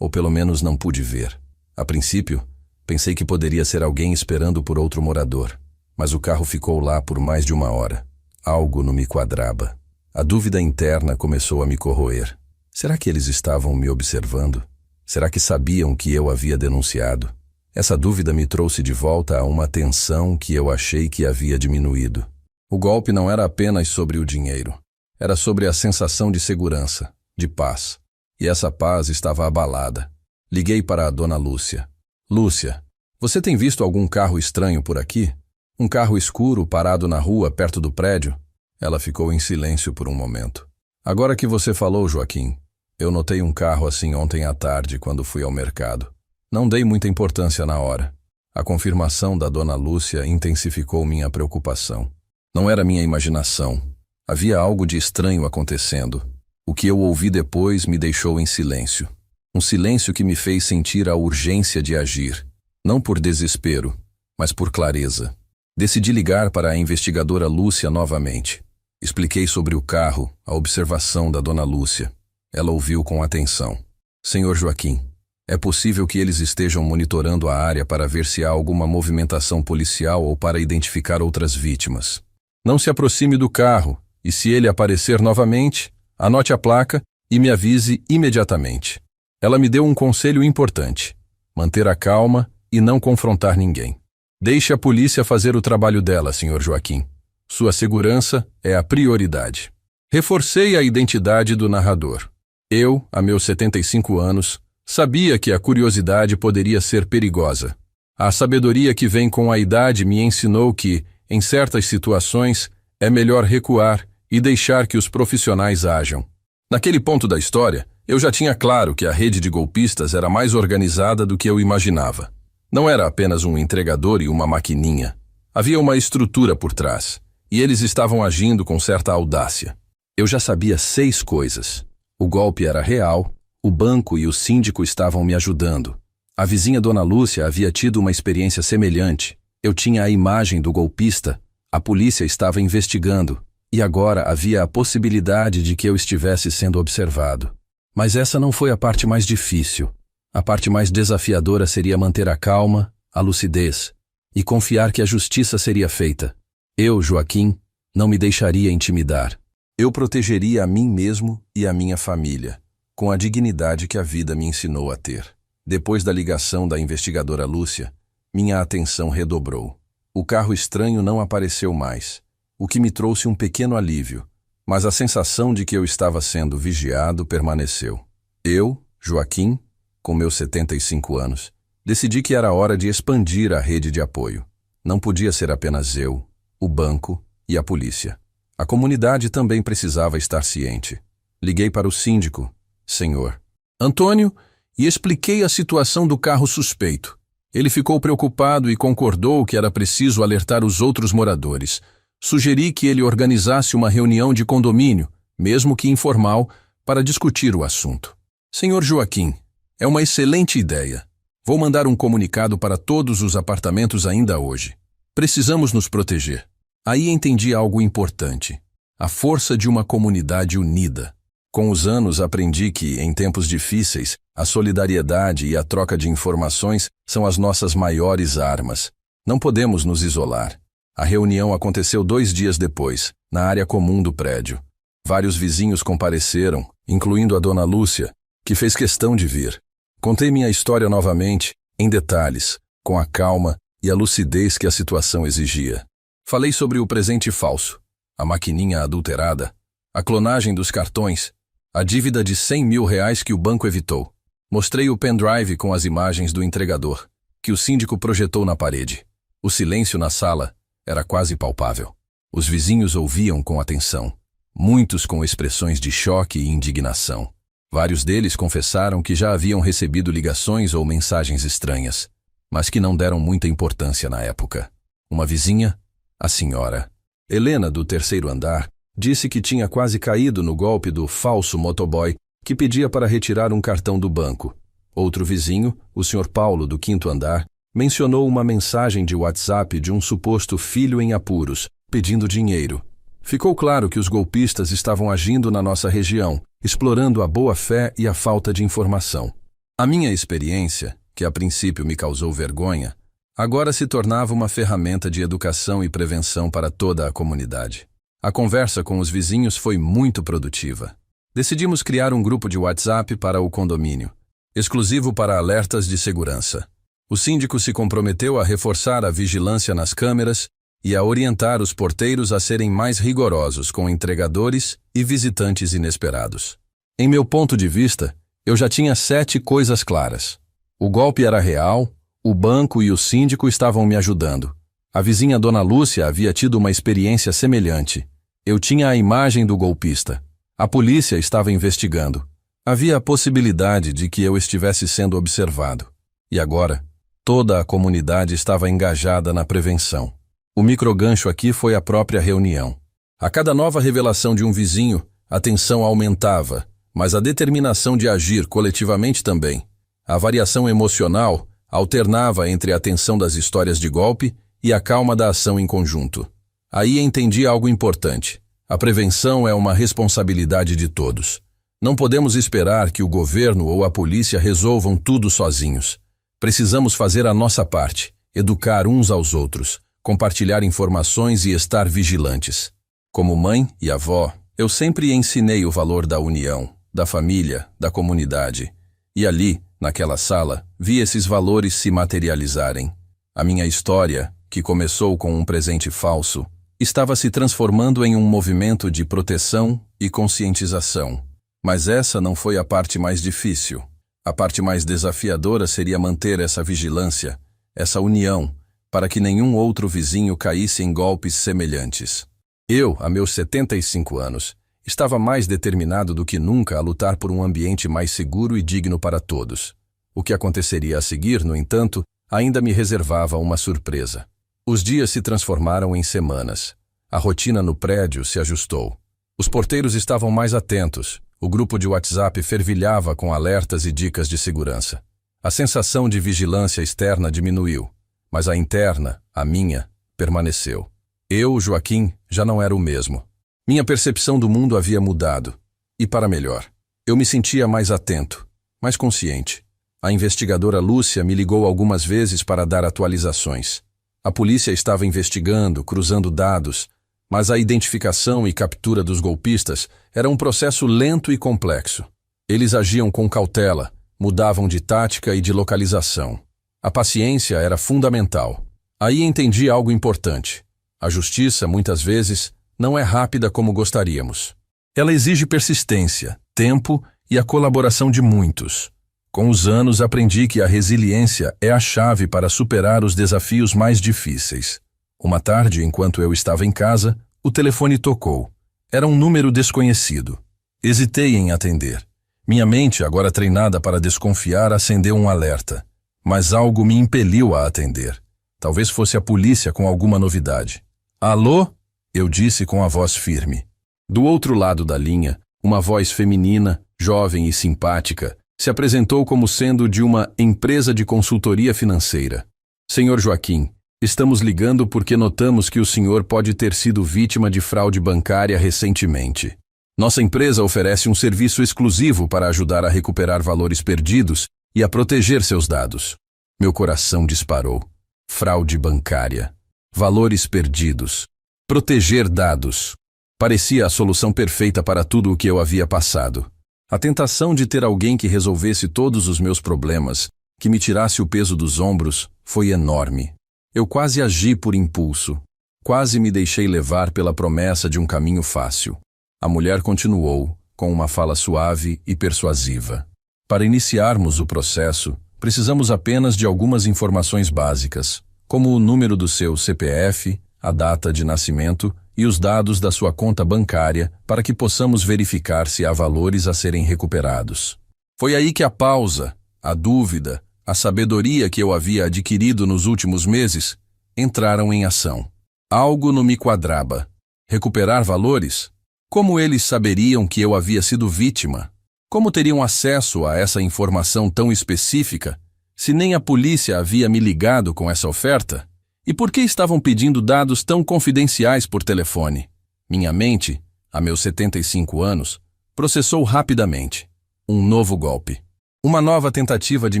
ou pelo menos não pude ver. A princípio, pensei que poderia ser alguém esperando por outro morador, mas o carro ficou lá por mais de 1 hora. Algo não me quadrava. A dúvida interna começou a me corroer. Será que eles estavam me observando? Será que sabiam que eu havia denunciado? Essa dúvida me trouxe de volta a uma tensão que eu achei que havia diminuído. O golpe não era apenas sobre o dinheiro. Era sobre a sensação de segurança, de paz. E essa paz estava abalada. Liguei para a dona Lúcia. Lúcia, você tem visto algum carro estranho por aqui? Um carro escuro parado na rua perto do prédio? Ela ficou em silêncio por um momento. Agora que você falou, Joaquim, eu notei um carro assim ontem à tarde quando fui ao mercado. Não dei muita importância na hora. A confirmação da dona Lúcia intensificou minha preocupação. Não era minha imaginação. Havia algo de estranho acontecendo. O que eu ouvi depois me deixou em silêncio. Um silêncio que me fez sentir a urgência de agir. Não por desespero, mas por clareza. Decidi ligar para a investigadora Lúcia novamente. Expliquei sobre o carro, a observação da dona Lúcia. Ela ouviu com atenção. Senhor Joaquim, é possível que eles estejam monitorando a área para ver se há alguma movimentação policial ou para identificar outras vítimas. Não se aproxime do carro e, se ele aparecer novamente, anote a placa e me avise imediatamente. Ela me deu um conselho importante: manter a calma e não confrontar ninguém. Deixe a polícia fazer o trabalho dela, Sr. Joaquim. Sua segurança é a prioridade. Reforcei a identidade do narrador. Eu, a meus 75 anos, sabia que a curiosidade poderia ser perigosa. A sabedoria que vem com a idade me ensinou que, em certas situações, é melhor recuar e deixar que os profissionais ajam. Naquele ponto da história, eu já tinha claro que a rede de golpistas era mais organizada do que eu imaginava. Não era apenas um entregador e uma maquininha. Havia uma estrutura por trás, e eles estavam agindo com certa audácia. Eu já sabia 6 coisas. O golpe era real, o banco e o síndico estavam me ajudando. A vizinha Dona Lúcia havia tido uma experiência semelhante. Eu tinha a imagem do golpista, a polícia estava investigando, e agora havia a possibilidade de que eu estivesse sendo observado. Mas essa não foi a parte mais difícil. A parte mais desafiadora seria manter a calma, a lucidez, e confiar que a justiça seria feita. Eu, Joaquim, não me deixaria intimidar. Eu protegeria a mim mesmo e a minha família, com a dignidade que a vida me ensinou a ter. Depois da ligação da investigadora Lúcia, minha atenção redobrou. O carro estranho não apareceu mais, o que me trouxe um pequeno alívio, mas a sensação de que eu estava sendo vigiado permaneceu. Eu, Joaquim, com meus 75 anos, decidi que era hora de expandir a rede de apoio. Não podia ser apenas eu, o banco e a polícia. A comunidade também precisava estar ciente. Liguei para o síndico, Senhor Antônio, e expliquei a situação do carro suspeito. Ele ficou preocupado e concordou que era preciso alertar os outros moradores. Sugeri que ele organizasse uma reunião de condomínio, mesmo que informal, para discutir o assunto. Senhor Joaquim, é uma excelente ideia. Vou mandar um comunicado para todos os apartamentos ainda hoje. Precisamos nos proteger. Aí entendi algo importante: a força de uma comunidade unida. Com os anos aprendi que, em tempos difíceis, a solidariedade e a troca de informações são as nossas maiores armas. Não podemos nos isolar. A reunião aconteceu 2 dias depois, na área comum do prédio. Vários vizinhos compareceram, incluindo a dona Lúcia, que fez questão de vir. Contei minha história novamente, em detalhes, com a calma e a lucidez que a situação exigia. Falei sobre o presente falso, a maquininha adulterada, a clonagem dos cartões, a dívida de R$100 mil que o banco evitou. Mostrei o pendrive com as imagens do entregador, que o síndico projetou na parede. O silêncio na sala era quase palpável. Os vizinhos ouviam com atenção, muitos com expressões de choque e indignação. Vários deles confessaram que já haviam recebido ligações ou mensagens estranhas, mas que não deram muita importância na época. Uma vizinha, a senhora Helena, do 3º andar, Disse que tinha quase caído no golpe do falso motoboy que pedia para retirar um cartão do banco. Outro vizinho, o Sr. Paulo, do 5º andar, mencionou uma mensagem de WhatsApp de um suposto filho em apuros, pedindo dinheiro. Ficou claro que os golpistas estavam agindo na nossa região, explorando a boa-fé e a falta de informação. A minha experiência, que a princípio me causou vergonha, agora se tornava uma ferramenta de educação e prevenção para toda a comunidade. A conversa com os vizinhos foi muito produtiva. Decidimos criar um grupo de WhatsApp para o condomínio, exclusivo para alertas de segurança. O síndico se comprometeu a reforçar a vigilância nas câmeras e a orientar os porteiros a serem mais rigorosos com entregadores e visitantes inesperados. Em meu ponto de vista, eu já tinha 7 coisas claras. O golpe era real, o banco e o síndico estavam me ajudando. A vizinha Dona Lúcia havia tido uma experiência semelhante. Eu tinha a imagem do golpista. A polícia estava investigando. Havia a possibilidade de que eu estivesse sendo observado. E agora, toda a comunidade estava engajada na prevenção. O microgancho aqui foi a própria reunião. A cada nova revelação de um vizinho, a tensão aumentava, mas a determinação de agir coletivamente também. A variação emocional alternava entre a tensão das histórias de golpe e a calma da ação em conjunto. Aí entendi algo importante. A prevenção é uma responsabilidade de todos. Não podemos esperar que o governo ou a polícia resolvam tudo sozinhos. Precisamos fazer a nossa parte, educar uns aos outros, compartilhar informações e estar vigilantes. Como mãe e avó, eu sempre ensinei o valor da união, da família, da comunidade. E ali, naquela sala, vi esses valores se materializarem. A minha história, que começou com um presente falso, estava se transformando em um movimento de proteção e conscientização. Mas essa não foi a parte mais difícil. A parte mais desafiadora seria manter essa vigilância, essa união, para que nenhum outro vizinho caísse em golpes semelhantes. Eu, a meus 75 anos, estava mais determinado do que nunca a lutar por um ambiente mais seguro e digno para todos. O que aconteceria a seguir, no entanto, ainda me reservava uma surpresa. Os dias se transformaram em semanas. A rotina no prédio se ajustou. Os porteiros estavam mais atentos. O grupo de WhatsApp fervilhava com alertas e dicas de segurança. A sensação de vigilância externa diminuiu, mas a interna, a minha, permaneceu. Eu, Joaquim, já não era o mesmo. Minha percepção do mundo havia mudado. E para melhor. Eu me sentia mais atento, mais consciente. A investigadora Lúcia me ligou algumas vezes para dar atualizações. A polícia estava investigando, cruzando dados, mas a identificação e captura dos golpistas era um processo lento e complexo. Eles agiam com cautela, mudavam de tática e de localização. A paciência era fundamental. Aí entendi algo importante. A justiça, muitas vezes, não é rápida como gostaríamos. Ela exige persistência, tempo e a colaboração de muitos. Com os anos aprendi que a resiliência é a chave para superar os desafios mais difíceis. Uma tarde, enquanto eu estava em casa, o telefone tocou. Era um número desconhecido. Hesitei em atender. Minha mente, agora treinada para desconfiar, acendeu um alerta. Mas algo me impeliu a atender. Talvez fosse a polícia com alguma novidade. Alô? Eu disse com a voz firme. Do outro lado da linha, uma voz feminina, jovem e simpática, se apresentou como sendo de uma empresa de consultoria financeira. Senhor Joaquim, estamos ligando porque notamos que o senhor pode ter sido vítima de fraude bancária recentemente. Nossa empresa oferece um serviço exclusivo para ajudar a recuperar valores perdidos e a proteger seus dados. Meu coração disparou. Fraude bancária. Valores perdidos. Proteger dados. Parecia a solução perfeita para tudo o que eu havia passado. A tentação de ter alguém que resolvesse todos os meus problemas, que me tirasse o peso dos ombros, foi enorme. Eu quase agi por impulso. Quase me deixei levar pela promessa de um caminho fácil. A mulher continuou, com uma fala suave e persuasiva. Para iniciarmos o processo, precisamos apenas de algumas informações básicas, como o número do seu CPF, a data de nascimento e os dados da sua conta bancária para que possamos verificar se há valores a serem recuperados. Foi aí que a pausa, a dúvida, a sabedoria que eu havia adquirido nos últimos meses entraram em ação. Algo não me quadrava. Recuperar valores? Como eles saberiam que eu havia sido vítima? Como teriam acesso a essa informação tão específica, se nem a polícia havia me ligado com essa oferta? E por que estavam pedindo dados tão confidenciais por telefone? Minha mente, a meus 75 anos, processou rapidamente. Um novo golpe. Uma nova tentativa de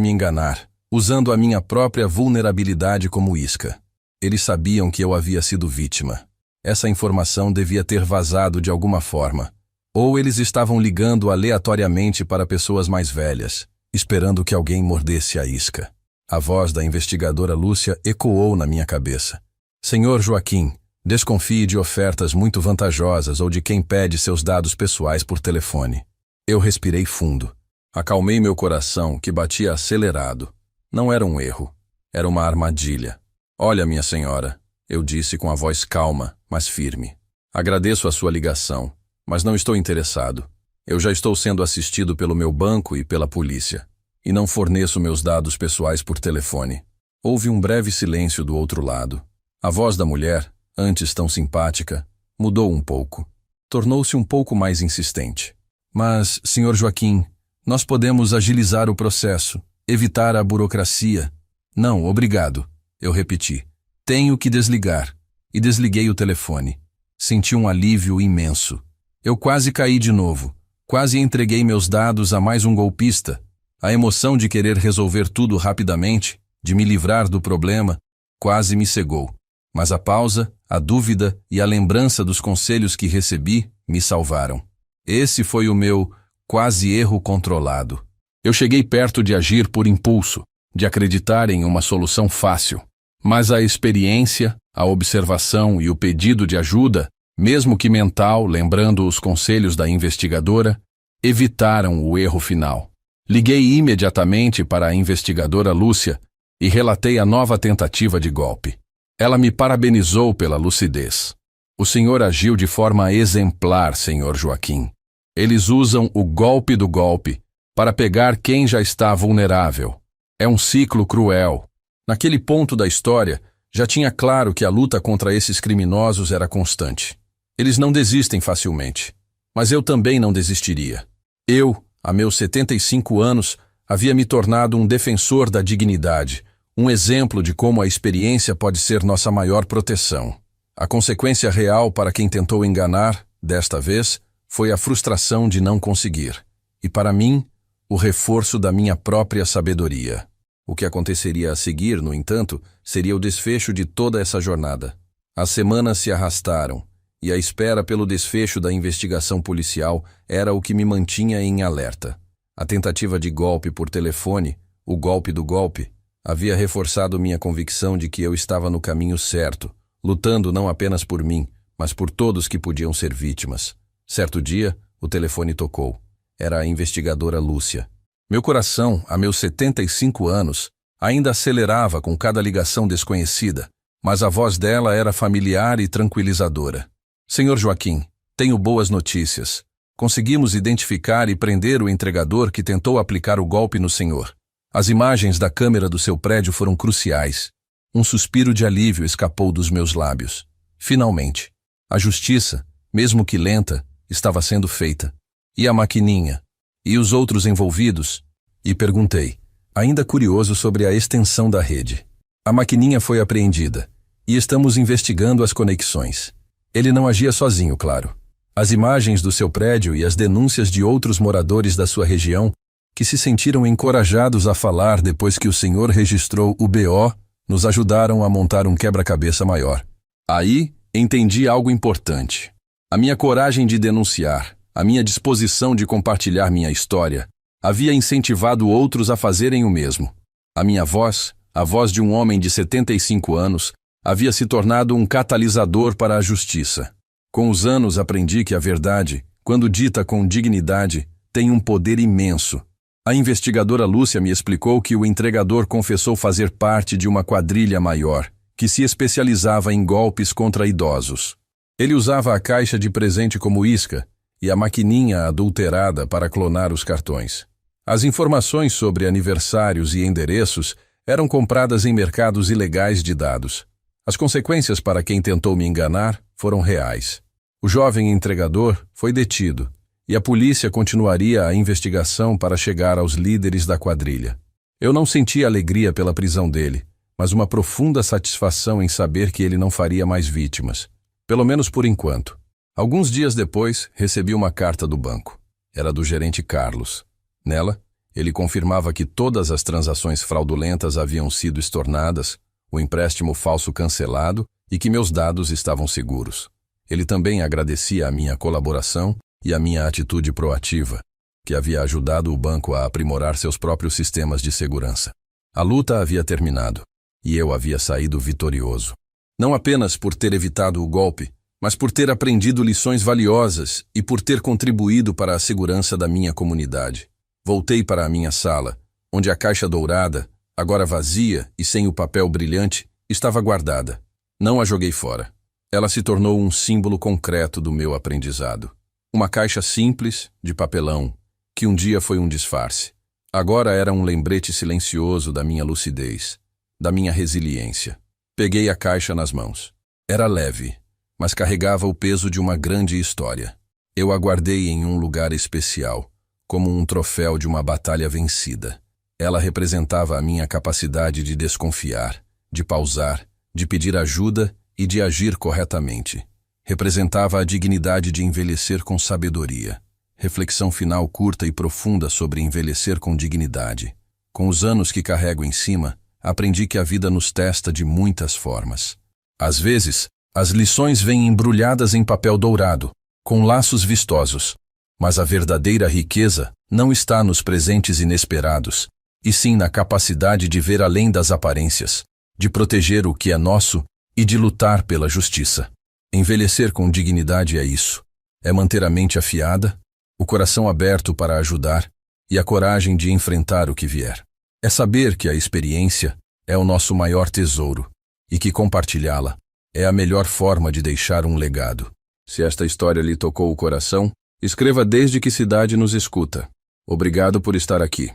me enganar, usando a minha própria vulnerabilidade como isca. Eles sabiam que eu havia sido vítima. Essa informação devia ter vazado de alguma forma. Ou eles estavam ligando aleatoriamente para pessoas mais velhas, esperando que alguém mordesse a isca. A voz da investigadora Lúcia ecoou na minha cabeça. Senhor Joaquim, desconfie de ofertas muito vantajosas ou de quem pede seus dados pessoais por telefone. Eu respirei fundo. Acalmei meu coração, que batia acelerado. Não era um erro. Era uma armadilha. Olha, minha senhora, eu disse com a voz calma, mas firme. Agradeço a sua ligação, mas não estou interessado. Eu já estou sendo assistido pelo meu banco e pela polícia, e não forneço meus dados pessoais por telefone. Houve um breve silêncio do outro lado. A voz da mulher, antes tão simpática, mudou um pouco. Tornou-se um pouco mais insistente. Mas, Sr. Joaquim, nós podemos agilizar o processo, evitar a burocracia. Não, obrigado, eu repeti. Tenho que desligar. E desliguei o telefone. Senti um alívio imenso. Eu quase caí de novo. Quase entreguei meus dados a mais um golpista. A emoção de querer resolver tudo rapidamente, de me livrar do problema, quase me cegou. Mas a pausa, a dúvida e a lembrança dos conselhos que recebi me salvaram. Esse foi o meu quase erro controlado. Eu cheguei perto de agir por impulso, de acreditar em uma solução fácil. Mas a experiência, a observação e o pedido de ajuda, mesmo que mental, lembrando os conselhos da investigadora, evitaram o erro final. Liguei imediatamente para a investigadora Lúcia e relatei a nova tentativa de golpe. Ela me parabenizou pela lucidez. O senhor agiu de forma exemplar, senhor Joaquim. Eles usam o golpe do golpe para pegar quem já está vulnerável. É um ciclo cruel. Naquele ponto da história, já tinha claro que a luta contra esses criminosos era constante. Eles não desistem facilmente. Mas eu também não desistiria. Eu, a meus 75 anos, havia me tornado um defensor da dignidade, um exemplo de como a experiência pode ser nossa maior proteção. A consequência real para quem tentou enganar, desta vez, foi a frustração de não conseguir. E para mim, o reforço da minha própria sabedoria. O que aconteceria a seguir, no entanto, seria o desfecho de toda essa jornada. As semanas se arrastaram, e a espera pelo desfecho da investigação policial era o que me mantinha em alerta. A tentativa de golpe por telefone, o golpe do golpe, havia reforçado minha convicção de que eu estava no caminho certo, lutando não apenas por mim, mas por todos que podiam ser vítimas. Certo dia, o telefone tocou. Era a investigadora Lúcia. Meu coração, a meus 75 anos, ainda acelerava com cada ligação desconhecida, mas a voz dela era familiar e tranquilizadora. Senhor Joaquim, tenho boas notícias. Conseguimos identificar e prender o entregador que tentou aplicar o golpe no senhor. As imagens da câmera do seu prédio foram cruciais. Um suspiro de alívio escapou dos meus lábios. Finalmente, a justiça, mesmo que lenta, estava sendo feita. E a maquininha? E os outros envolvidos? E perguntei, ainda curioso sobre a extensão da rede. A maquininha foi apreendida, e estamos investigando as conexões. Ele não agia sozinho, claro. As imagens do seu prédio e as denúncias de outros moradores da sua região que se sentiram encorajados a falar depois que o senhor registrou o BO nos ajudaram a montar um quebra-cabeça maior. Aí, entendi algo importante. A minha coragem de denunciar, a minha disposição de compartilhar minha história, havia incentivado outros a fazerem o mesmo. A minha voz, a voz de um homem de 75 anos, havia se tornado um catalisador para a justiça. Com os anos aprendi que a verdade, quando dita com dignidade, tem um poder imenso. A investigadora Lúcia me explicou que o entregador confessou fazer parte de uma quadrilha maior, que se especializava em golpes contra idosos. Ele usava a caixa de presente como isca e a maquininha adulterada para clonar os cartões. As informações sobre aniversários e endereços eram compradas em mercados ilegais de dados. As consequências para quem tentou me enganar foram reais. O jovem entregador foi detido e a polícia continuaria a investigação para chegar aos líderes da quadrilha. Eu não sentia alegria pela prisão dele, mas uma profunda satisfação em saber que ele não faria mais vítimas, pelo menos por enquanto. Alguns dias depois, recebi uma carta do banco. Era do gerente Carlos. Nela, ele confirmava que todas as transações fraudulentas haviam sido estornadas, o empréstimo falso cancelado e que meus dados estavam seguros. Ele também agradecia a minha colaboração e a minha atitude proativa, que havia ajudado o banco a aprimorar seus próprios sistemas de segurança. A luta havia terminado, e eu havia saído vitorioso. Não apenas por ter evitado o golpe, mas por ter aprendido lições valiosas e por ter contribuído para a segurança da minha comunidade. Voltei para a minha sala, onde a caixa dourada, agora vazia e sem o papel brilhante, estava guardada. Não a joguei fora. Ela se tornou um símbolo concreto do meu aprendizado. Uma caixa simples, de papelão, que um dia foi um disfarce. Agora era um lembrete silencioso da minha lucidez, da minha resiliência. Peguei a caixa nas mãos. Era leve, mas carregava o peso de uma grande história. Eu a guardei em um lugar especial, como um troféu de uma batalha vencida. Ela representava a minha capacidade de desconfiar, de pausar, de pedir ajuda e de agir corretamente. Representava a dignidade de envelhecer com sabedoria. Reflexão final curta e profunda sobre envelhecer com dignidade. Com os anos que carrego em cima, aprendi que a vida nos testa de muitas formas. Às vezes, as lições vêm embrulhadas em papel dourado, com laços vistosos, mas a verdadeira riqueza não está nos presentes inesperados, e sim na capacidade de ver além das aparências, de proteger o que é nosso e de lutar pela justiça. Envelhecer com dignidade é isso. É manter a mente afiada, o coração aberto para ajudar e a coragem de enfrentar o que vier. É saber que a experiência é o nosso maior tesouro e que compartilhá-la é a melhor forma de deixar um legado. Se esta história lhe tocou o coração, escreva desde que cidade nos escuta. Obrigado por estar aqui.